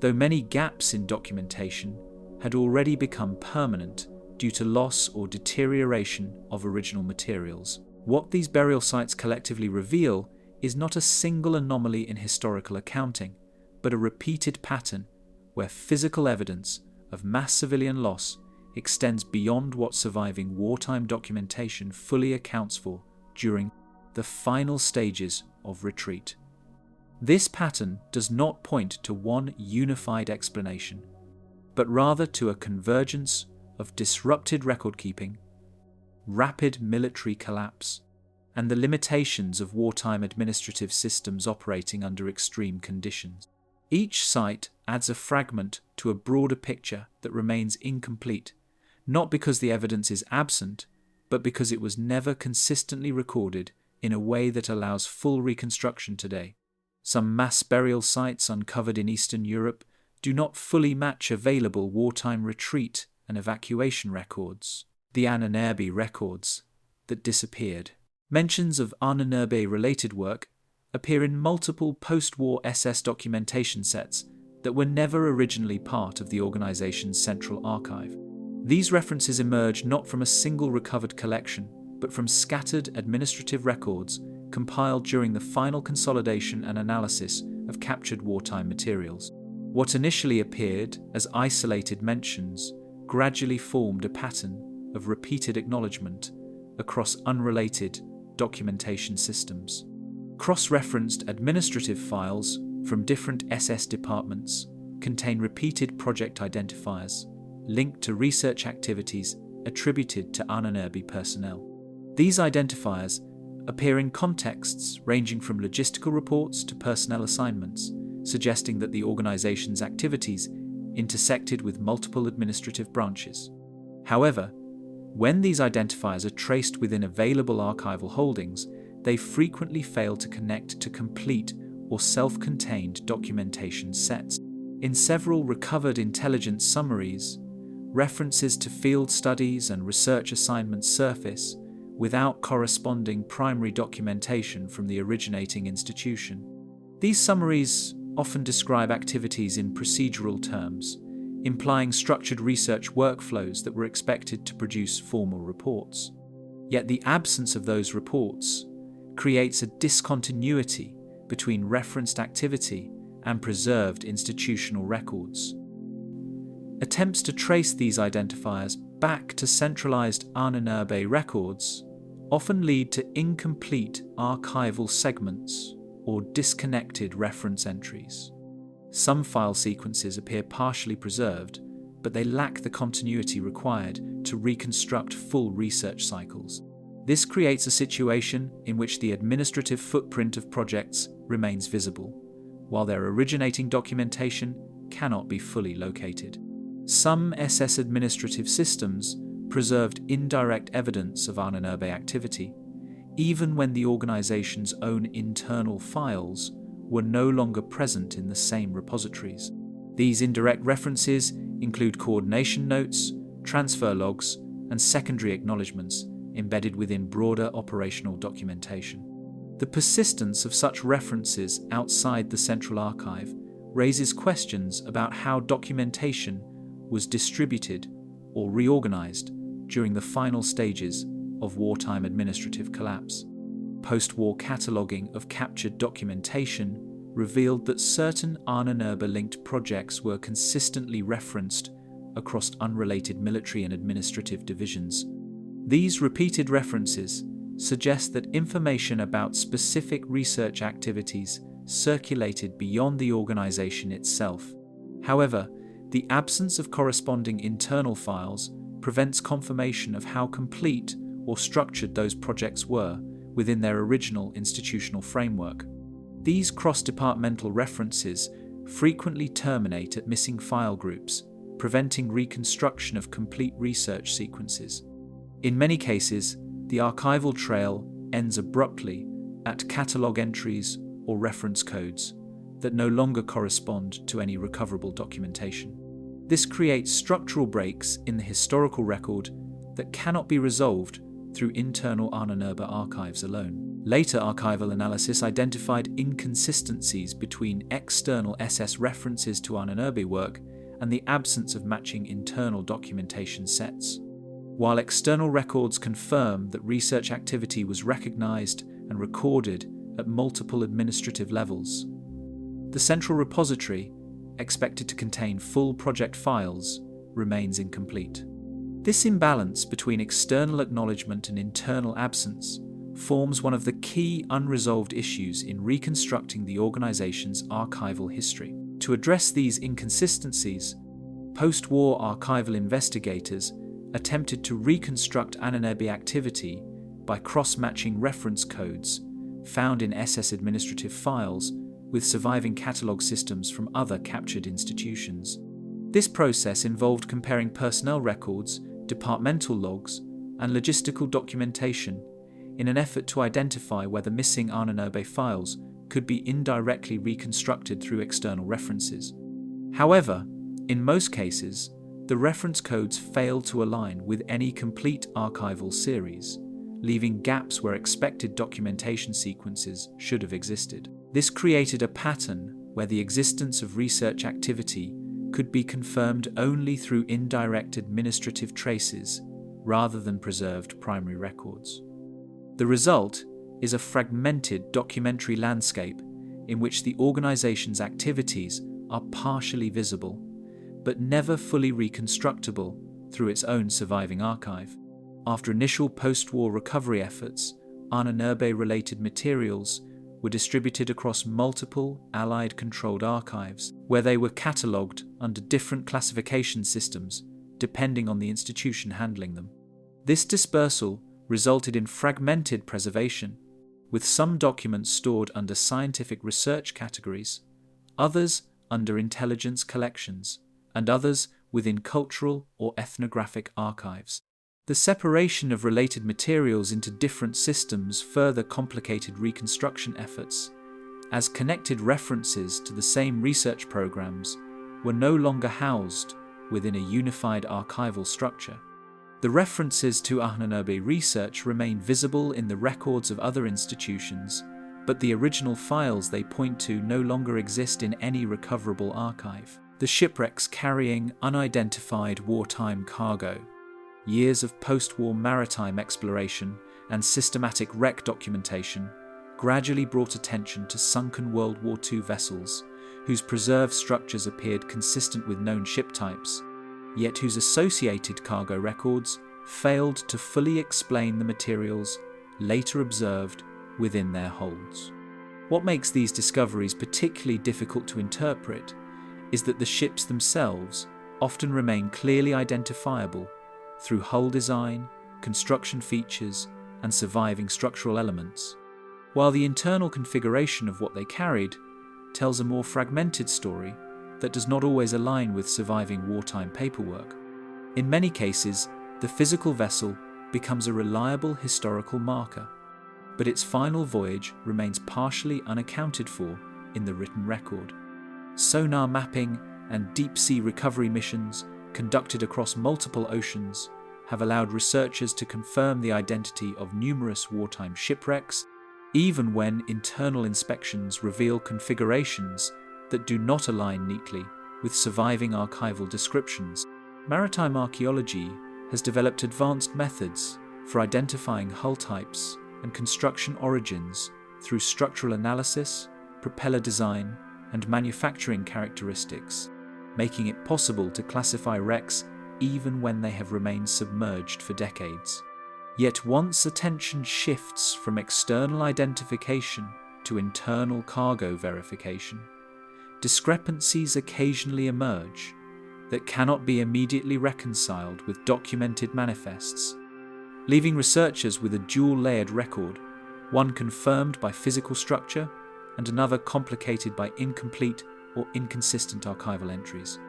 though many gaps in documentation had already become permanent due to loss or deterioration of original materials. What these burial sites collectively reveal is not a single anomaly in historical accounting, but a repeated pattern where physical evidence of mass civilian loss extends beyond what surviving wartime documentation fully accounts for during the final stages of retreat. This pattern does not point to one unified explanation, but rather to a convergence of disrupted record-keeping, rapid military collapse, and the limitations of wartime administrative systems operating under extreme conditions. Each site adds a fragment to a broader picture that remains incomplete, not because the evidence is absent, but because it was never consistently recorded in a way that allows full reconstruction today. Some mass burial sites uncovered in Eastern Europe do not fully match available wartime retreat and evacuation records, the Ahnenerbe records that disappeared. Mentions of Ahnenerbe-related work appear in multiple post-war SS documentation sets that were never originally part of the organization's central archive. These references emerge not from a single recovered collection, but from scattered administrative records compiled during the final consolidation and analysis of captured wartime materials. What initially appeared as isolated mentions gradually formed a pattern of repeated acknowledgement across unrelated documentation systems. Cross-referenced administrative files from different SS departments contain repeated project identifiers linked to research activities attributed to Ahnenerbe personnel. These identifiers appear in contexts ranging from logistical reports to personnel assignments, suggesting that the organization's activities intersected with multiple administrative branches. However, when these identifiers are traced within available archival holdings, they frequently fail to connect to complete or self-contained documentation sets. In several recovered intelligence summaries, references to field studies and research assignments surface without corresponding primary documentation from the originating institution. These summaries often describe activities in procedural terms, implying structured research workflows that were expected to produce formal reports. Yet the absence of those reports creates a discontinuity between referenced activity and preserved institutional records. Attempts to trace these identifiers back to centralized Ahnenerbe records often lead to incomplete archival segments or disconnected reference entries. Some file sequences appear partially preserved, but they lack the continuity required to reconstruct full research cycles. This creates a situation in which the administrative footprint of projects remains visible, while their originating documentation cannot be fully located. Some SS administrative systems preserved indirect evidence of Ahnenerbe activity, even when the organization's own internal files were no longer present in the same repositories. These indirect references include coordination notes, transfer logs, and secondary acknowledgements embedded within broader operational documentation. The persistence of such references outside the central archive raises questions about how documentation was distributed or reorganized during the final stages of wartime administrative collapse. Post-war cataloguing of captured documentation revealed that certain Ahnenerbe-linked projects were consistently referenced across unrelated military and administrative divisions. These repeated references suggest that information about specific research activities circulated beyond the organization itself. However, the absence of corresponding internal files prevents confirmation of how complete or structured those projects were within their original institutional framework. These cross-departmental references frequently terminate at missing file groups, preventing reconstruction of complete research sequences. In many cases, the archival trail ends abruptly at catalogue entries or reference codes that no longer correspond to any recoverable documentation. This creates structural breaks in the historical record that cannot be resolved through internal Ahnenerbe archives alone. Later archival analysis identified inconsistencies between external SS references to Ahnenerbe work and the absence of matching internal documentation sets. While external records confirm that research activity was recognized and recorded at multiple administrative levels, the central repository, expected to contain full project files, remains incomplete. This imbalance between external acknowledgement and internal absence forms one of the key unresolved issues in reconstructing the organization's archival history. To address these inconsistencies, post-war archival investigators attempted to reconstruct Ahnenerbe activity by cross-matching reference codes found in SS administrative files with surviving catalogue systems from other captured institutions. This process involved comparing personnel records, departmental logs, and logistical documentation in an effort to identify whether missing Ahnenerbe files could be indirectly reconstructed through external references. However, in most cases, the reference codes failed to align with any complete archival series, leaving gaps where expected documentation sequences should have existed. This created a pattern where the existence of research activity could be confirmed only through indirect administrative traces rather than preserved primary records. The result is a fragmented documentary landscape in which the organization's activities are partially visible, but never fully reconstructible through its own surviving archive. After initial post-war recovery efforts, Ahnenerbe-related materials were distributed across multiple Allied-controlled archives, where they were catalogued under different classification systems depending on the institution handling them. This dispersal resulted in fragmented preservation, with some documents stored under scientific research categories, others under intelligence collections, and others within cultural or ethnographic archives. The separation of related materials into different systems further complicated reconstruction efforts, as connected references to the same research programs were no longer housed within a unified archival structure. The references to Ahnenerbe research remain visible in the records of other institutions, but the original files they point to no longer exist in any recoverable archive. The shipwrecks carrying unidentified wartime cargo, years of post-war maritime exploration and systematic wreck documentation gradually brought attention to sunken World War II vessels whose preserved structures appeared consistent with known ship types, yet whose associated cargo records failed to fully explain the materials later observed within their holds. What makes these discoveries particularly difficult to interpret is that the ships themselves often remain clearly identifiable through hull design, construction features, and surviving structural elements, while the internal configuration of what they carried tells a more fragmented story that does not always align with surviving wartime paperwork. In many cases, the physical vessel becomes a reliable historical marker, but its final voyage remains partially unaccounted for in the written record. Sonar mapping and deep-sea recovery missions conducted across multiple oceans have allowed researchers to confirm the identity of numerous wartime shipwrecks, even when internal inspections reveal configurations that do not align neatly with surviving archival descriptions. Maritime archaeology has developed advanced methods for identifying hull types and construction origins through structural analysis, propeller design, and manufacturing characteristics, making it possible to classify wrecks even when they have remained submerged for decades. Yet once attention shifts from external identification to internal cargo verification, discrepancies occasionally emerge that cannot be immediately reconciled with documented manifests, leaving researchers with a dual-layered record, one confirmed by physical structure and another complicated by incomplete or inconsistent archival entries.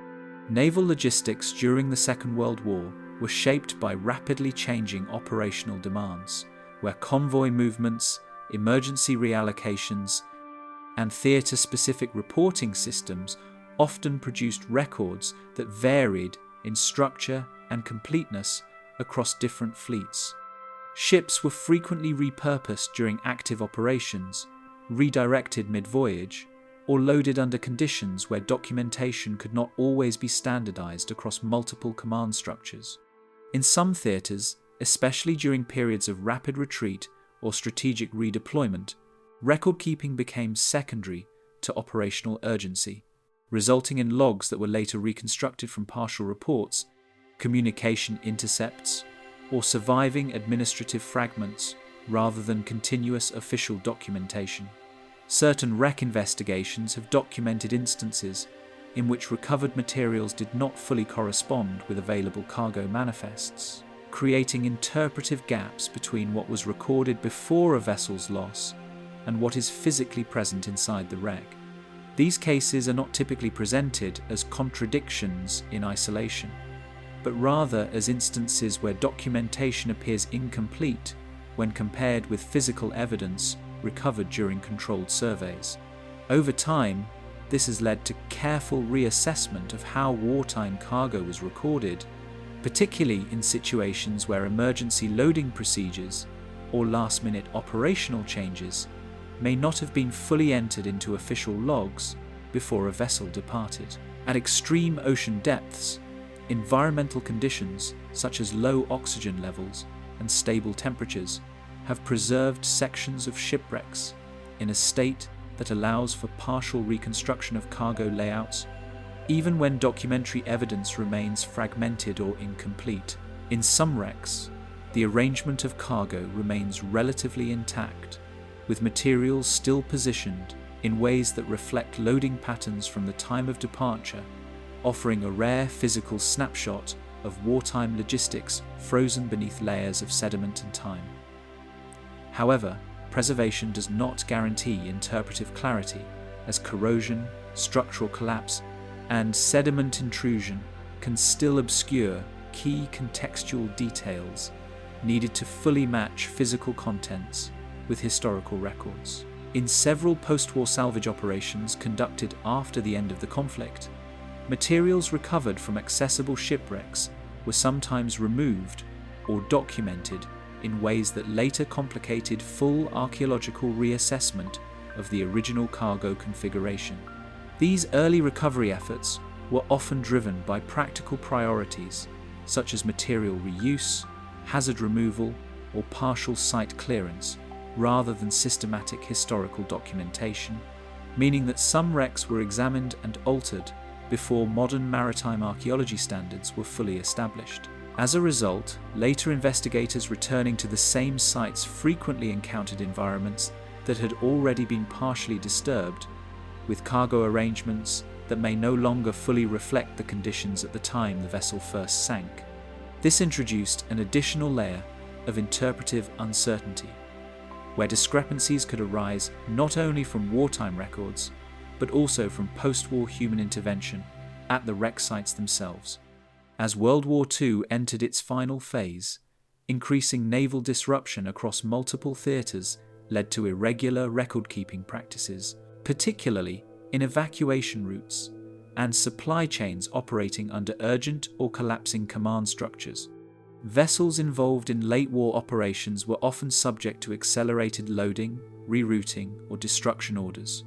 Naval logistics during the Second World War were shaped by rapidly changing operational demands, where convoy movements, emergency reallocations, and theatre-specific reporting systems often produced records that varied in structure and completeness across different fleets. Ships were frequently repurposed during active operations, redirected mid-voyage, or loaded under conditions where documentation could not always be standardized across multiple command structures. In some theaters, especially during periods of rapid retreat or strategic redeployment, record-keeping became secondary to operational urgency, resulting in logs that were later reconstructed from partial reports, communication intercepts, or surviving administrative fragments rather than continuous official documentation. Certain wreck investigations have documented instances in which recovered materials did not fully correspond with available cargo manifests, creating interpretive gaps between what was recorded before a vessel's loss and what is physically present inside the wreck. These cases are not typically presented as contradictions in isolation, but rather as instances where documentation appears incomplete when compared with physical evidence recovered during controlled surveys. Over time, this has led to careful reassessment of how wartime cargo was recorded, particularly in situations where emergency loading procedures or last-minute operational changes may not have been fully entered into official logs before a vessel departed. At extreme ocean depths, environmental conditions such as low oxygen levels and stable temperatures have preserved sections of shipwrecks in a state that allows for partial reconstruction of cargo layouts, even when documentary evidence remains fragmented or incomplete. In some wrecks, the arrangement of cargo remains relatively intact, with materials still positioned in ways that reflect loading patterns from the time of departure, offering a rare physical snapshot of wartime logistics frozen beneath layers of sediment and time. However, preservation does not guarantee interpretive clarity, as corrosion, structural collapse, and sediment intrusion can still obscure key contextual details needed to fully match physical contents with historical records. In several post-war salvage operations conducted after the end of the conflict, materials recovered from accessible shipwrecks were sometimes removed or documented in ways that later complicated full archaeological reassessment of the original cargo configuration. These early recovery efforts were often driven by practical priorities such as material reuse, hazard removal, or partial site clearance, rather than systematic historical documentation, meaning that some wrecks were examined and altered before modern maritime archaeology standards were fully established. As a result, later investigators returning to the same sites frequently encountered environments that had already been partially disturbed, with cargo arrangements that may no longer fully reflect the conditions at the time the vessel first sank. This introduced an additional layer of interpretive uncertainty, where discrepancies could arise not only from wartime records, but also from post-war human intervention at the wreck sites themselves. As World War II entered its final phase, increasing naval disruption across multiple theatres led to irregular record-keeping practices, particularly in evacuation routes and supply chains operating under urgent or collapsing command structures. Vessels involved in late war operations were often subject to accelerated loading, rerouting, or destruction orders,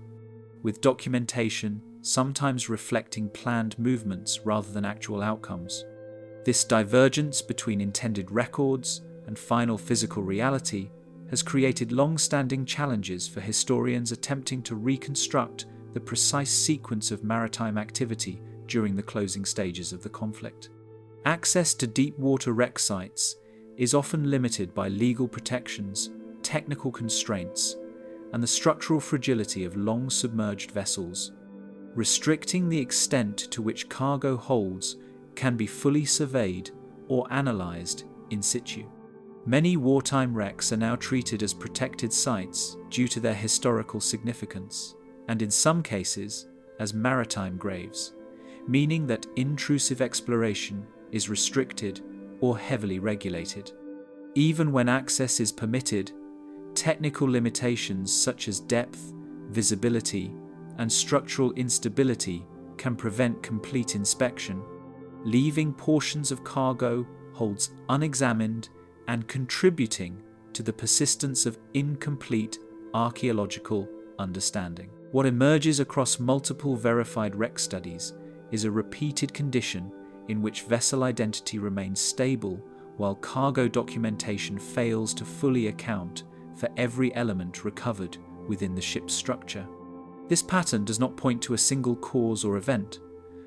with documentation sometimes reflecting planned movements rather than actual outcomes. This divergence between intended records and final physical reality has created long-standing challenges for historians attempting to reconstruct the precise sequence of maritime activity during the closing stages of the conflict. Access to deep water wreck sites is often limited by legal protections, technical constraints, and the structural fragility of long-submerged vessels. Restricting the extent to which cargo holds can be fully surveyed or analysed in situ. Many wartime wrecks are now treated as protected sites due to their historical significance, and in some cases as maritime graves, meaning that intrusive exploration is restricted or heavily regulated. Even when access is permitted, technical limitations such as depth, visibility, and structural instability can prevent complete inspection, leaving portions of cargo holds unexamined and contributing to the persistence of incomplete archaeological understanding. What emerges across multiple verified wreck studies is a repeated condition in which vessel identity remains stable while cargo documentation fails to fully account for every element recovered within the ship's structure. This pattern does not point to a single cause or event,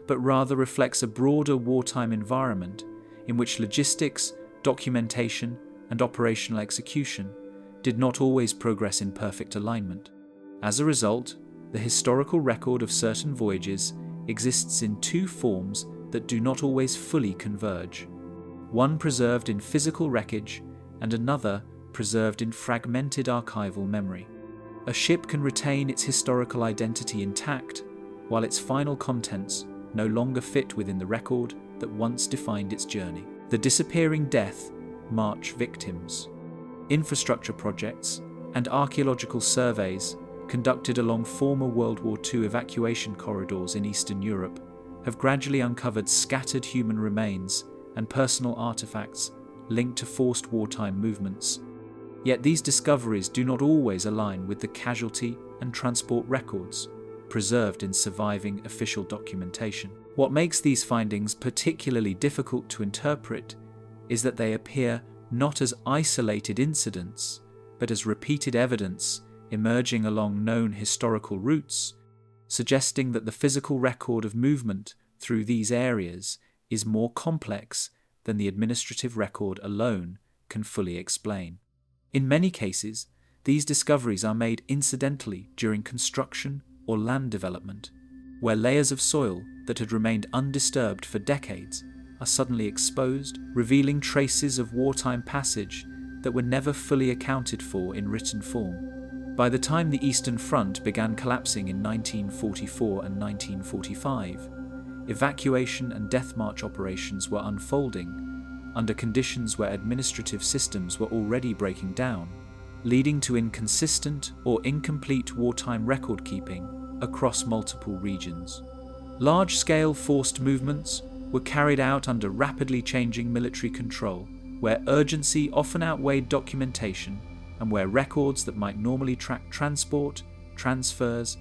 but rather reflects a broader wartime environment in which logistics, documentation, and operational execution did not always progress in perfect alignment. As a result, the historical record of certain voyages exists in two forms that do not always fully converge, one preserved in physical wreckage and another preserved in fragmented archival memory. A ship can retain its historical identity intact, while its final contents no longer fit within the record that once defined its journey. The disappearing death march victims. Infrastructure projects and archaeological surveys conducted along former World War II evacuation corridors in Eastern Europe have gradually uncovered scattered human remains and personal artifacts linked to forced wartime movements. Yet these discoveries do not always align with the casualty and transport records preserved in surviving official documentation. What makes these findings particularly difficult to interpret is that they appear not as isolated incidents, but as repeated evidence emerging along known historical routes, suggesting that the physical record of movement through these areas is more complex than the administrative record alone can fully explain. In many cases, these discoveries are made incidentally during construction or land development, where layers of soil that had remained undisturbed for decades are suddenly exposed, revealing traces of wartime passage that were never fully accounted for in written form. By the time the Eastern Front began collapsing in 1944 and 1945, evacuation and death march operations were unfolding under conditions where administrative systems were already breaking down, leading to inconsistent or incomplete wartime record-keeping across multiple regions. Large-scale forced movements were carried out under rapidly changing military control, where urgency often outweighed documentation and where records that might normally track transport, transfers,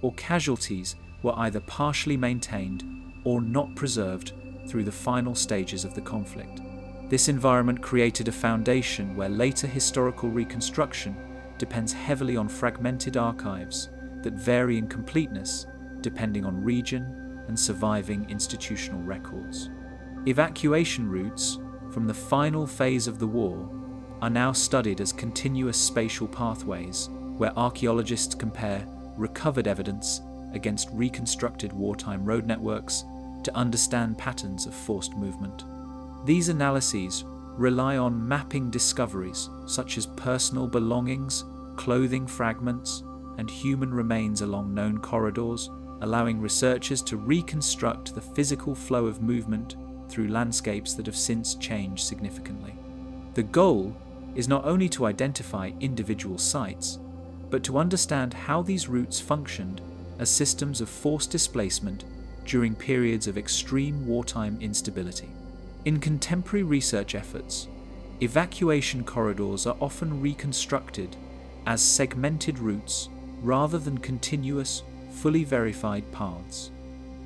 or casualties were either partially maintained or not preserved through the final stages of the conflict. This environment created a foundation where later historical reconstruction depends heavily on fragmented archives that vary in completeness depending on region and surviving institutional records. Evacuation routes from the final phase of the war are now studied as continuous spatial pathways where archaeologists compare recovered evidence against reconstructed wartime road networks to understand patterns of forced movement. These analyses rely on mapping discoveries such as personal belongings, clothing fragments, and human remains along known corridors, allowing researchers to reconstruct the physical flow of movement through landscapes that have since changed significantly. The goal is not only to identify individual sites, but to understand how these routes functioned as systems of forced displacement during periods of extreme wartime instability. In contemporary research efforts, evacuation corridors are often reconstructed as segmented routes rather than continuous, fully verified paths,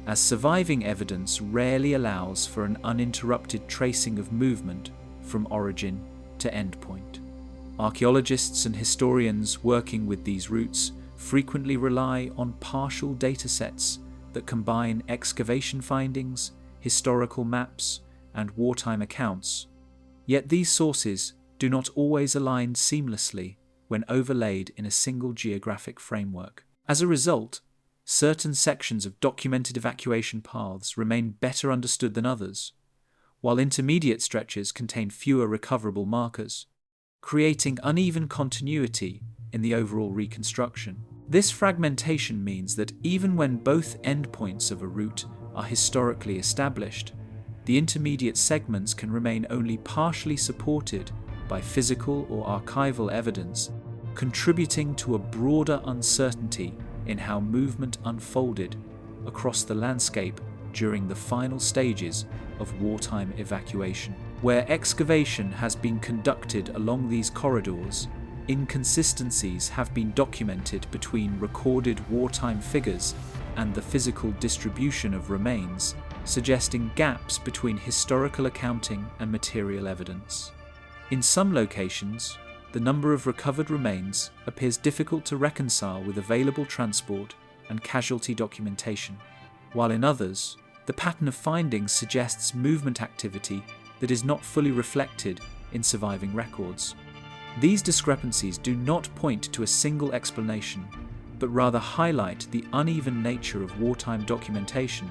as surviving evidence rarely allows for an uninterrupted tracing of movement from origin to endpoint. Archaeologists and historians working with these routes frequently rely on partial datasets that combine excavation findings, historical maps, and wartime accounts. Yet these sources do not always align seamlessly when overlaid in a single geographic framework. As a result, certain sections of documented evacuation paths remain better understood than others, while intermediate stretches contain fewer recoverable markers, creating uneven continuity in the overall reconstruction. This fragmentation means that even when both endpoints of a route are historically established, the intermediate segments can remain only partially supported by physical or archival evidence, contributing to a broader uncertainty in how movement unfolded across the landscape during the final stages of wartime evacuation. Where excavation has been conducted along these corridors, inconsistencies have been documented between recorded wartime figures and the physical distribution of remains, suggesting gaps between historical accounting and material evidence. In some locations, the number of recovered remains appears difficult to reconcile with available transport and casualty documentation, while in others, the pattern of findings suggests movement activity that is not fully reflected in surviving records. These discrepancies do not point to a single explanation, but rather highlight the uneven nature of wartime documentation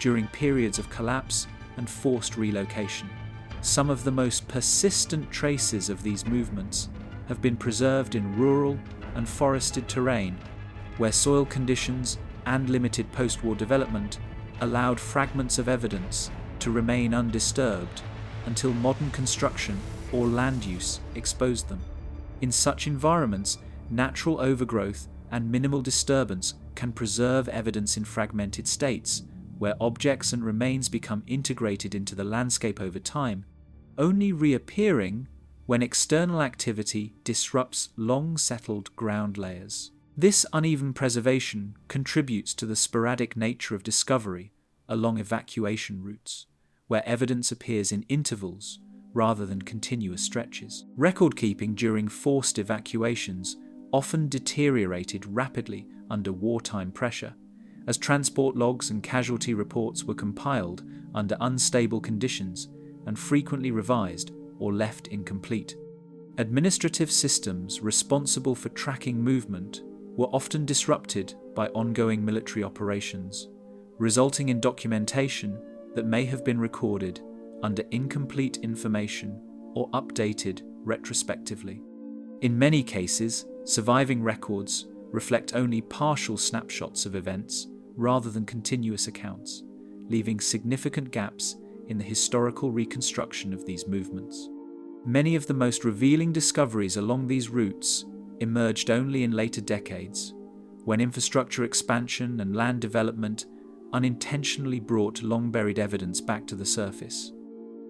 during periods of collapse and forced relocation. Some of the most persistent traces of these movements have been preserved in rural and forested terrain, where soil conditions and limited post-war development allowed fragments of evidence to remain undisturbed until modern construction or land use exposed them. In such environments, natural overgrowth and minimal disturbance can preserve evidence in fragmented states, where objects and remains become integrated into the landscape over time, only reappearing when external activity disrupts long-settled ground layers. This uneven preservation contributes to the sporadic nature of discovery along evacuation routes, where evidence appears in intervals rather than continuous stretches. Record-keeping during forced evacuations often deteriorated rapidly under wartime pressure, as transport logs and casualty reports were compiled under unstable conditions and frequently revised or left incomplete. Administrative systems responsible for tracking movement were often disrupted by ongoing military operations, resulting in documentation that may have been recorded under incomplete information or updated retrospectively. In many cases, surviving records reflect only partial snapshots of events rather than continuous accounts, leaving significant gaps in the historical reconstruction of these movements. Many of the most revealing discoveries along these routes emerged only in later decades, when infrastructure expansion and land development unintentionally brought long-buried evidence back to the surface.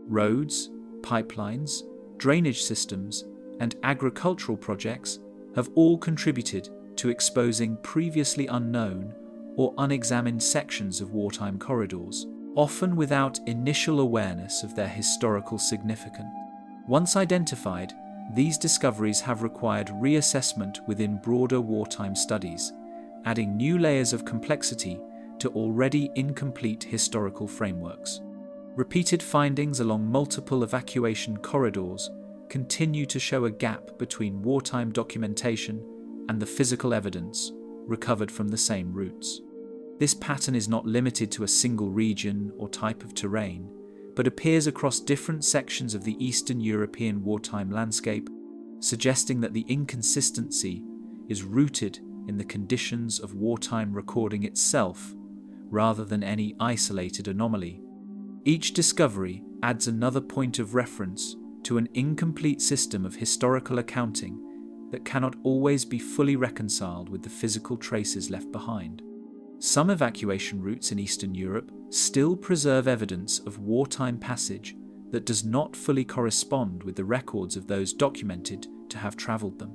Roads, pipelines, drainage systems, and agricultural projects have all contributed to exposing previously unknown or unexamined sections of wartime corridors, often without initial awareness of their historical significance. Once identified, these discoveries have required reassessment within broader wartime studies, adding new layers of complexity to already incomplete historical frameworks. Repeated findings along multiple evacuation corridors continue to show a gap between wartime documentation and the physical evidence recovered from the same routes. This pattern is not limited to a single region or type of terrain, but appears across different sections of the Eastern European wartime landscape, suggesting that the inconsistency is rooted in the conditions of wartime recording itself, rather than any isolated anomaly. Each discovery adds another point of reference to an incomplete system of historical accounting that cannot always be fully reconciled with the physical traces left behind. Some evacuation routes in Eastern Europe still preserve evidence of wartime passage that does not fully correspond with the records of those documented to have travelled them.